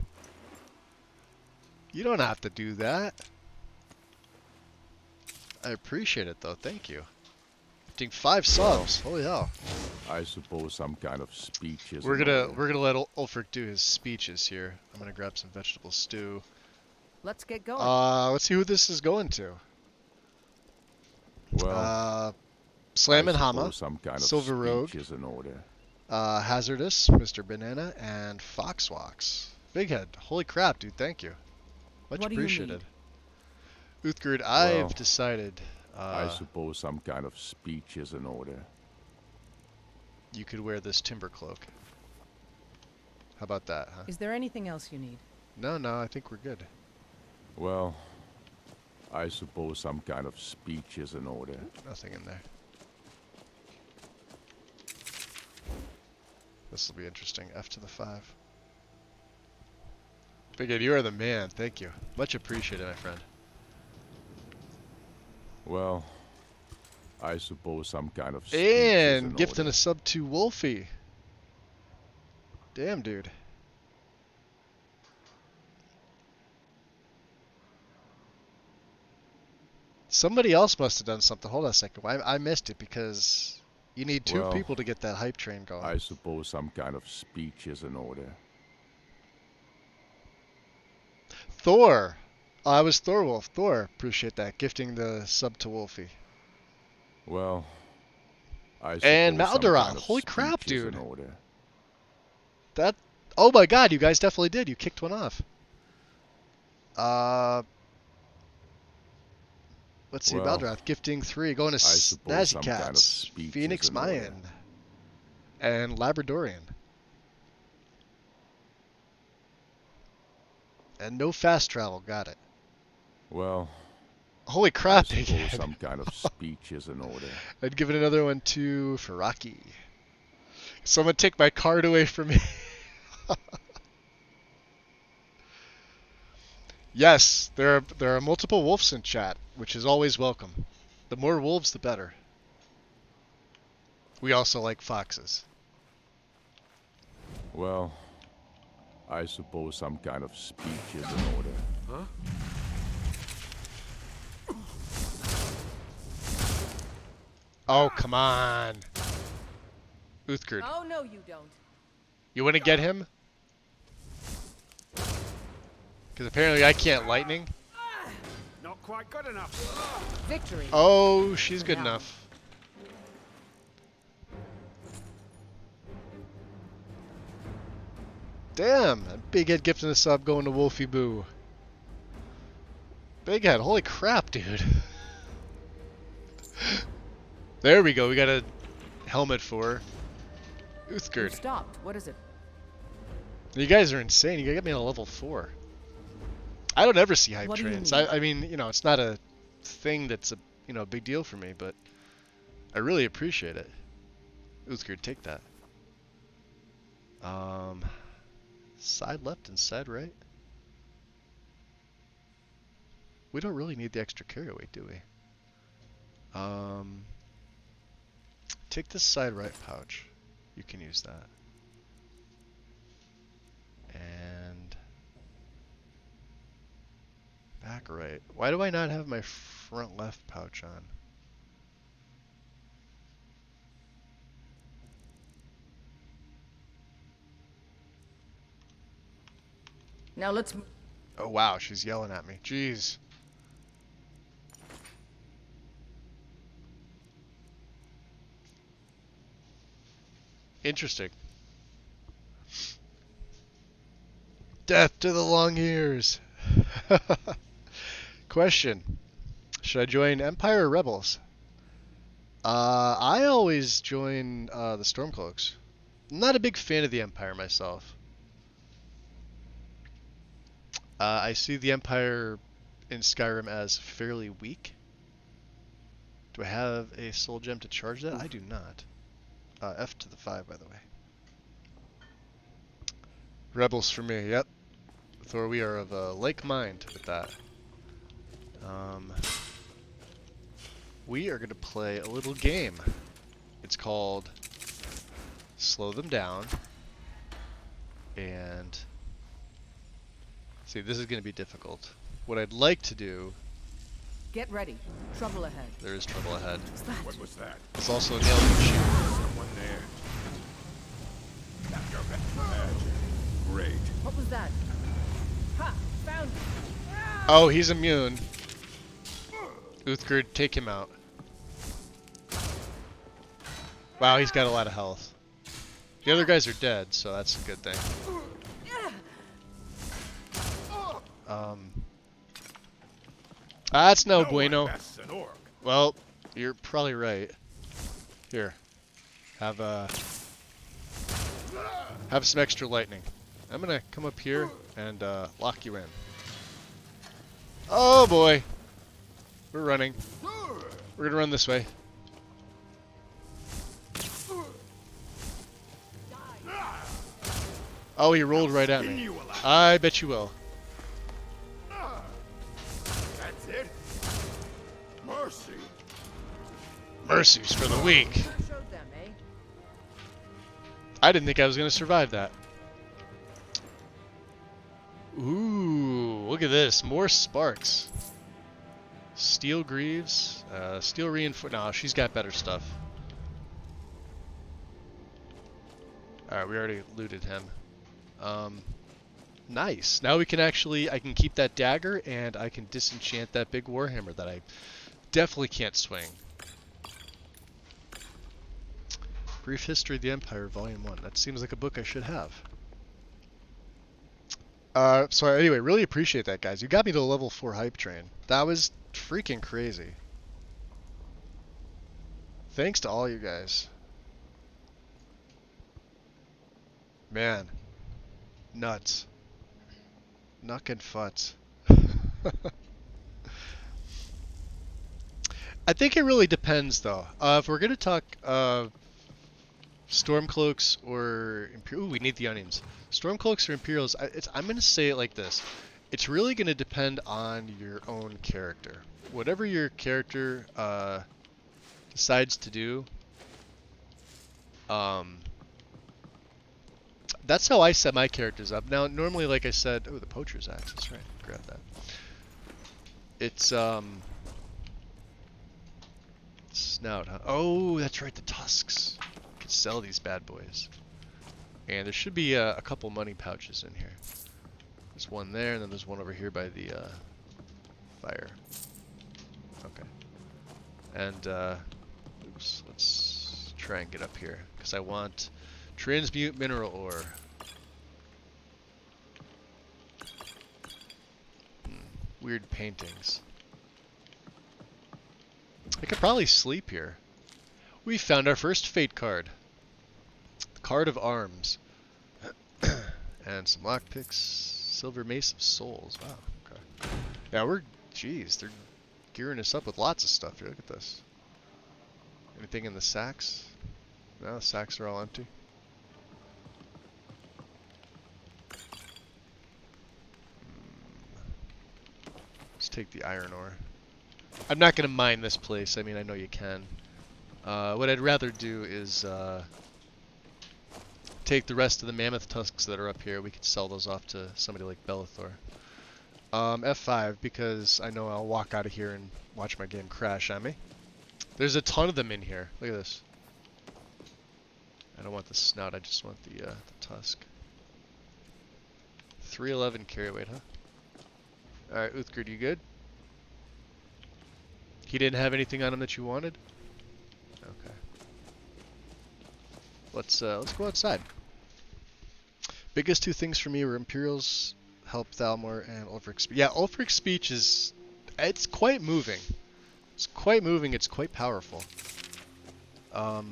You don't have to do that. I appreciate it, though. Thank you. Gifting 5 subs. Holy hell. I suppose some kind of speech is. We're gonna let Ulfric do his speeches here. I'm gonna grab some vegetable stew. Let's get going. Let's see who this is going to. Well, Slam I and Hama, suppose some kind of Silver Rogue, speech is in order. Hazardous, Mr. Banana, and Foxwalks. Big Head. Holy crap, dude! Thank you. Much What do you appreciated. Uthgerd, I've Well, decided. I suppose some kind of speech is in order. You could wear this timber cloak. How about that, huh? Is there anything else you need? No, I think we're good. Well, I suppose some kind of speech is in order. Nothing in there. This will be interesting. F to the 5. Big Ed, you are the man. Thank you. Much appreciated, my friend. Well, I suppose some kind of speech is in And gifting order. a sub to Wolfie. Damn, dude. Somebody else must have done something. Hold on a second. I missed it because you need 2 Well, people to get that hype train going. I suppose some kind of speech is in order. Thor. Oh, I was Thorwolf. Thor. Appreciate that. Gifting the sub to Wolfie. Well, I suppose And some Maldoron. kind of Holy crap, speech is in dude. order. That. Oh my god, you guys definitely did. You kicked one off. Let's see, Well, Baldrath gifting 3, going to I suppose Snazzy some kind of Cats, speech Phoenix is in order. Mayan, and Labradorian. And no fast travel, got it. Well, Holy I crap, suppose Big some kind of speech is in order. I'd give it another one to Faraki. Someone take my card away from me. Yes, there are multiple wolves in chat, which is always welcome. The more wolves, the better. We also like foxes. Well, I suppose some kind of speech is in order. Huh? Oh, come on. Uthgerd. Oh, no, you don't. You want to get him? Because apparently I can't lightning. Not quite good enough. Victory. Oh, she's good enough. Damn, Big Head gifting a sub going to Wolfie Boo. Big Head, holy crap, dude. There we go, we got a helmet for You Uthgerd. stopped. What is it? You guys are insane, you got me on a level 4. I don't ever see hype What do you trains. need? I mean, you know, it's not a thing that's a big deal for me, but I really appreciate it. Uthgerd, take that. Side left and side right. We don't really need the extra carry weight, do we? Take this side right pouch. You can use that. And back right. Why do I not have my front left pouch on? Now let's. Oh wow, she's yelling at me. Jeez. Interesting. Death to the long ears. Question. Should I join Empire or Rebels? I always join the Stormcloaks. I'm not a big fan of the Empire myself. I see the Empire in Skyrim as fairly weak. Do I have a soul gem to charge that? I do not. F to the 5, by the way. Rebels for me, yep. Thor, we are of a like mind with that. We are going to play a little game. It's called Slow Them Down. And see, this is going to be difficult. What I'd like to do Get ready. Trouble ahead. There is trouble ahead. What was that? There's also an alien shield. Someone there. Magic. Great. What was that? Ha! Found it. Oh, he's immune. Uthgerd, take him out. Wow, he's got a lot of health. The other guys are dead, so that's a good thing. That's no bueno. Well, you're probably right. Here, have some extra lightning. I'm gonna come up here and lock you in. Oh boy, we're running. We're gonna run this way. Oh, he rolled right at me. I bet you will. That's it. Mercy. Mercy's for the weak. I didn't think I was going to survive that. Ooh, look at this. More sparks. Steel Greaves. Steel Reinforce. No, she's got better stuff. Alright, we already looted him. Nice. Now we can actually, I can keep that dagger and I can disenchant that big warhammer that I definitely can't swing. Brief History of the Empire, Volume 1. That seems like a book I should have. So anyway, really appreciate that, guys. You got me to a level 4 hype train. That was freaking crazy. Thanks to all you guys. Man. Nuts. Knuckin' futs. I think it really depends, though. If we're going to talk Stormcloaks or Imperial... Ooh, we need the onions. Stormcloaks or Imperials, I'm going to say it like this. It's really going to depend on your own character. Whatever your character decides to do, that's how I set my characters up. Now, normally, like I said... Oh, the Poacher's Axe. That's right. Grab that. It's, Snout, huh? Oh, that's right. The tusks. Could sell these bad boys. And there should be a couple money pouches in here. There's one there, and then there's one over here by the fire. Okay. And, oops. Let's try and get up here. Because I want... Transmute mineral ore. Weird paintings. I could probably sleep here. We found our first fate card. The Card of Arms. And some lockpicks. Silver Mace of Souls. Wow. Okay. Yeah, jeez, they're gearing us up with lots of stuff here. Look at this. Anything in the sacks? No, the sacks are all empty. Let's take the iron ore. I'm not going to mine this place. I mean, I know you can. What I'd rather do is take the rest of the mammoth tusks that are up here. We could sell those off to somebody like Belethor. F5, because I know I'll walk out of here and watch my game crash on me. There's a ton of them in here. Look at this. I don't want the snout. I just want the tusk. 311 carry weight, huh? Alright, Uthgerd, you good? He didn't have anything on him that you wanted? Okay. Let's go outside. Biggest two things for me were Imperials help Thalmor and Ulfric's speech. Yeah, Ulfric's speech it's quite moving. It's quite moving, it's quite powerful. Ah,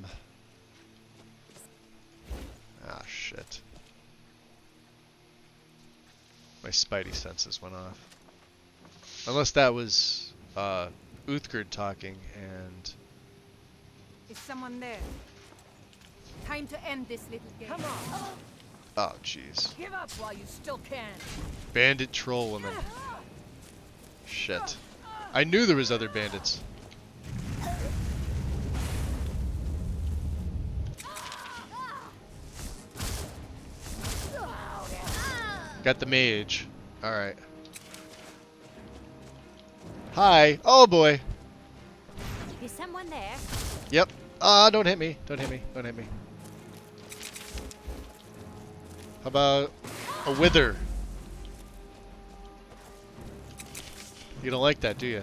shit. My spidey senses went off. Unless that was Uthgerd talking and... Is someone there? Time to end this little game. Come on. Oh, jeez. Give up while you still can. Bandit troll woman. Shit. I knew there was other bandits. Got the mage. Alright. Hi. Oh boy. Is someone there? Yep. Don't hit me. Don't hit me. Don't hit me. How about a wither? You don't like that, do you?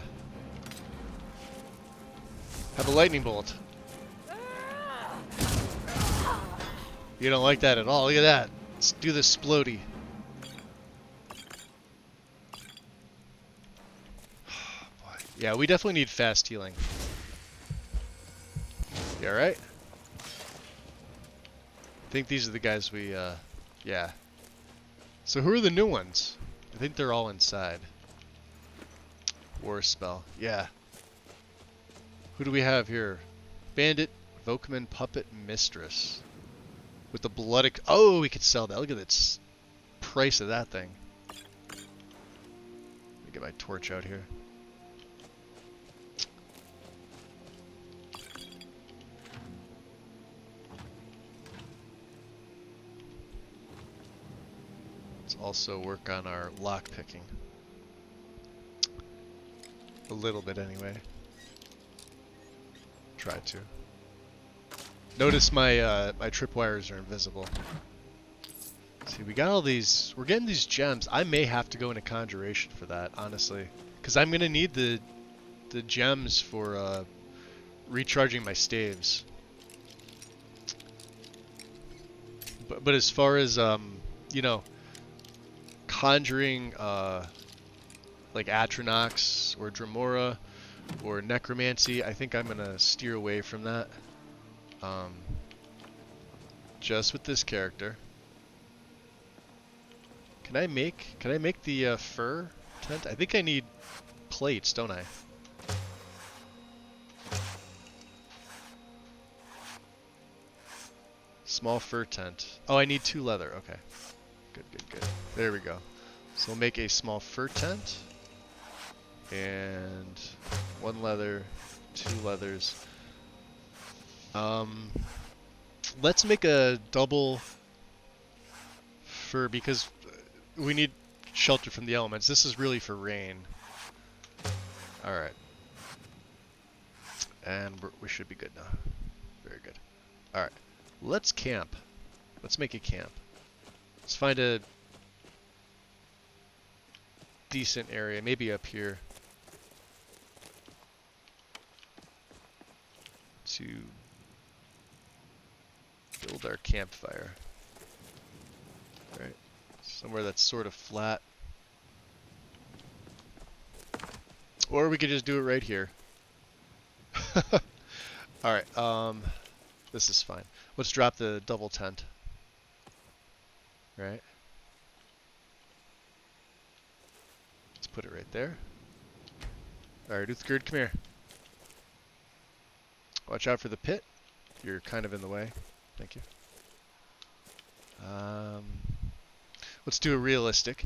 Have a lightning bolt. You don't like that at all. Look at that. Let's do this splody. Yeah, we definitely need fast healing. You alright? I think these are the guys we, yeah. So who are the new ones? I think they're all inside. War spell. Yeah. Who do we have here? Bandit, Vokman, Puppet, Mistress. With the bloody... Oh, we could sell that. Look at the price of that thing. Let me get my torch out here. Let's also work on our lock picking. A little bit anyway. Try to. Notice my my tripwires are invisible. See, we got all these. We're getting these gems. I may have to go into conjuration for that, honestly, because I'm gonna need the gems for recharging my staves. But as far as you know, conjuring like Atronox or Dremora or Necromancy, I think I'm gonna steer away from that. Just with this character. Can I make the fur tent? I think I need plates, don't I? Small fur tent. Oh, I need 2 leather. Okay. Good, good, good. There we go. So we'll make a small fur tent. And 1 leather, 2 leathers. Let's make a double fur because we need shelter from the elements. This is really for rain. Alright. And we should be good now. Very good. Alright. Let's camp. Let's make a camp. Let's find a decent area. Maybe up here. To build our campfire. Right. Somewhere that's sort of flat. Or we could just do it right here. Alright, this is fine. Let's drop the double tent. Right. Let's put it right there. Alright, Uthgerd, come here. Watch out for the pit. You're kind of in the way. Thank you. Let's do a realistic.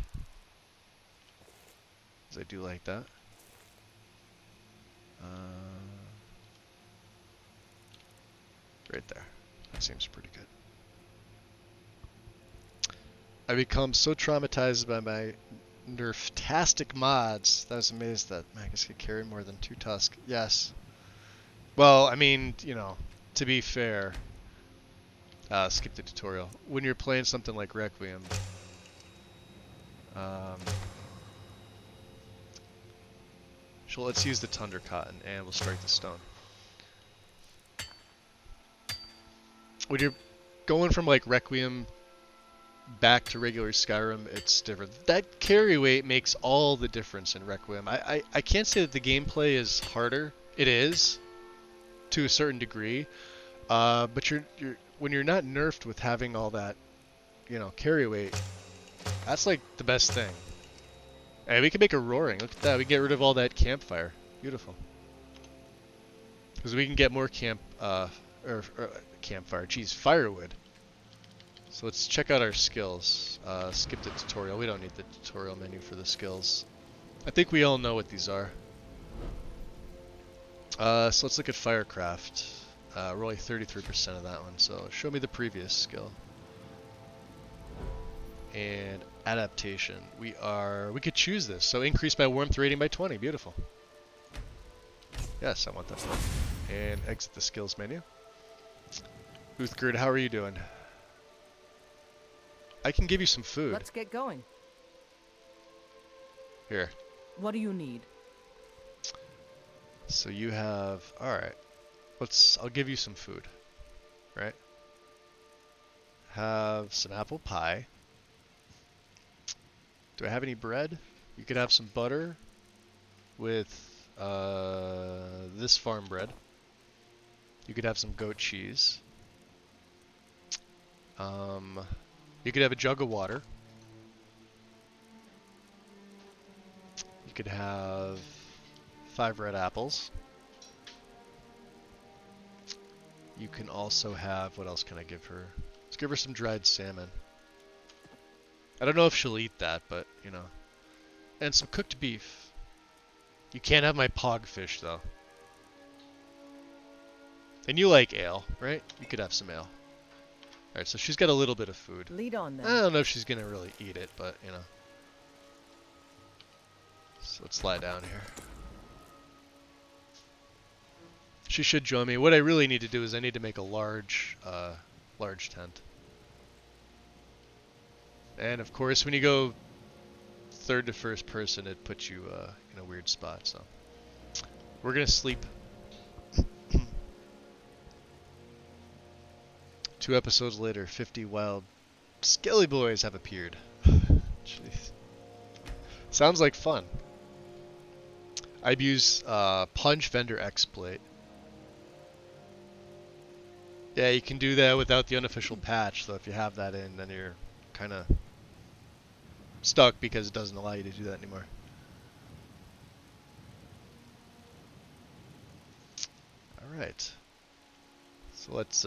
Because I do like that. Right there. That seems pretty good. I become so traumatized by my nerftastic mods that I was amazed that Magus could carry more than 2 Tusk. Yes. Well, I mean, you know, to be fair, skip the tutorial. When you're playing something like Requiem, so let's use the Thunder Cotton and we'll strike the stone. When you're going from like Requiem back to regular Skyrim, it's different. That carry weight makes all the difference in Requiem. I can't say that the gameplay is harder. It is, to a certain degree, but when you're not nerfed with having all that, you know, carry weight, that's like the best thing. Hey, we can make a roaring. Look at that. We get rid of all that campfire. Beautiful. Because we can get more campfire. Geez, firewood. So let's check out our skills. Skip the tutorial. We don't need the tutorial menu for the skills. I think we all know what these are. So let's look at Firecraft. We're only 33% of that one, so show me the previous skill. And Adaptation. We could choose this. So increase by warmth rating by 20. Beautiful. Yes, I want that. And exit the skills menu. Uthgerd, how are you doing? I can give you some food. Let's get going. Here. What do you need? So you have... Alright. I'll give you some food. Right? Have some apple pie. Do I have any bread? You could have some butter with this farm bread. You could have some goat cheese. You could have a jug of water. You could have 5 red apples. You can also have, what else can I give her? Let's give her some dried salmon. I don't know if she'll eat that, but, you know. And some cooked beef. You can't have my pogfish, though. And you like ale, right? You could have some ale. Alright, so she's got a little bit of food. Lead on then. I don't know if she's going to really eat it, but, you know. So let's lie down here. She should join me. What I really need to do is I need to make a large tent. And of course, when you go third to first person, it puts you in a weird spot. So we're gonna sleep. 2 episodes later, 50 wild skelly boys have appeared. Jeez. Sounds like fun. I've used Punch Vendor Exploit. Yeah, you can do that without the unofficial patch, so if you have that in, then you're kind of stuck because it doesn't allow you to do that anymore. Alright. So let's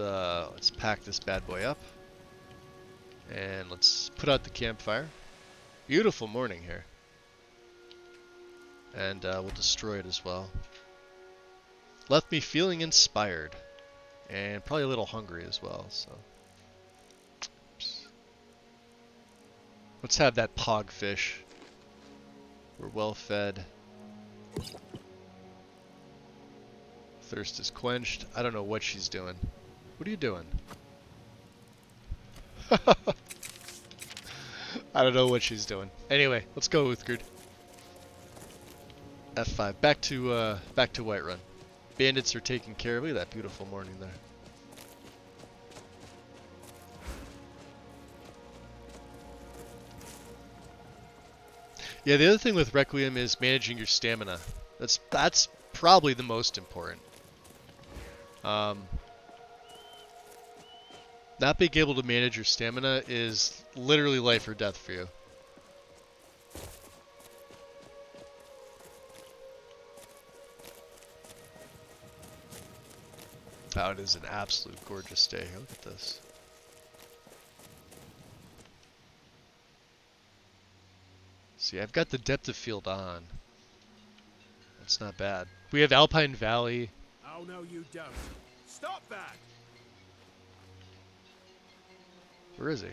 pack this bad boy up. And let's put out the campfire. Beautiful morning here. And we'll destroy it as well. Left me feeling inspired. And probably a little hungry as well, so. Oops. Let's have that pogfish. We're well fed. Thirst is quenched. I don't know what she's doing. What are you doing? I don't know what she's doing. Anyway, let's go, Uthgerd. F5. Back to Whiterun. Bandits are taking care of. Look at that beautiful morning there. Yeah, the other thing with Requiem is managing your stamina. That's probably the most important. Not being able to manage your stamina is literally life or death for you. Oh, it is an absolute gorgeous day. Look at this. See, I've got the depth of field on. That's not bad. We have Alpine Valley. Oh, no, you don't. Stop that! Where is he?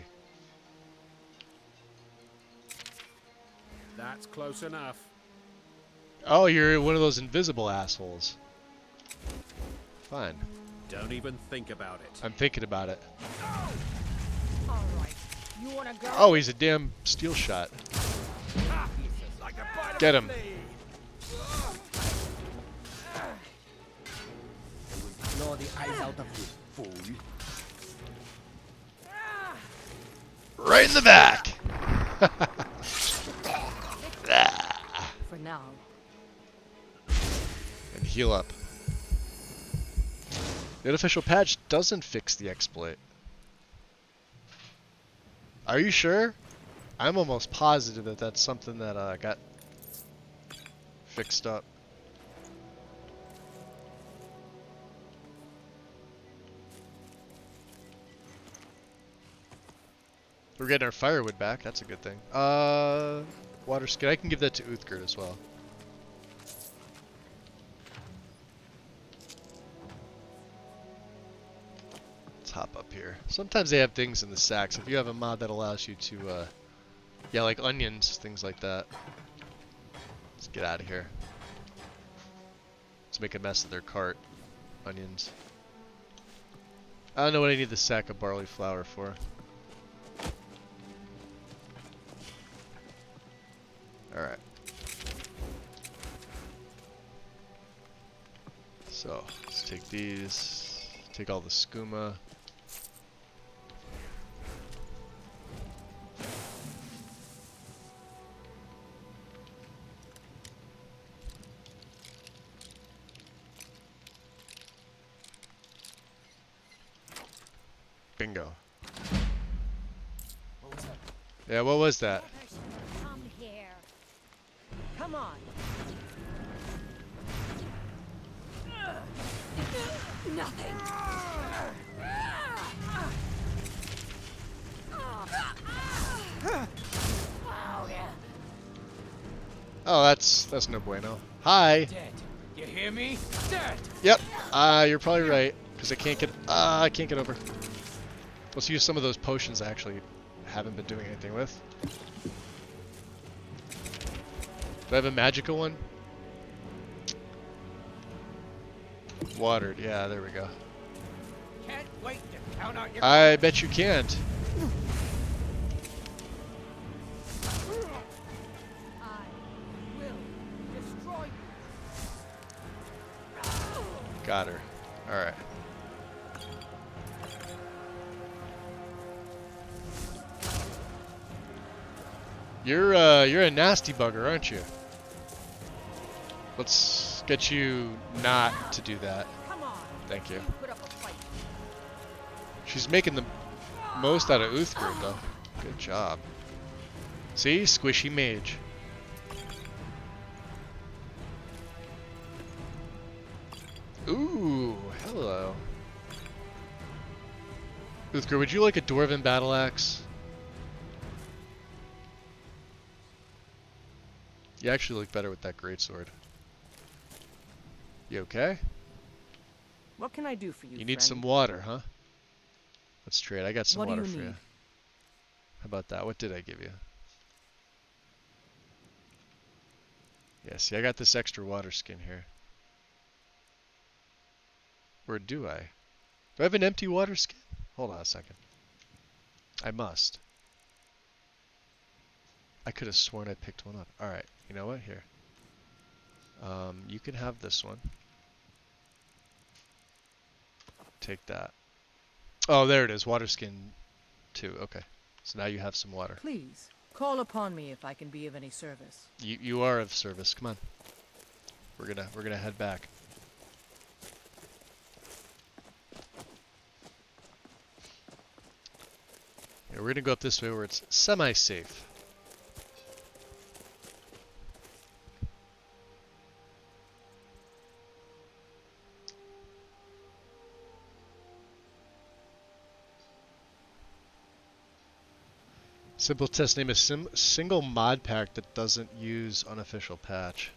That's close enough. Oh, you're one of those invisible assholes. Fine. Don't even think about it. I'm thinking about it. All right. You wanna go? Oh, he's a damn steel shot. Get him. Blow the eyes out of you, fool. Right in the back. For now. And heal up. The unofficial patch doesn't fix the exploit. Are you sure? I'm almost positive that that's something that got fixed up. We're getting our firewood back. That's a good thing. Water skin. I can give that to Uthgerd as well. Let's hop up here. Sometimes they have things in the sacks. If you have a mod that allows you to, yeah, like onions, things like that. Let's get out of here. Let's make a mess of their cart. Onions. I don't know what I need the sack of barley flour for. Alright. So, let's take these. Take all the skooma. Bingo. What was that? Yeah, what was that? Come here. Come on. Nothing. Oh, that's no bueno. Hi. Dead. You hear me? Dead. Yep. You're probably right, because I can't get over. Let's use some of those potions I actually haven't been doing anything with. Do I have a magical one? Watered, yeah, there we go. Can't wait to count out your. I bet you can't. Got her. Alright. You're a nasty bugger, aren't you? Let's get you not to do that. Thank you. She's making the most out of Uthgerd, though. Good job. See? Squishy mage. Ooh, hello. Uthgerd, would you like a Dwarven battle axe? You actually look better with that greatsword. You okay? What can I do for you, You need friend? some water, huh? Let's trade. I got some What do water you for you. need? How about that? What did I give you? Yeah, see, I got this extra water skin here. Or do I? Do I have an empty water skin? Hold on a second. I must. I could have sworn I picked one up. Alright, you know what? Here. You can have this one. Take that. Oh, there it is. Water skin 2. Okay. So now you have some water. Please, call upon me if I can be of any service. You are of service. Come on. We're gonna head back. Yeah, we're gonna go up this way where it's semi-safe. Simple test, name a single mod pack that doesn't use unofficial patch.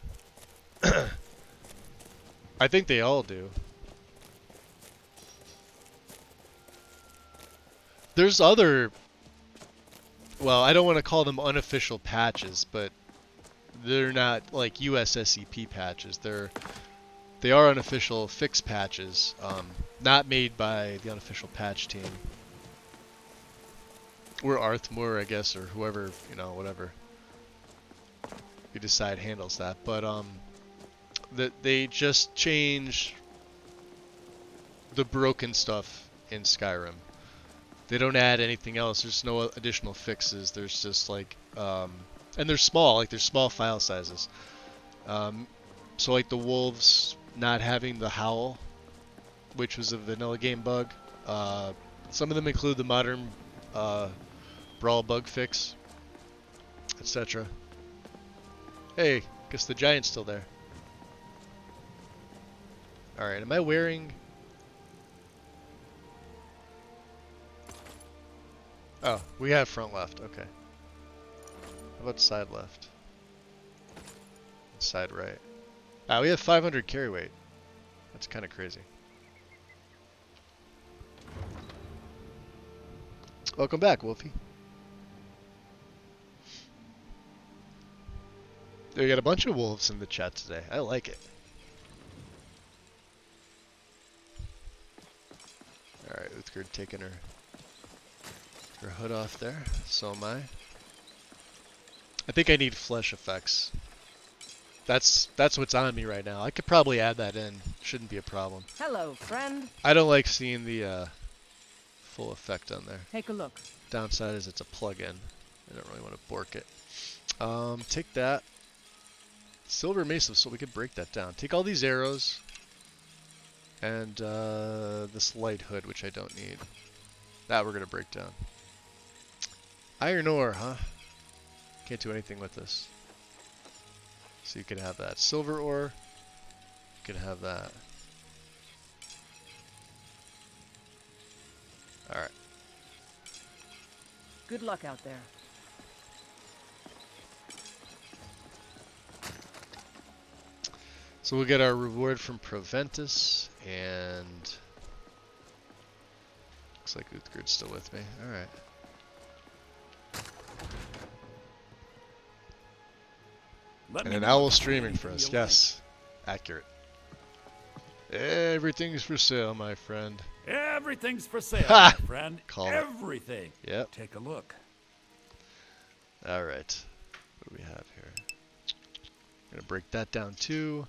I think they all do. There's other, well, I don't want to call them unofficial patches, but they're not like USSEP patches. They are unofficial fix patches, not made by the unofficial patch team. Or Arthmore, I guess, or whoever, you know, whatever you decide handles that. But they just change the broken stuff in Skyrim. They don't add anything else. There's no additional fixes. There's just like, and they're small, like they're small file sizes. So like the wolves not having the howl, which was a vanilla game bug. Some of them include the modern brawl bug fix, etc. Hey, guess the giant's still there. Alright, am I wearing... Oh, we have front left, okay. How about side left? Side right. We have 500 carry weight. That's kind of crazy. Welcome back, Wolfie. We got a bunch of wolves in the chat today. I like it. Uthgerd taking her hood off there. So am I. I think I need flesh effects. That's what's on me right now. I could probably add that in. Shouldn't be a problem. Hello, friend. I don't like seeing the full effect on there. Take a look. Downside is it's a plug-in. I don't really want to bork it. Take that. Silver Mace, so we could break that down. Take all these arrows. And this light hood, which I don't need. That we're going to break down. Iron ore, huh? Can't do anything with this. So you can have that. Silver ore. You can have that. Alright. Good luck out there. So we'll get our reward from Proventus, and looks like Uthgerd's still with me. Alright. And an owl streaming for us. Yes. Accurate. Everything's for sale, my friend. Everything's for sale, my friend. Call it. Everything. Yep. Take a look. Alright. What do we have here? I'm going to break that down too.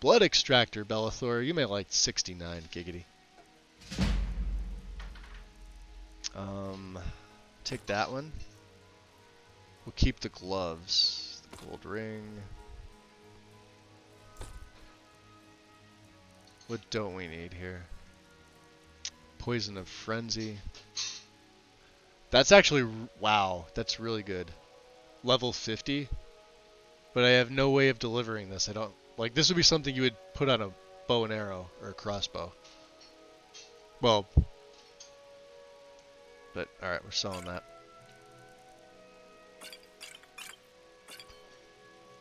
Blood Extractor, Bellathor. You may like 69, giggity. Take that one. We'll keep the gloves. The gold ring. What don't we need here? Poison of Frenzy. That's actually, wow, that's really good. Level 50. But I have no way of delivering this. I don't, like, this would be something you would put on a bow and arrow or a crossbow. Well, but alright, we're selling that.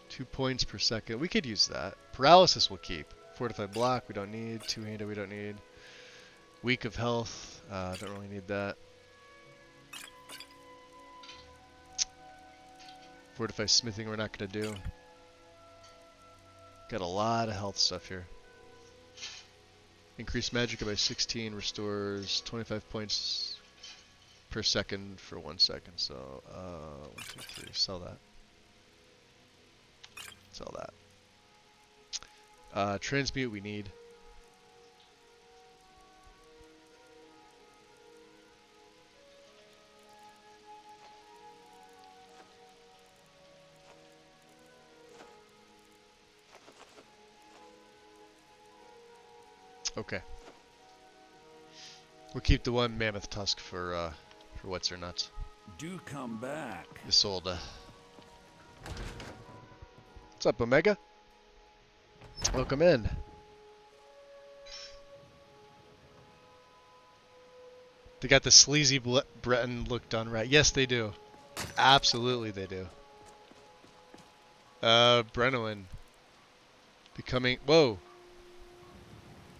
2 points per second. We could use that. Paralysis we'll keep. Fortified block we don't need. Two-handed we don't need. Weak of health. Don't really need that. Fortified smithing we're not going to do. Got a lot of health stuff here. Increase magicka by 16 restores 25 points per second for 1 second. So, 1, 2, 3. Sell that. Sell that. Transmute we need. Okay. We'll keep the one mammoth tusk for what's her nuts. Do come back. Isolde. What's up, Omega? Welcome in. They got the sleazy Breton look done right. Yes, they do. Absolutely, they do. Brenowin. Becoming... Whoa.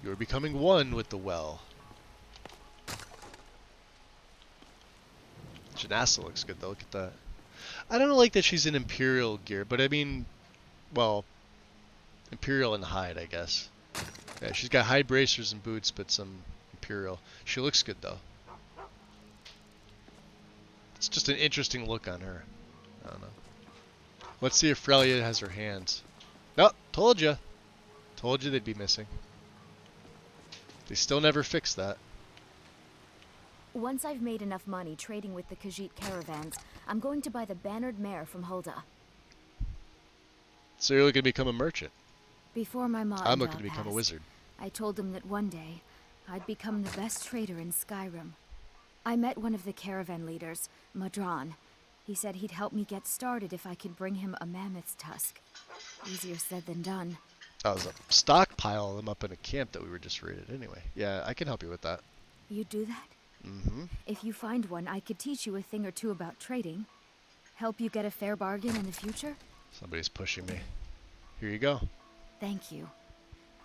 You're becoming one with the well. Janassa looks good though, look at that. I don't like that she's in Imperial gear, but I mean, well, Imperial and hide, I guess. Yeah, she's got hide bracers and boots, but some Imperial. She looks good though. It's just an interesting look on her. I don't know. Let's see if Frelia has her hands. No, told you. Told you they'd be missing. They still never fixed that. Once I've made enough money trading with the Khajiit caravans, I'm going to buy the bannered mare from Hulda. So you're looking to become a merchant? Before my mom I'm looking to become a wizard. I told him that one day, I'd become the best trader in Skyrim. I met one of the caravan leaders, Madran. He said he'd help me get started if I could bring him a mammoth's tusk. Easier said than done. That was a stockpile of them up in a camp that we were just raided anyway. Yeah, I can help you with that. You do that? Mm-hmm. If you find one, I could teach you a thing or two about trading. Help you get a fair bargain in the future? Somebody's pushing me. Here you go. Thank you.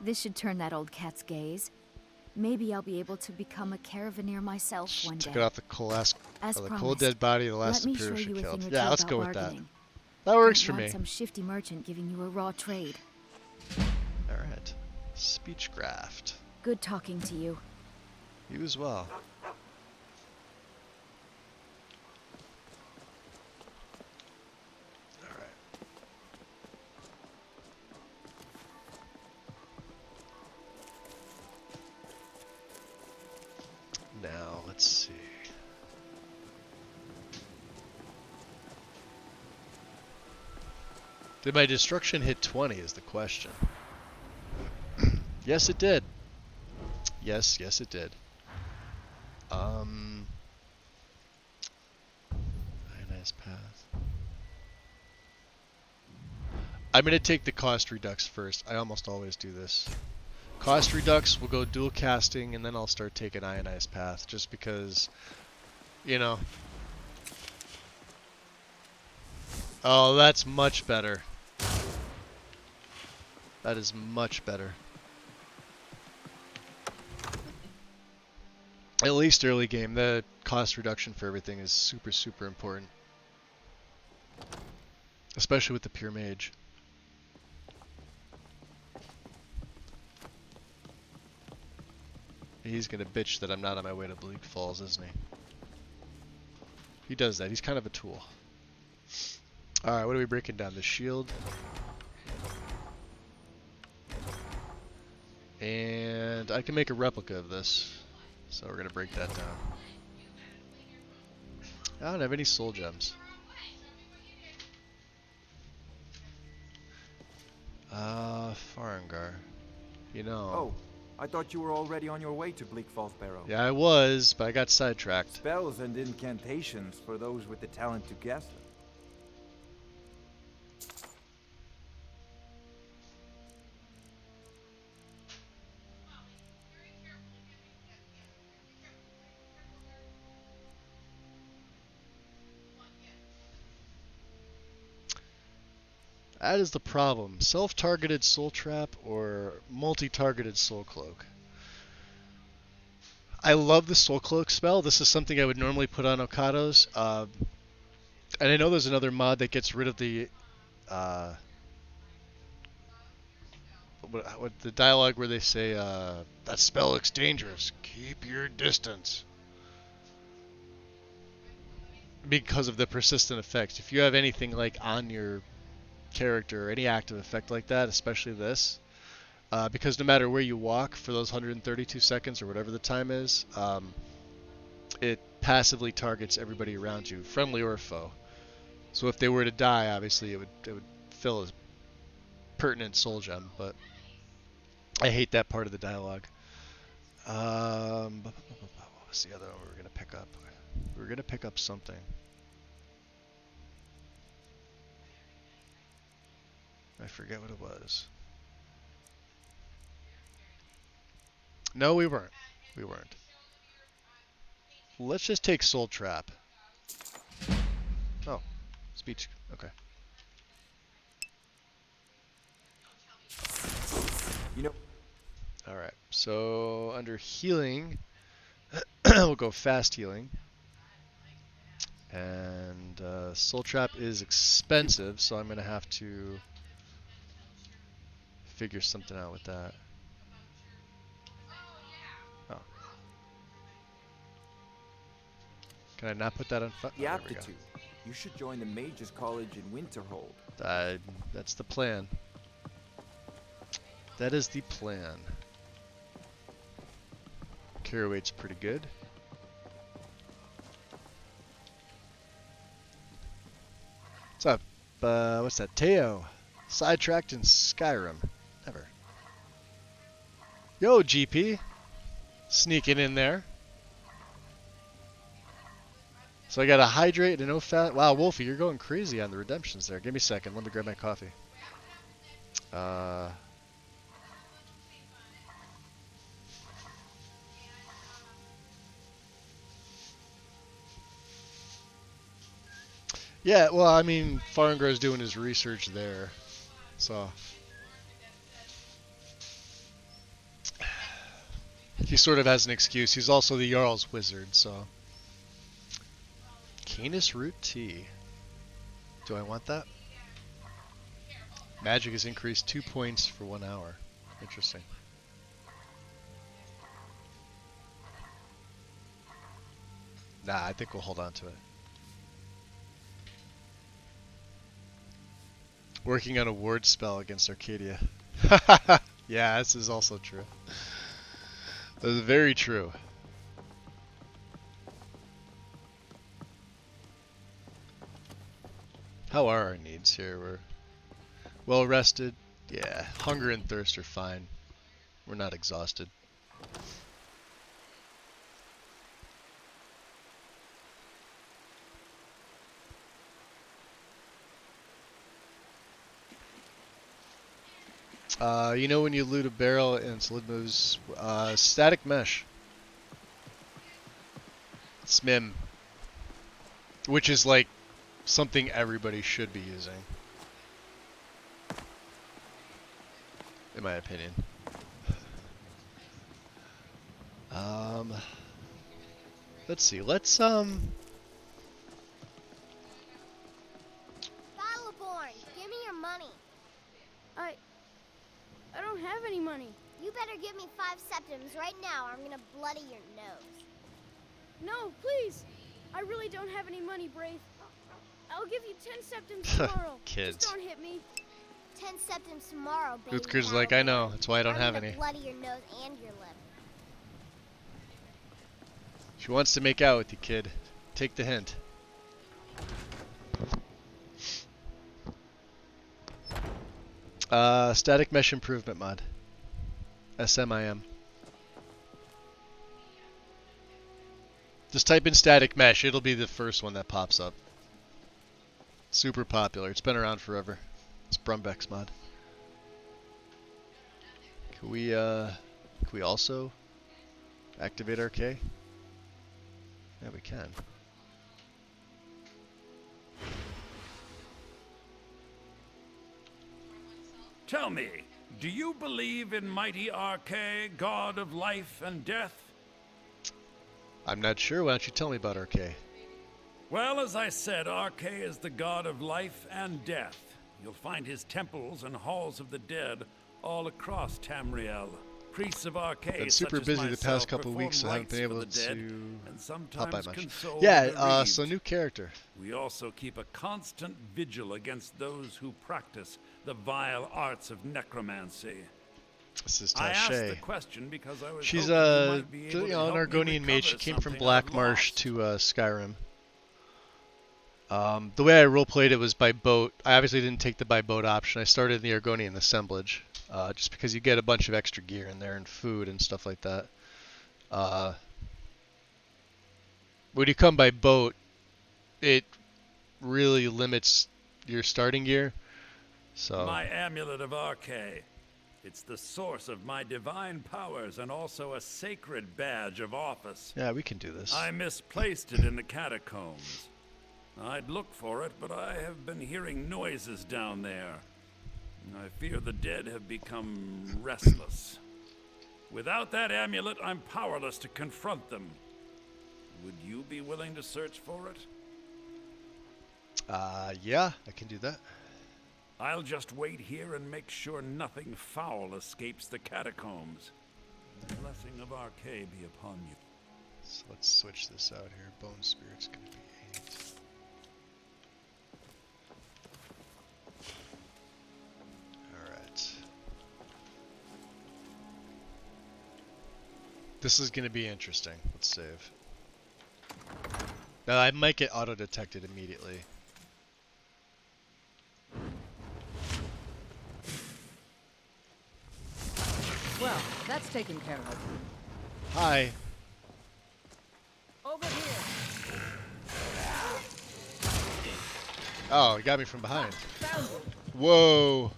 This should turn that old cat's gaze. Maybe I'll be able to become a caravaneer myself one day. Took it off the cold ass, As the promised, cold dead body of the last let me show Imperial she you a killed. thing or two Yeah, let's about go with that. bargaining. That works Don't for want me. some shifty merchant giving you a raw trade. Alright. Speechcraft. Good talking to you. You as well. Did my destruction hit 20 is the question. Yes, it did. Yes, it did. Ionized path. I'm going to take the cost redux first. I almost always do this. Cost redux, we'll go dual casting, and then I'll start taking ionized path, just because, you know. Oh, that's much better. That is much better. At least early game, the cost reduction for everything is super, super important. Especially with the pure mage. He's gonna bitch that I'm not on my way to Bleak Falls, isn't he? He does that. He's kind of a tool. Alright, what are we breaking down? The shield. And I can make a replica of this. So we're gonna break that down. I don't have any soul gems. Farengar. You know. Oh, I thought you were already on your way to Bleak Falls Barrow. Yeah, I was, but I got sidetracked. Spells and incantations for those with the talent to cast them. That is the problem. Self-targeted soul trap or multi-targeted soul cloak. I love the soul cloak spell. This is something I would normally put on Okados. And I know there's another mod that gets rid of the what the dialogue where they say that spell looks dangerous. Keep your distance. Because of the persistent effects. If you have anything like on your character or any active effect like that, especially this, because no matter where you walk for those 132 seconds or whatever the time is, it passively targets everybody around you, friendly or foe. So if they were to die, obviously it would fill as pertinent soul gem, but I hate that part of the dialogue. What was the other one we were gonna pick up? We were gonna pick up something. I forget what it was. No, we weren't. We weren't. Let's just take Soul Trap. Oh, speech. Okay. You know. All right. So under healing, we'll go fast healing. And Soul Trap is expensive, so I'm gonna have to figure something out with that. Oh. Can I not put that on? The aptitude. You should join the Mages College in Winterhold. That's the plan. That is the plan. Carry weight's pretty good. What's up? What's that? Teo. Sidetracked in Skyrim. Never. Yo, GP. Sneaking in there. So I got a hydrate and no fat. Wow, Wolfie, you're going crazy on the redemptions there. Give me a second. Let me grab my coffee. Yeah, well, I mean, Farengar's doing his research there, so he sort of has an excuse. He's also the Jarl's wizard, so. Canis Root Tea. Do I want that? Magic is increased 2 points for 1 hour. Interesting. Nah, I think we'll hold on to it. Working on a ward spell against Arcadia. Yeah, this is also true. That is very true. How are our needs here? Well rested. Yeah, hunger and thirst are fine. We're not exhausted. You know when you loot a barrel and Slid moves, static mesh. SMIM. Which is like something everybody should be using. In my opinion. Let's see, let's Battleborn, give me your money. I don't have any money. You better give me 5 septims right now or I'm gonna bloody your nose. No, please. I really don't have any money, Brave. I'll give you 10 septims tomorrow. Kids. Just don't hit me. 10 septims tomorrow, baby. Luthger's like, I know, that's why I don't have any. I'm gonna bloody your nose and your lip. She wants to make out with you, kid. Take the hint. Static mesh improvement mod. SMIM. Just type in static mesh, it'll be the first one that pops up. Super popular, it's been around forever. It's Brumbeck's mod. Can we also activate RK? Yeah, we can. Tell me, do you believe in mighty RK, god of life and death? I'm not sure. Why don't you tell me about RK? Well, as I said, RK is the god of life and death. You'll find his temples and halls of the dead all across Tamriel. Priests of RK, Been super such as busy the myself, past couple perform weeks, so I haven't been rites for able the dead, to and pop by sometimes much. console Yeah, the bereaved. so new character. We also keep a constant vigil against those who practice the vile arts of necromancy. This is I asked the Tashay. question because I was She's hoping you might be able an to help me Argonian mage. She recover came from something Black I've Marsh lost. to Skyrim. The way I roleplayed it was by boat. I obviously didn't take the by boat option. I started in the Argonian assemblage, just because you get a bunch of extra gear in there and food and stuff like that. When you come by boat, it really limits your starting gear. So My amulet of RK. It's the source of my divine powers and also a sacred badge of office. yeah, we can do this. I misplaced it in the catacombs. I'd look for it, but I have been hearing noises down there. I fear the dead have become restless. Without that amulet, I'm powerless to confront them. Would you be willing to search for it? Yeah, I can do that. I'll just wait here and make sure nothing foul escapes the catacombs. The blessing of RK be upon you. So let's switch this out here. Bone Spirit's gonna be 8. Alright. This is gonna be interesting. Let's save. Now I might get auto-detected immediately. Well, that's taken care of. Hi. Over here. Oh, he got me from behind. Found it. Whoa.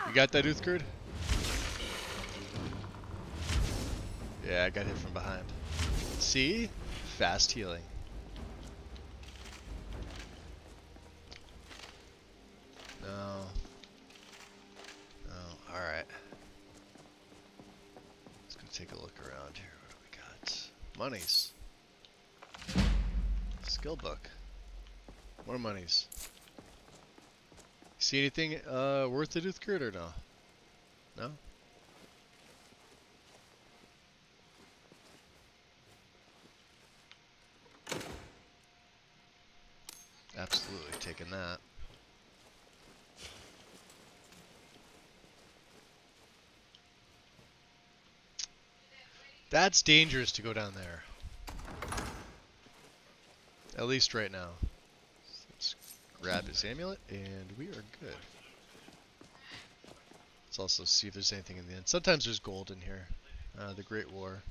You got that, Uthgerd? Yeah, I got hit from behind. See? Fast healing. No. No. Alright. Let's go take a look around here. What do we got? Monies. Skill book. More monies. See anything worth it, Uthgerd, or no? No? Absolutely taking that. That's dangerous to go down there. At least right now. Let's grab his amulet, and we are good. Let's also see if there's anything in the end. Sometimes there's gold in here. The Great War.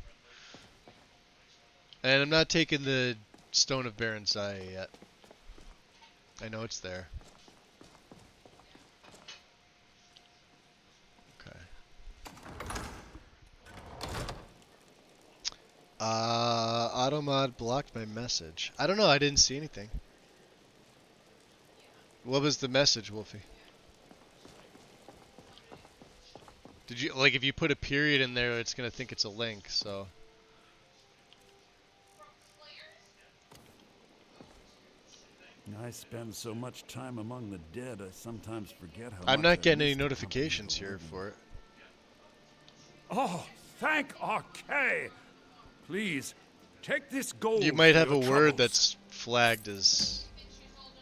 And I'm not taking the Stone of Baron Zaya yet. I know it's there. Okay. Automod blocked my message. I don't know, I didn't see anything. What was the message, Wolfie? Did you, like, if you put a period in there, it's gonna think it's a link, so. I spend so much time among the dead, I sometimes forget how I'm much not I getting any missed the notifications company here of for it. Oh, thank Arkay! Please, take this gold. You might for have a your word troubles. that's flagged as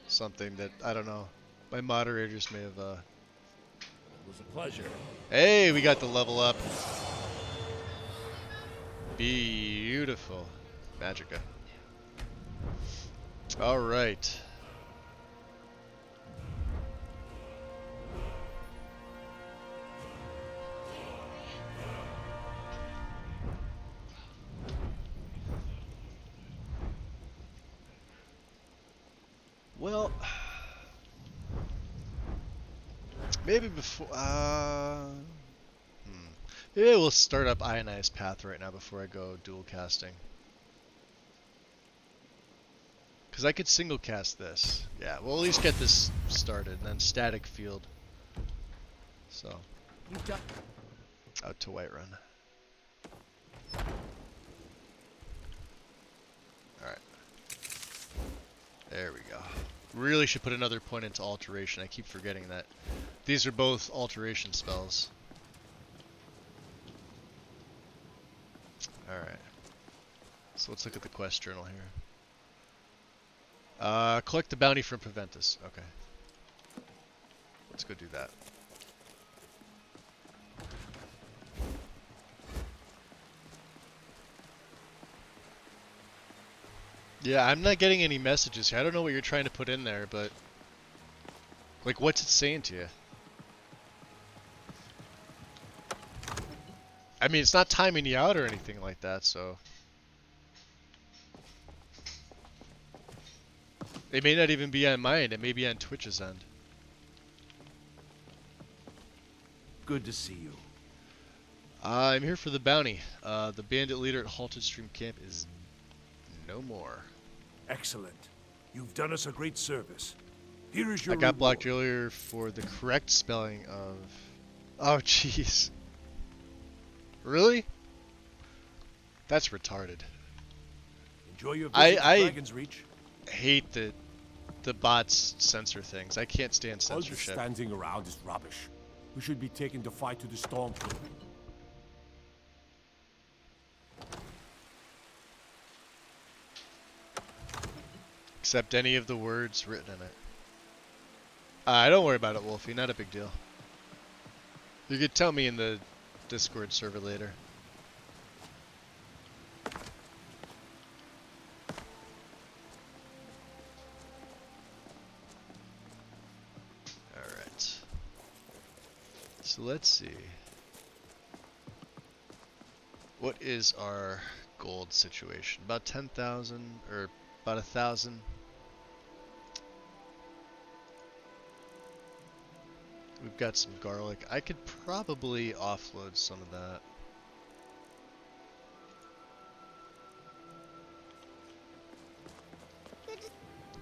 something that, I don't know. My moderators may have, It was a pleasure. Hey, we got the level up. Beautiful. Magica. Alright. Well, maybe before, maybe we'll start up Ionized Path right now before I go dual casting. Because I could single cast this. Yeah, we'll at least get this started, and then Static Field. So, out to Whiterun. Alright. There we go. Really should put another point into Alteration. I keep forgetting that. These are both Alteration spells. Alright. So let's look at the quest journal here. Collect the bounty from Proventus. Okay. Let's go do that. Yeah, I'm not getting any messages here. I don't know what you're trying to put in there, but... like, what's it saying to you? I mean, it's not timing you out or anything like that, so... it may not even be on my end. It may be on Twitch's end. Good to see you. I'm here for the bounty. The bandit leader at Halted Stream Camp is no more. Excellent. You've done us a great service. Here is your I got reward. blocked earlier for the correct spelling of... oh, jeez. Really? That's retarded. Enjoy your visit to I Dragon's Reach. hate that the bots censor things. I can't stand All this censorship. standing around is rubbish. We should be taking the fight to the Stormcloak. Except any of the words written in it. Don't worry about it, Wolfie. Not a big deal. You could tell me in the Discord server later. Alright. So let's see. What is our gold situation? About 10,000 or about 1,000. We've got some garlic. I could probably offload some of that.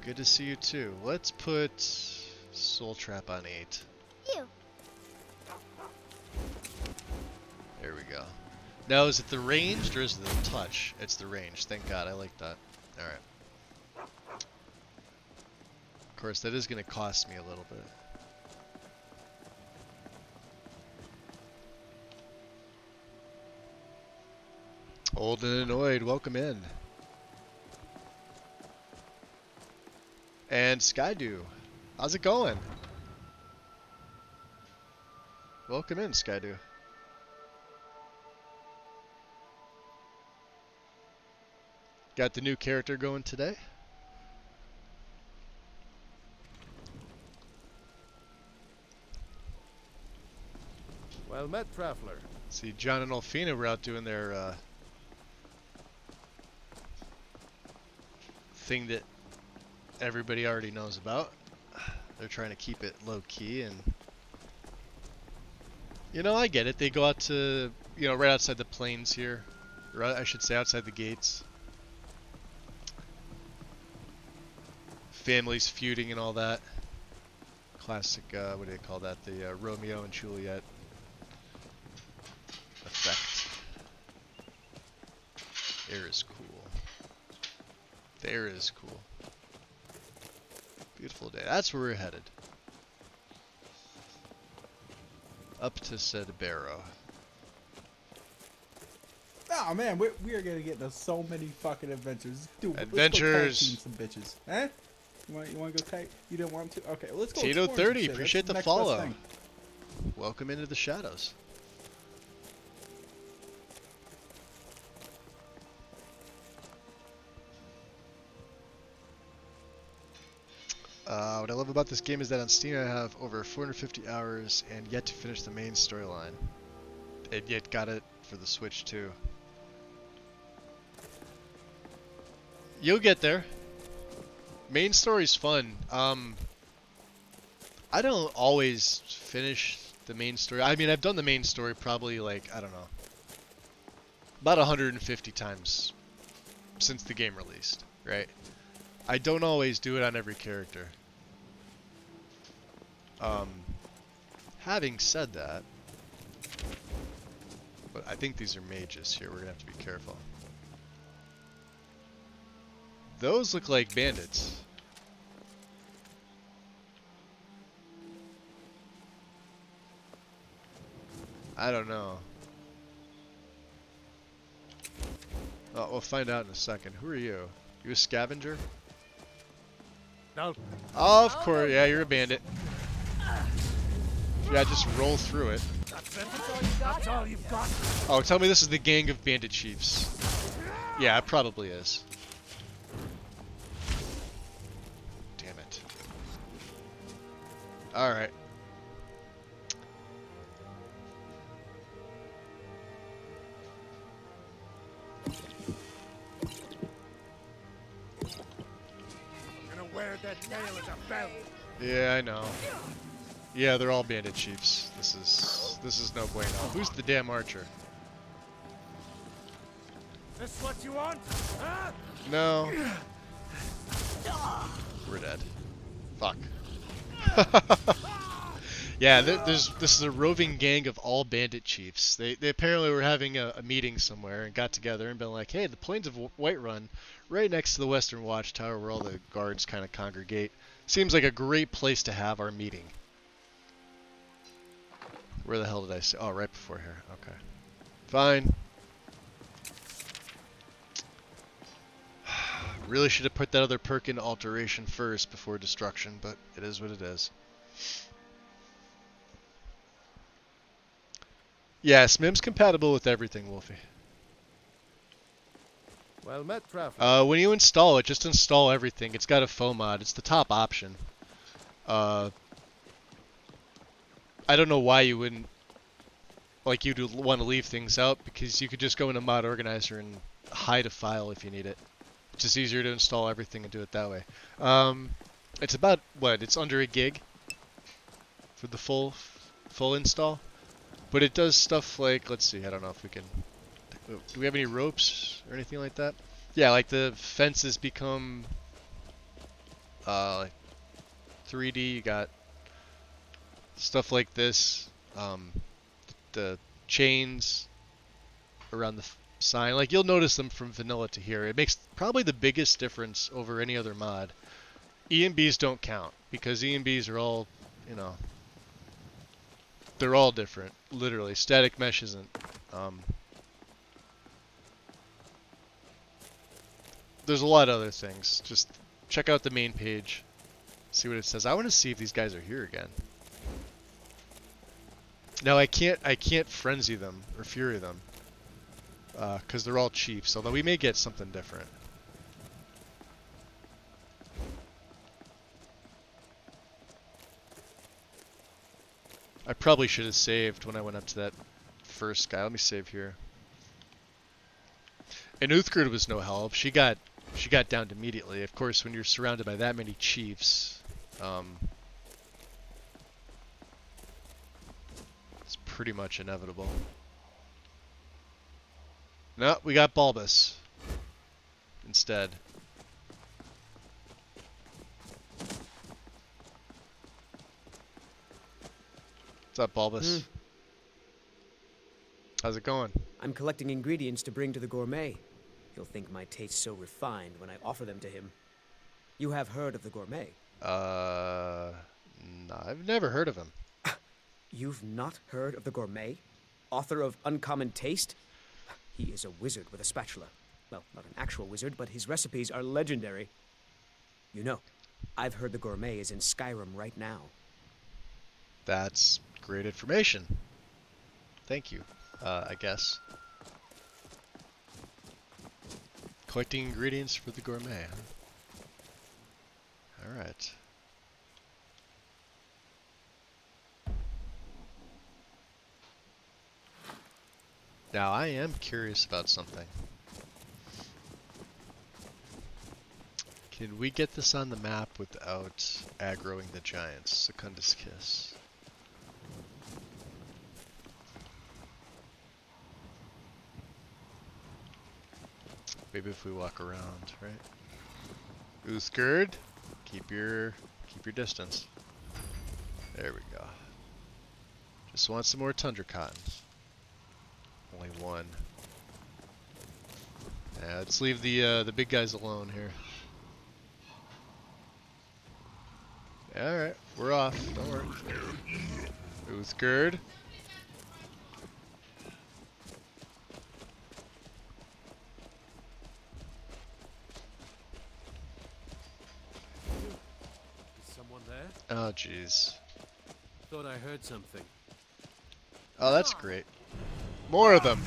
Good to see you too. Let's put Soul Trap on 8. You. There we go. Now, is it the ranged or is it the touch? It's the ranged. Thank God. I like that. Alright. Of course, that is going to cost me a little bit. Old and Annoyed, welcome in. And Skydew, how's it going? Welcome in, Skydew. Got the new character going today? Well met, traveler. See, John and Olfina were out doing their thing that everybody already knows about. They're trying to keep it low key, and you know, I get it. They go out to, you know, right outside the plains here, or I should say outside the gates. Families feuding and all that. Classic, what do they call that? The Romeo and Juliet effect. Air is cool. The air is cool. Beautiful day. That's where we're headed. Up to Sedibero. Oh man, we are gonna get into so many fucking adventures. Dude, adventures. Let's go tag team some bitches. Eh? You want to go tag? You didn't want to? Okay, let's go. Tito 30, shit. appreciate That's the next best follow. thing. Welcome into the shadows. What I love about this game is that on Steam I have over 450 hours and yet to finish the main storyline. And yet got it for the Switch too. You'll get there. Main story's fun. I don't always finish the main story. I mean, I've done the main story probably like, I don't know, about 150 times since the game released, right? I don't always do it on every character. Having said that, but I think these are mages here. We're gonna have to be careful. Those look like bandits. I don't know. Oh, we'll find out in a second. Who are you? You a scavenger? No. Oh, of course. Yeah, you're a bandit. Yeah, just roll through it. That's all you've got. Oh, tell me this is the gang of bandit chiefs. Yeah, it probably is. Damn it. Alright. I'm gonna wear that nail as a belt. Yeah, I know. Yeah, they're all bandit chiefs. This is no bueno. Who's the damn archer? This what you want? Huh? No. We're dead. Fuck. Yeah, this is a roving gang of all bandit chiefs. They apparently were having a meeting somewhere and got together and been like, hey, the plains of Whiterun, right next to the Western Watchtower where all the guards kind of congregate, seems like a great place to have our meeting. Where the hell did I say? Oh, right before here. Okay. Fine. Really should have put that other perk into alteration first before destruction, but it is what it is. Yeah, Smim's compatible with everything, Wolfie. Well met, traveler. When you install it, just install everything. It's got a foam mod. It's the top option. I don't know why you wouldn't, like, you'd want to leave things out, because you could just go into Mod Organizer and hide a file if you need it. It's just easier to install everything and do it that way. It's about, what, it's under a gig for the full install? But it does stuff like, let's see, I don't know if we can, do we have any ropes or anything like that? Yeah, like the fences become like 3D, you got stuff like this, the chains around the sign, like you'll notice them from vanilla to here. It makes probably the biggest difference over any other mod. EMBs don't count, because EMBs are all, you know, they're all different, literally. Static mesh isn't. There's a lot of other things. Just check out the main page, see what it says. I want to see if these guys are here again. Now I can't frenzy them or fury them, because they're all chiefs. Although we may get something different. I probably should have saved when I went up to that first guy. Let me save here. And Uthgerd was no help. She got downed immediately. Of course, when you're surrounded by that many chiefs, it's pretty much inevitable. No, we got Bulbous instead. What's up, Bulbous? How's it going? I'm collecting ingredients to bring to the gourmet. He'll think my taste's so refined when I offer them to him. You have heard of the gourmet? No, I've never heard of him. You've not heard of the gourmet? Author of Uncommon Taste? He is a wizard with a spatula. Well, not an actual wizard, but his recipes are legendary. You know, I've heard the gourmet is in Skyrim right now. That's great information. Thank you, I guess. Collecting ingredients for the gourmet, huh? Alright. Now, I am curious about something. Can we get this on the map without aggroing the giants? Secundus Kiss. Maybe if we walk around, right? Uthgerd, keep your distance. There we go. Just want some more tundra cottons. Only one. Yeah, let's leave the big guys alone here. All right, we're off. Don't worry. Uthgerd. Oh, jeez. Thought I heard something. Oh, that's great. More of them.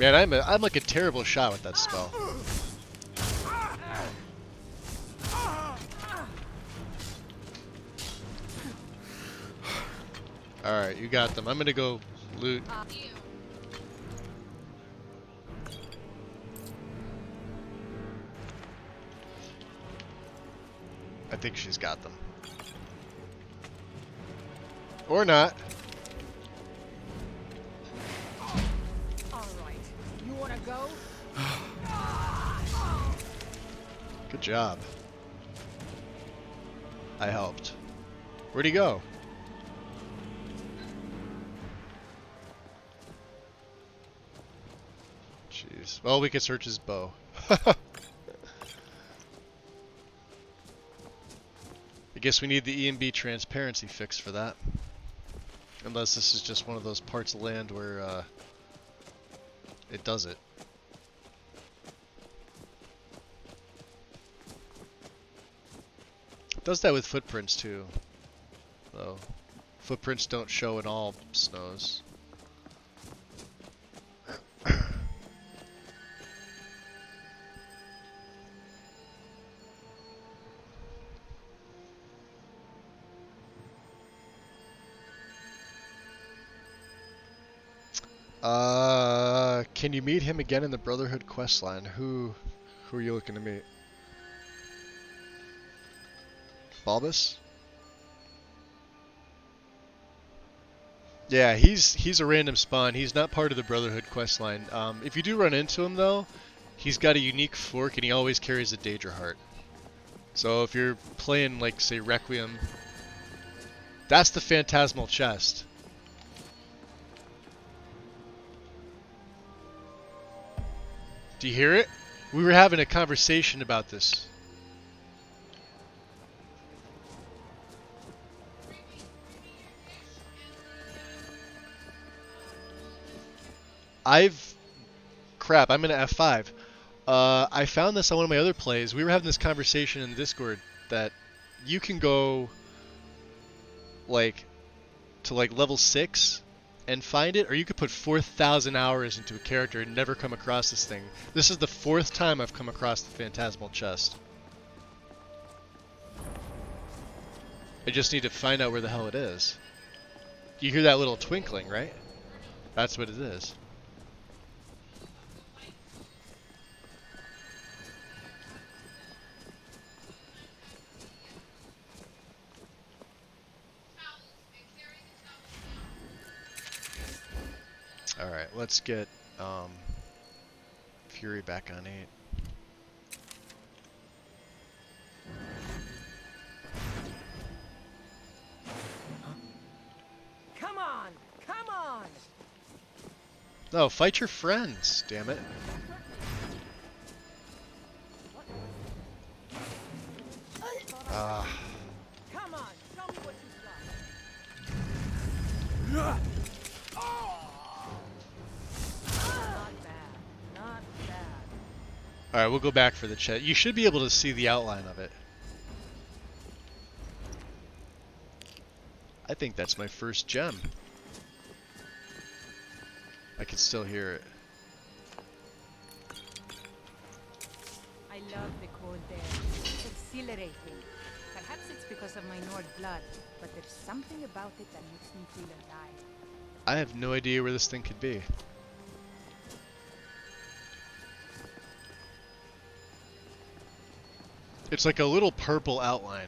Man, I'm like a terrible shot with that spell. All right, you got them. I'm gonna go loot. I think she's got them. Or not. All right. You want to go? Good job. I helped. Where'd he go? Jeez. Well, we can search his bow. I guess we need the EMB transparency fix for that. Unless this is just one of those parts of land where it does it. It does that with footprints too, though. Footprints don't show in all snows. Can you meet him again in the Brotherhood questline? Who are you looking to meet? Bulbous? Yeah, he's a random spawn. He's not part of the Brotherhood questline. If you do run into him though, he's got a unique fork and he always carries a Daedra heart. So if you're playing like say Requiem, that's the Phantasmal chest. Do you hear it? We were having a conversation about this. Crap, I'm gonna F5. I found this on one of my other plays. We were having this conversation in Discord that you can go to level 6 and find it, or you could put 4,000 hours into a character and never come across this thing. This is the 4th time I've come across the Phantasmal chest. I just need to find out where the hell it is. You hear that little twinkling, right? That's what it is. Alright, let's get Fury back on 8. Come on! Come on! No, fight your friends, damn it. Ah. Come on, show me what you've got. Not bad. Not bad. Alright, we'll go back for the chat. You should be able to see the outline of it. I think that's my first gem. I can still hear it. I love the cold air. It's exhilarating. Perhaps it's because of my Nord blood, but there's something about it that makes me feel alive. I have no idea where this thing could be. It's like a little purple outline.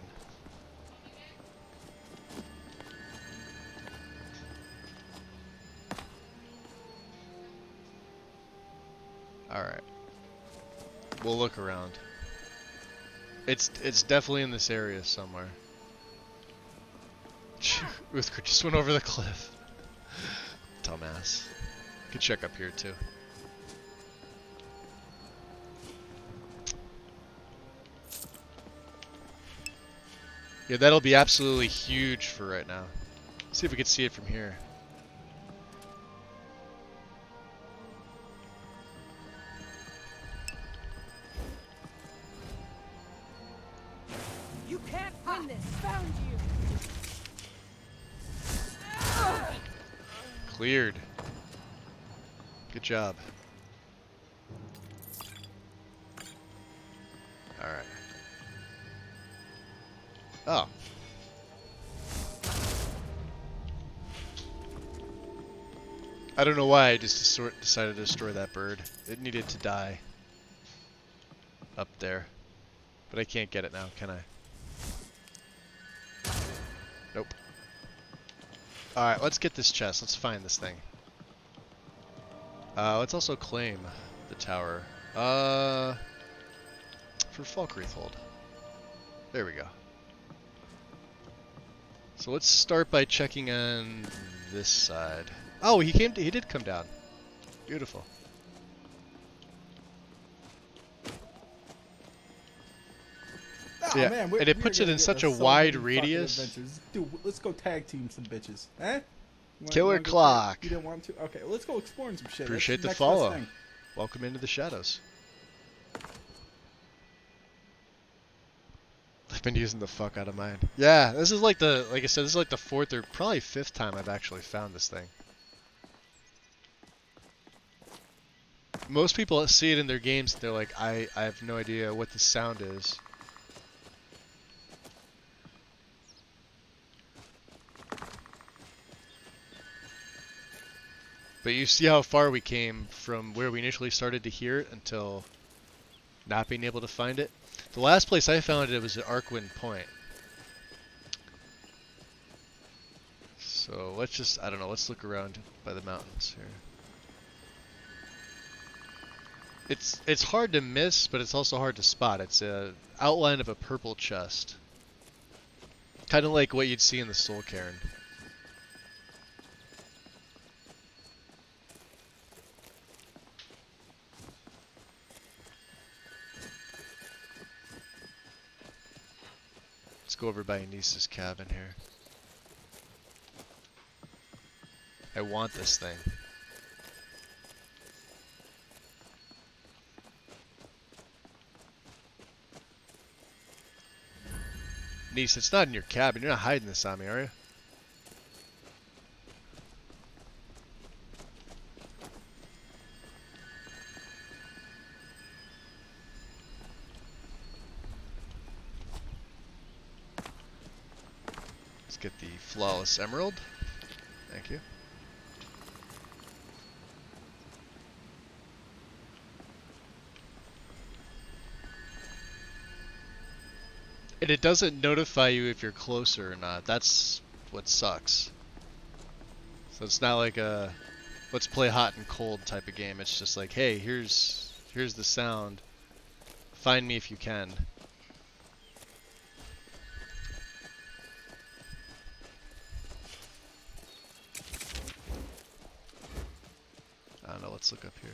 Alright. We'll look around. It's definitely in this area somewhere. Uthgar just went over the cliff. Dumbass. Could check up here too. Yeah, that'll be absolutely huge for right now. See if we can see it from here. You can't win this. Found you. Cleared. Good job. Alright. Oh. I don't know why I just decided to destroy that bird. It needed to die. Up there. But I can't get it now, can I? Nope. Alright, let's get this chest. Let's find this thing. Let's also claim the tower. For Falkreathold. There we go. So let's start by checking on this side. Oh, he did come down. Beautiful. Oh, yeah, man, and it puts it in such a wide radius. Dude, let's go tag team some bitches. Eh? Killer Clock. You didn't want to? Okay, let's go exploring some shit. Appreciate the That's follow. next thing. Welcome into the shadows. I've been using the fuck out of mine. Yeah, this is like like I said, this is like the 4th or probably 5th time I've actually found this thing. Most people see it in their games, they're like, I have no idea what the sound is. But you see how far we came from where we initially started to hear it until not being able to find it. The last place I found it was at Arkwind Point. So let's just, I don't know, let's look around by the mountains here. It's hard to miss, but it's also hard to spot. It's a outline of a purple chest. Kind of like what you'd see in the Soul Cairn. Let's go over by Anissa's cabin here. I want this thing. Anissa, it's not in your cabin. You're not hiding this on me, are you? Let's get the Flawless Emerald. Thank you. And it doesn't notify you if you're closer or not. That's what sucks. So it's not like a let's play hot and cold type of game. It's just like, hey, here's the sound. Find me if you can. I don't know, let's look up here.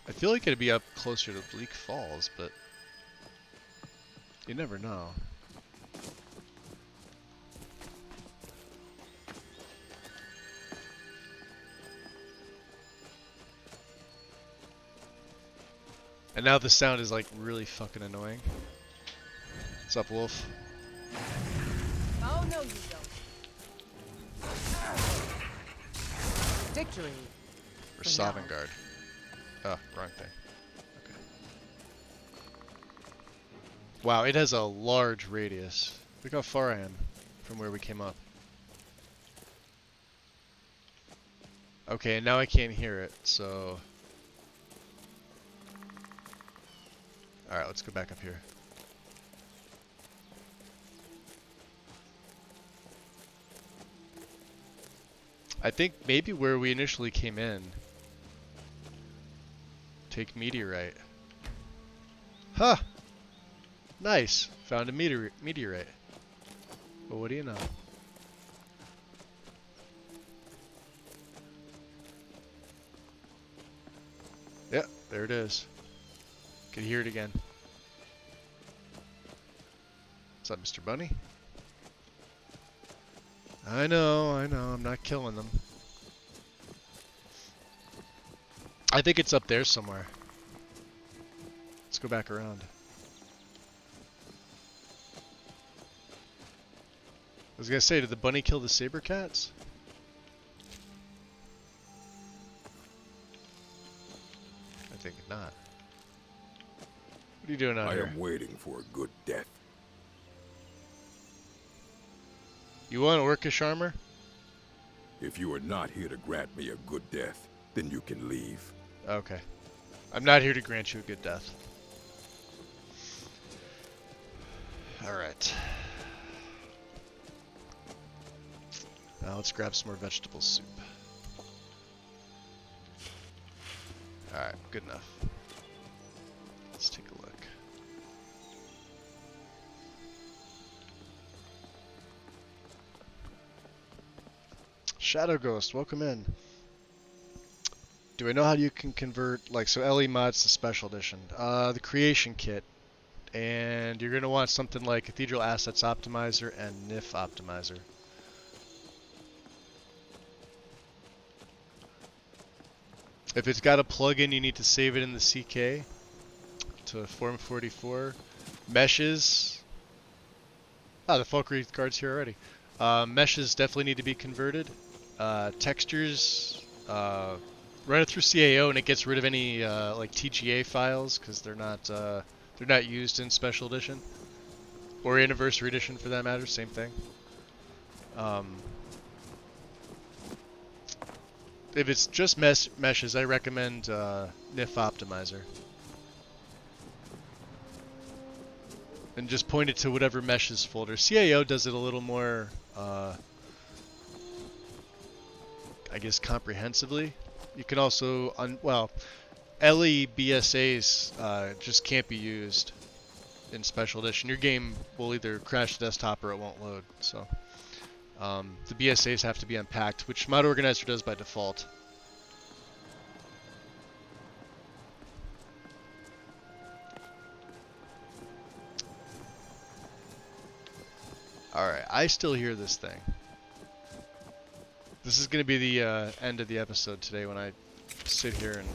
I feel like it'd be up closer to Bleak Falls, but you never know. And now the sound is like really fucking annoying. What's up, Wolf? Oh, no, you don't. Victory. Or Sovngarde. Oh, wrong thing. Okay. Wow, it has a large radius. Look how far I am from where we came up. Okay, now I can't hear it, so... Alright, let's go back up here. I think maybe where we initially came in. Take meteorite. Huh! Nice! Found a meteorite. Well, what do you know? Yep, there it is. Can hear it again. What's up, Mr. Bunny? I know, I'm not killing them. I think it's up there somewhere. Let's go back around. I was gonna say, did the bunny kill the saber cats? I think not. What are you doing out here? I am waiting for a good death. You want orcish armor? If you are not here to grant me a good death, then you can leave. Okay. I'm not here to grant you a good death. Alright. Now let's grab some more vegetable soup. Alright, good enough. Let's take a look. Shadow Ghost, welcome in. Do I know how you can convert, like, so LE mods to special edition? The creation kit. And you're going to want something like Cathedral Assets Optimizer and NIF Optimizer. If it's got a plugin, you need to save it in the CK to Form 44. Meshes. Ah, the Falkreath card's here already. Meshes definitely need to be converted. Textures, run it through CAO and it gets rid of any like TGA files because they're not used in Special Edition or Anniversary Edition for that matter. Same thing. If it's just meshes, I recommend NIF Optimizer. And just point it to whatever meshes folder. CAO does it a little more, I guess, comprehensively. You can also, well, LE BSAs just can't be used in Special Edition. Your game will either crash the desktop or it won't load. So the BSAs have to be unpacked, which Mod Organizer does by default. Alright, I still hear this thing. This is going to be the end of the episode today when I sit here and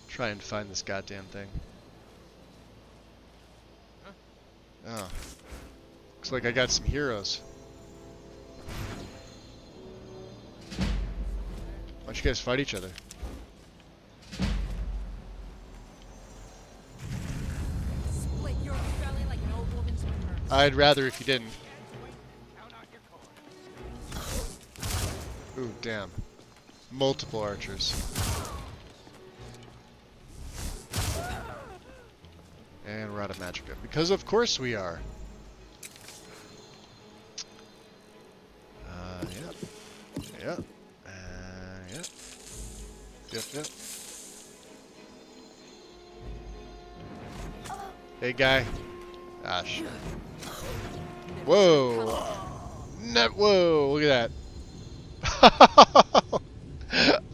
try and find this goddamn thing. Oh. Looks like I got some heroes. Why don't you guys fight each other? I'd rather if you didn't. Ooh, damn. Multiple archers. And we're out of magicka. Because of course we are. Yep. Yep. Yep. Yep, yep. Hey, guy. Ah, shit. Whoa. Whoa, look at that.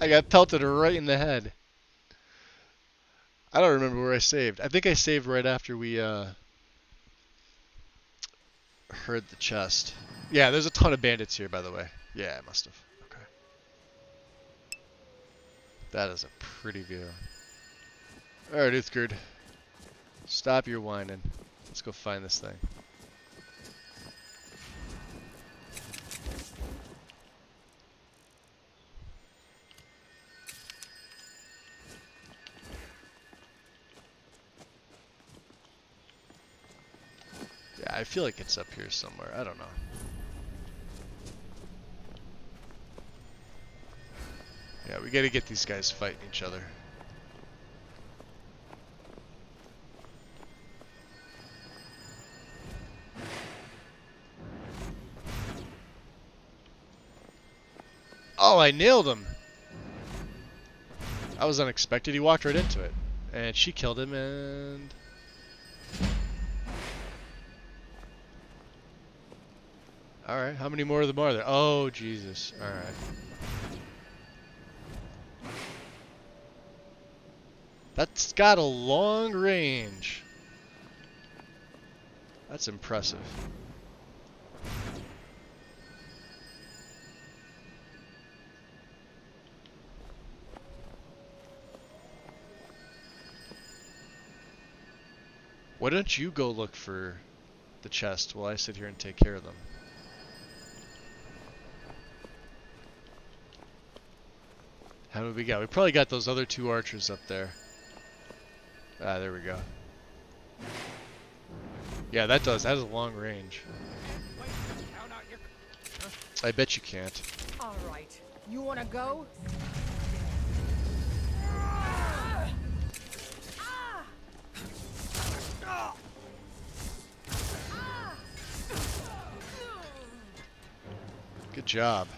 I got pelted right in the head. I don't remember where I saved. I think I saved right after we heard the chest. Yeah, there's a ton of bandits here, by the way. Yeah, I must have. Okay. That is a pretty view. Alright, Uthgerd. Stop your whining. Let's go find this thing. Yeah, I feel like it's up here somewhere. I don't know. Yeah, we gotta get these guys fighting each other. Oh, I nailed him! That was unexpected. He walked right into it. And she killed him and... Alright, how many more of them are there? Oh, Jesus. Alright. That's got a long range. That's impressive. Why don't you go look for the chest while I sit here and take care of them? How many we got? We probably got those other two archers up there. Ah, there we go. Yeah, that does. That has a long range. I bet you can't. All right. You want to go? Good job.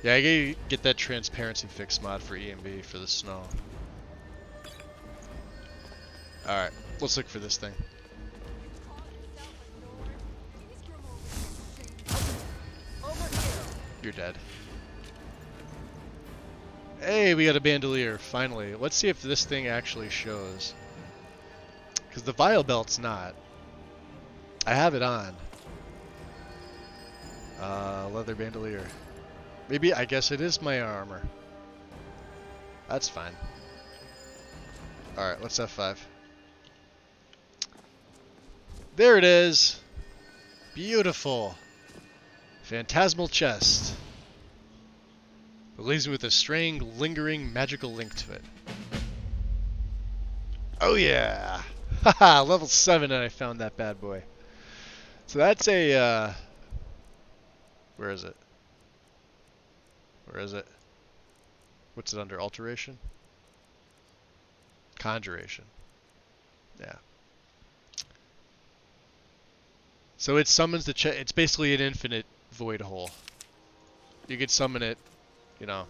Yeah, I gotta get that transparency fix mod for EMB for the snow. Alright, let's look for this thing. You're dead. Hey, we got a bandolier, finally. Let's see if this thing actually shows. Because the vial belt's not. I have it on. Leather bandolier. Maybe, I guess it is my armor. That's fine. Alright, let's F5. There it is! Beautiful! Phantasmal chest. It leaves me with a strange, lingering, magical link to it. Oh yeah! Haha, level 7 and I found that bad boy. So that's a, where is it? Where is it? What's it under? Alteration? Conjuration. Yeah. So it summons the chest. It's basically an infinite void hole. You could summon it, you know,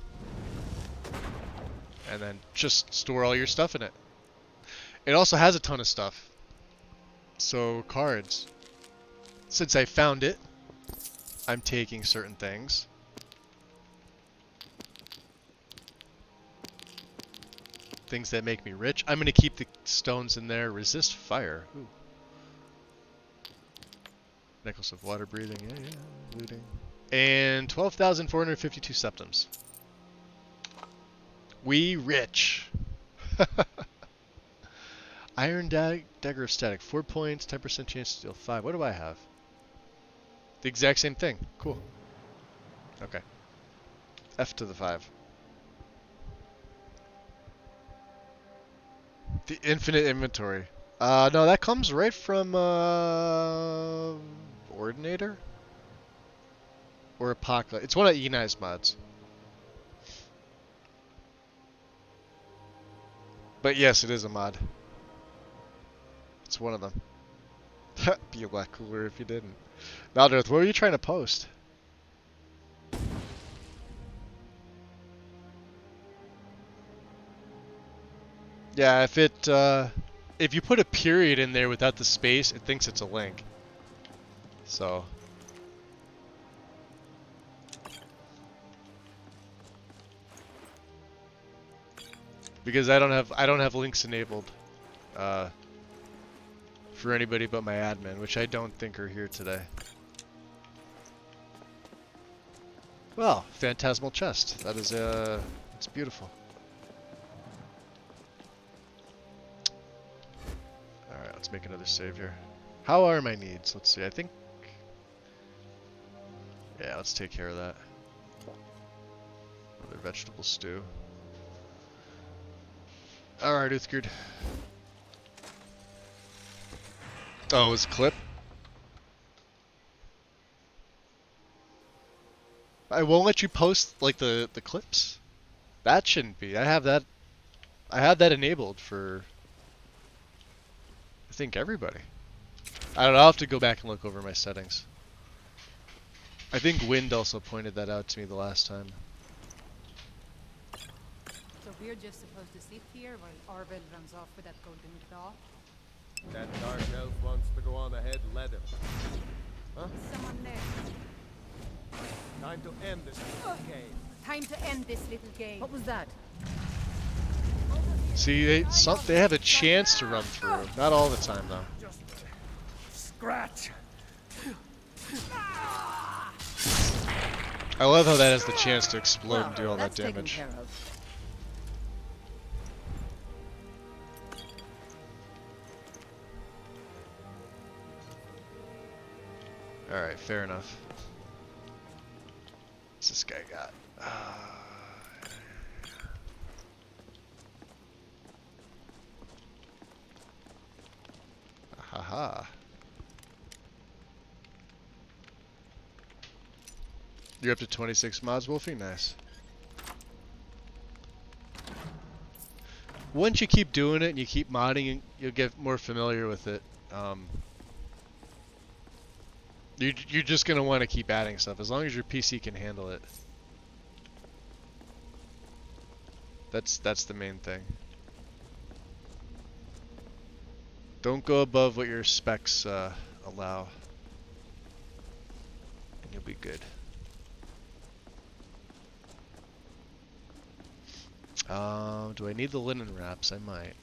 and then just store all your stuff in it. It also has a ton of stuff. So cards. Since I found it, I'm taking certain things. Things that make me rich. I'm going to keep the stones in there. Resist fire. Ooh. Necklace of water breathing. Yeah, yeah. Looting. And 12,452 septums. We rich. Iron dagger of static. 4 points. 10% chance to steal 5. What do I have? The exact same thing. Cool. Okay. F to the 5. The infinite inventory. No, that comes right from Ordinator or Apocalypse. It's one of Enai's mods. But yes, it is a mod. It's one of them. Be a lot cooler if you didn't. Maldarth, what were you trying to post? Yeah, if you put a period in there without the space, it thinks it's a link. So. Because I don't have links enabled for anybody but my admin, which I don't think are here today. Well, Phantasmal Chest. That is it's beautiful. Alright, let's make another save here. How are my needs? Let's see, I think... Yeah, let's take care of that. Another vegetable stew. Alright, Uthgerd. Oh, it was a clip? I won't let you post, like, the clips? That shouldn't be. I have that enabled for... I think everybody. I don't know, I'll have to go back and look over my settings. I think Wind also pointed that out to me the last time. So we're just supposed to sit here while Arvel runs off with that golden claw? That dark elf wants to go on ahead, let him. Huh? Someone there. Time to end this little game. Time to end this little game. What was that? See, they have a chance to run through. Not all the time, though. Just scratch. I love how that has the chance to explode Well, and do all that that's taken damage. care of. Alright, fair enough. What's this guy got? Haha. You're up to 26 mods, Wolfie? Nice. Once you keep doing it and you keep modding, you'll get more familiar with it. You're just going to want to keep adding stuff, as long as your PC can handle it. That's the main thing. Don't go above what your specs allow, and you'll be good. Do I need the linen wraps? I might.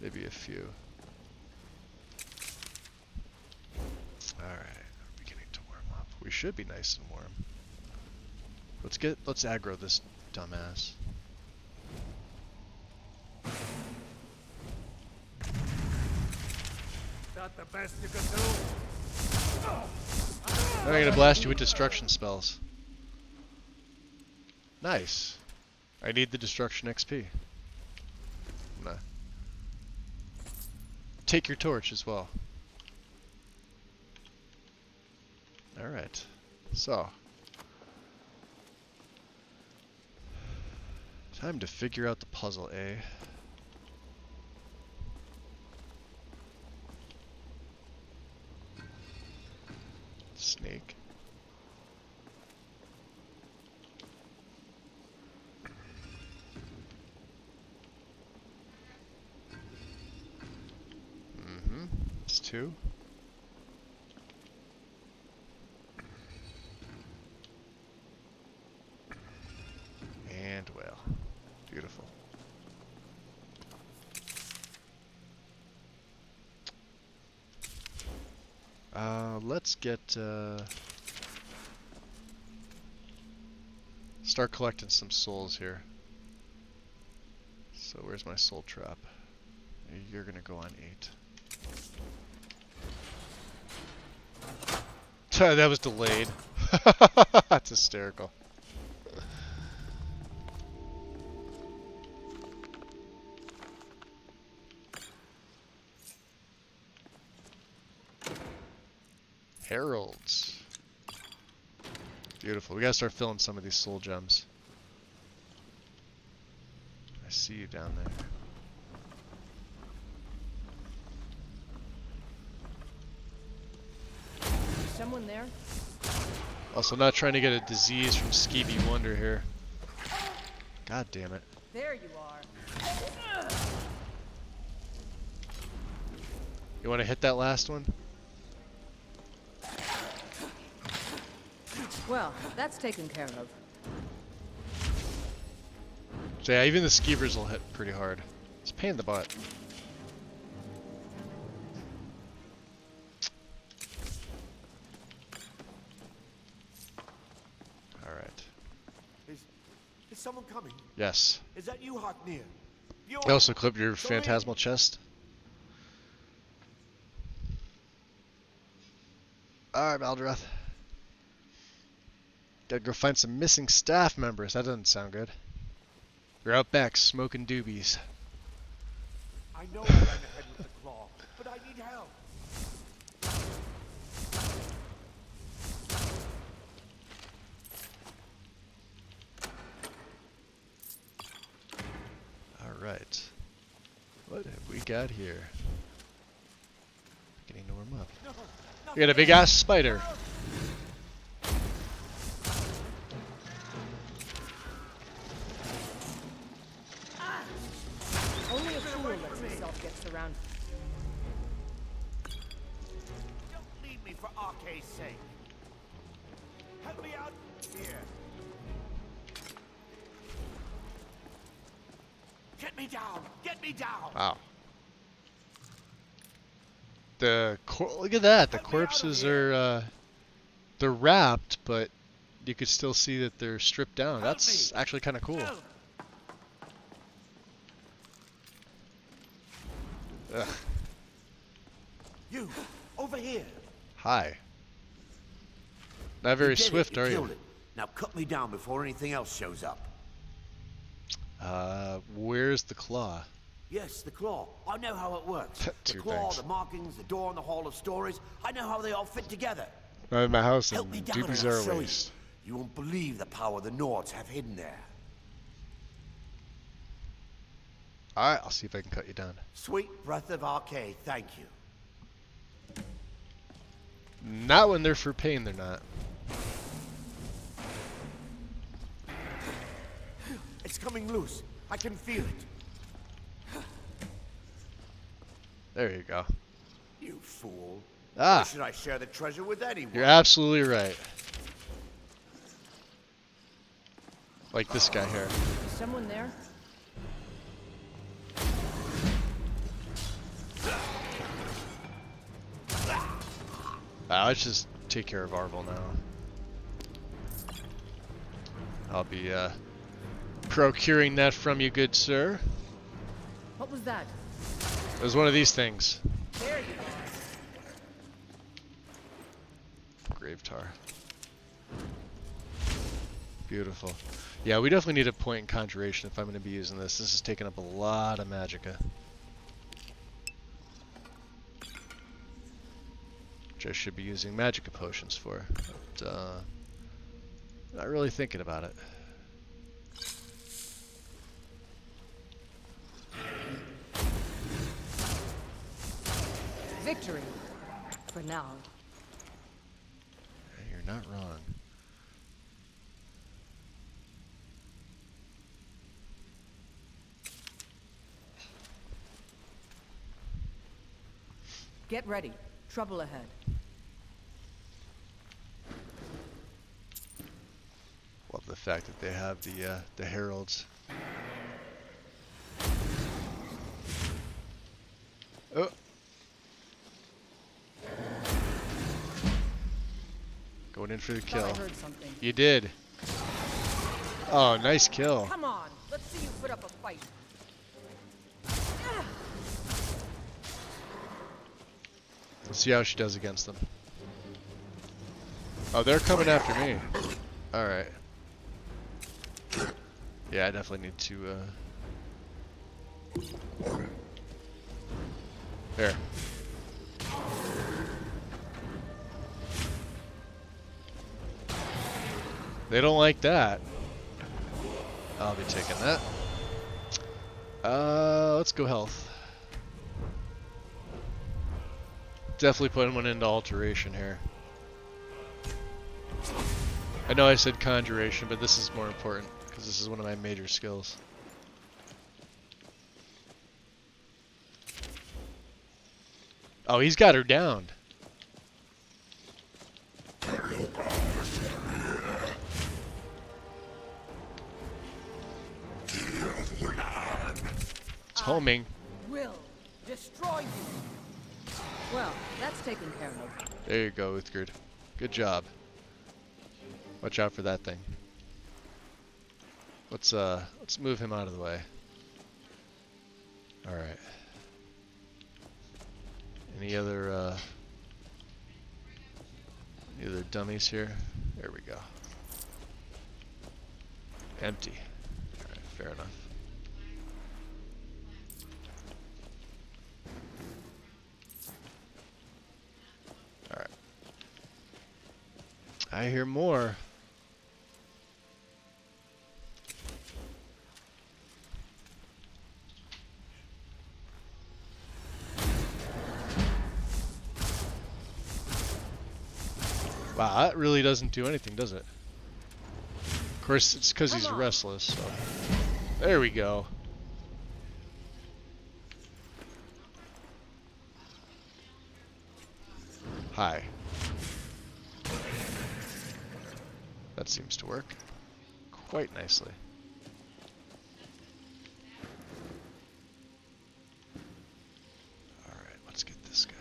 Maybe a few. Alright, we're beginning to warm up. We should be nice and warm. Let's aggro this dumbass. That the best you can do? I'm gonna blast you with destruction spells. Nice. I need the destruction XP. I'm gonna take your torch as well. Alright. So. Time to figure out the puzzle, eh? Snake. It's 2. And well, beautiful. Let's get start collecting some souls here. So where's my soul trap? You're gonna go on 8. That was delayed. That's hysterical. Heralds. Beautiful. We gotta start filling some of these soul gems. I see you down there. Someone there? Also, not trying to get a disease from Skeevy Wonder here. God damn it. There you are. You want to hit that last one? Well, that's taken care of. So yeah, even the Skeevers will hit pretty hard. It's a pain in the butt. Alright. Is someone coming? Yes. Is that you, Haknir? I also clipped your phantasmal chest. Alright, Maldroth. Gotta go find some missing staff members. That doesn't sound good. You're out back smoking doobies. I know I ran ahead with the claw, but I need help. Alright. What have we got here? Beginning to warm up. We got a big ass spider. Only a fool lets himself get surrounded. Don't leave me for Arke's sake. Help me out here. Get me down! Get me down! Wow. Look at that. The corpses are they're wrapped, but you could still see that they're stripped down. That's actually kind of cool. Ugh. You, over here. Hi. Not very swift, are you? Killed it. Now cut me down before anything else shows up. Where's the claw? Yes, the claw. I know how it works. The Two claw, things. the markings, the door in the Hall of Stories. I know how they all fit together. I'm in my house Help and me down and doobies I'll are show you. waste. You won't believe the power the Nords have hidden there. Alright, I'll see if I can cut you down. Sweet breath of Arke, thank you. Not when they're for pain, they're not. It's coming loose. I can feel it. There you go. You fool. Ah. Why should I share the treasure with anyone? You're absolutely right. Like this guy here. Is someone there? Let's just take care of Arvel now. I'll be procuring that from you, good sir. What was that? It was one of these things. There you are. Grave tar. Beautiful. Yeah, we definitely need a point in conjuration if I'm going to be using this. This is taking up a lot of magicka. Which I should be using magicka potions for. But, not really thinking about it. Victory. For now. You're not wrong. Get ready. Trouble ahead. Love the fact that they have the heralds. Oh. Going in for the kill. I heard something. You did. Oh, nice kill. Come on, let's see you put up a fight. Let's see how she does against them. Oh, they're coming after me. Alright. Yeah, I definitely need to, There. They don't like that. I'll be taking that. Let's go health. Definitely putting one into alteration here. I know I said conjuration, but this is more important because this is one of my major skills. Oh, he's got her down. It's homing. Will destroy you. Well, that's taken care of. There you go, Uthgerd. Good job. Watch out for that thing. Let's move him out of the way. All right. Any other dummies here? There we go. Empty. All right, fair enough. All right. I hear more. Wow, that really doesn't do anything, does it? Of course, it's because he's restless, so... There we go. Hi. That seems to work quite nicely. Alright, let's get this guy.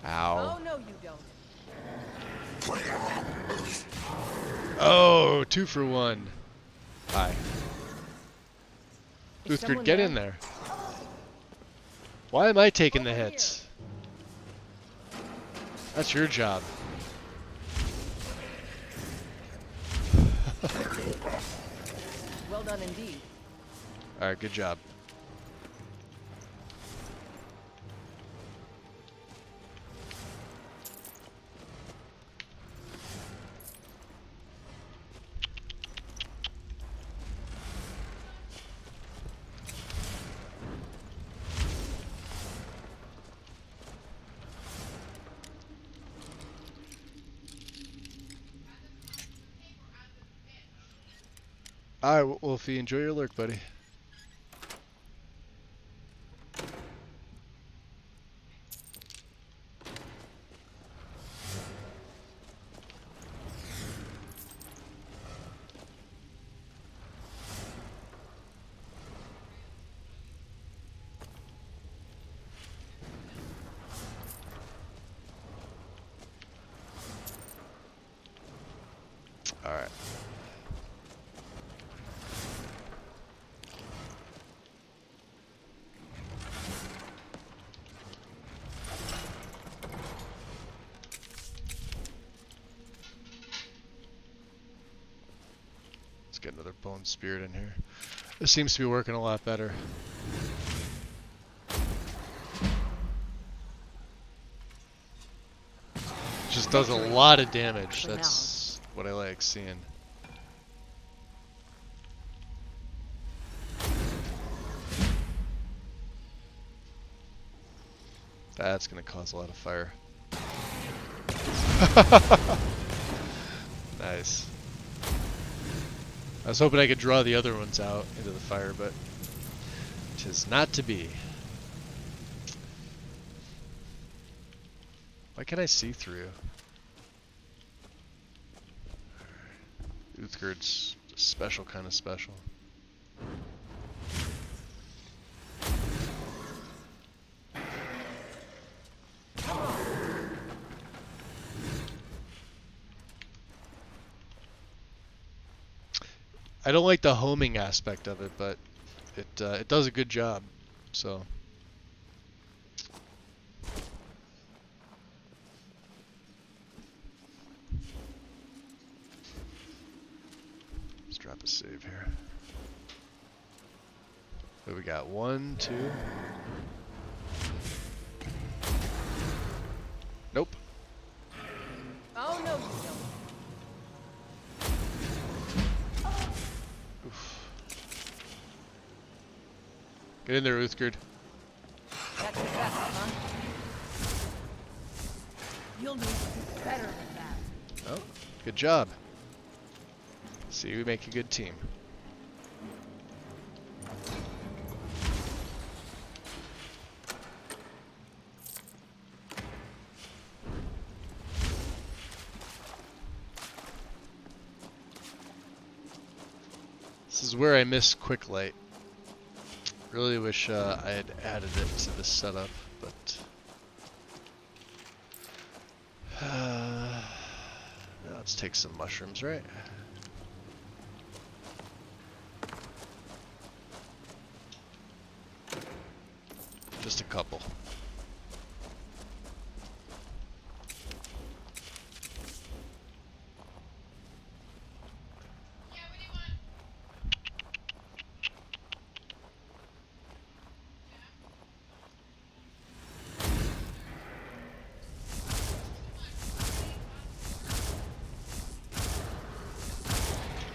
Ow. Oh, no, you don't. Oh, 2 for 1. Hi. Is Uthgerd, someone get there? in there. Why am I taking the hits? That's your job. Well done indeed. Alright, good job. Alright, Wolfie, enjoy your lurk, buddy. Alright. Let's get another bone spirit in here. This seems to be working a lot better. Just does a lot of damage. That's what I like seeing. That's gonna cause a lot of fire. Nice. I was hoping I could draw the other ones out into the fire, but 'tis not to be. Why can't I see through? Uthgerd's a special kind of special. I don't like the homing aspect of it, but it does a good job. So let's drop a save here. What do we got? 1, 2. Get in there, Uthgerd. That's your best, huh? You'll need to do better than that. Oh, good job. See, we make a good team. This is where I miss quick light. Really wish I had added it to the setup, but let's take some mushrooms, right? Just a couple.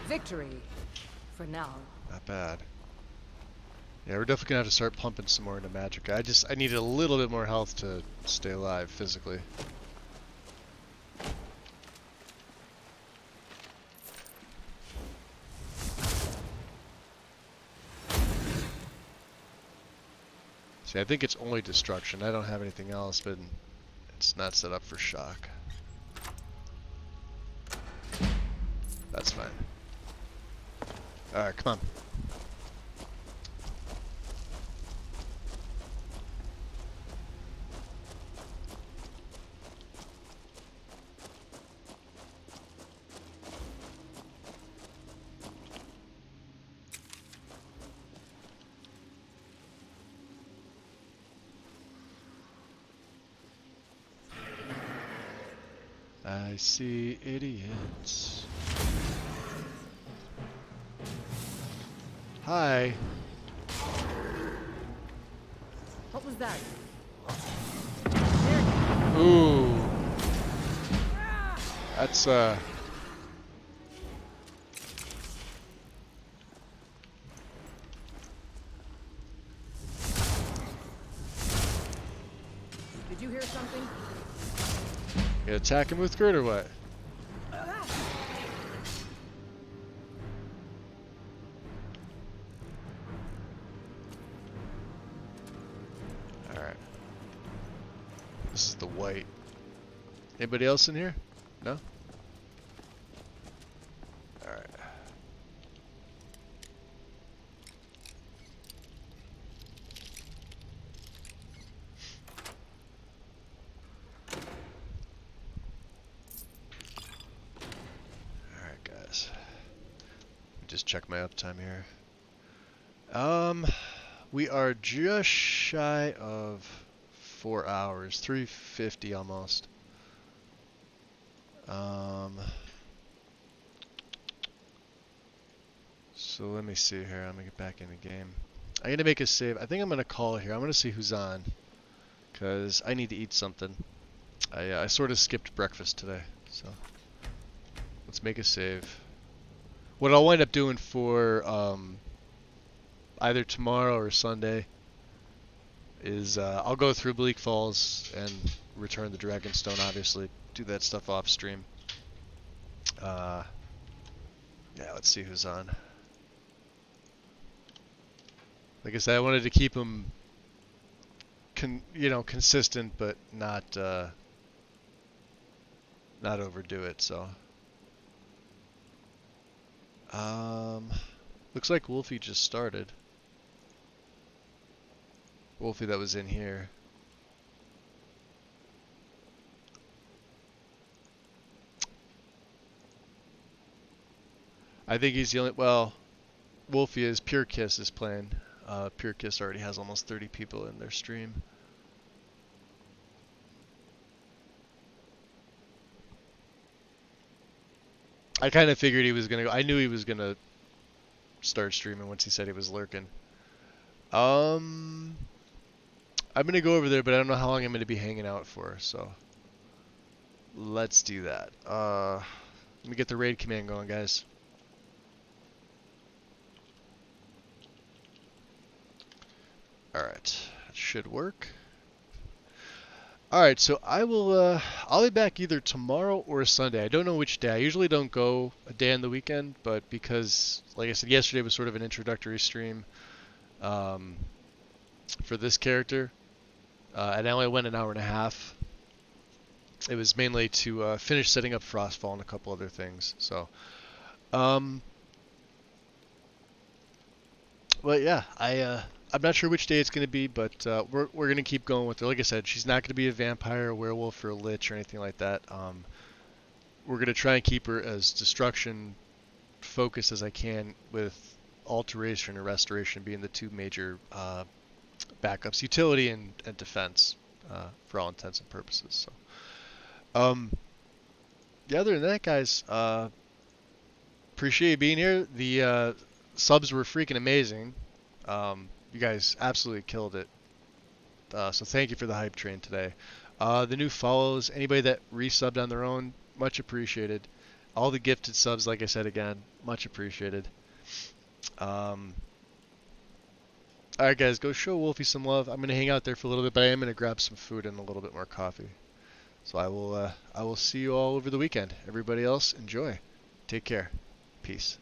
Victory. For now. Not bad. Yeah, we're definitely gonna have to start pumping some more into magic. I needed a little bit more health to stay alive physically. See, I think it's only destruction. I don't have anything else, but it's not set up for shock. That's fine. Alright, come on. I see idiots. Hi. What was that? Ooh. That's Did you hear something? You attack him with Gert or what? Alright. This is the white. Anybody else in here? No? Alright. Alright, guys. Let me just check my uptime here. We are just shy of 4 hours, 350 almost. So let me see here. I'm gonna get back in the game. I'm gonna make a save. I think I'm gonna call here. I'm gonna see who's on, cause I need to eat something. I sort of skipped breakfast today, so let's make a save. What I'll wind up doing for either tomorrow or Sunday is I'll go through Bleak Falls and return the Dragonstone, obviously. Do that stuff off stream. Yeah, let's see who's on. Like I said, I wanted to keep them consistent, but not overdo it, so. Looks like Wolfie just started. Wolfie that was in here. I think he's the only, well, Wolfie is, Pure Kiss is playing. Pure Kiss already has almost 30 people in their stream. I kind of figured he was going to go, I knew he was going to start streaming once he said he was lurking. I'm going to go over there, but I don't know how long I'm going to be hanging out for, so let's do that. Let me get the raid command going, guys. Alright, that should work. Alright, so I'll be back either tomorrow or Sunday. I don't know which day. I usually don't go a day on the weekend, but because, like I said, yesterday was sort of an introductory stream for this character, and I only went an hour and a half. It was mainly to finish setting up Frostfall and a couple other things, so... Well, yeah, I'm not sure which day it's going to be, but we're going to keep going with her. Like I said, she's not going to be a vampire, a werewolf, or a lich or anything like that. We're going to try and keep her as destruction focused as I can, with alteration and restoration being the two major backups, utility and defense for all intents and purposes. So, yeah, other than that, guys, appreciate you being here. The subs were freaking amazing. You guys absolutely killed it. So thank you for the hype train today. The new follows, anybody that resubbed on their own, much appreciated. All the gifted subs, like I said again, much appreciated. Alright guys, go show Wolfie some love. I'm going to hang out there for a little bit, but I am going to grab some food and a little bit more coffee. So I will see you all over the weekend. Everybody else, enjoy. Take care. Peace.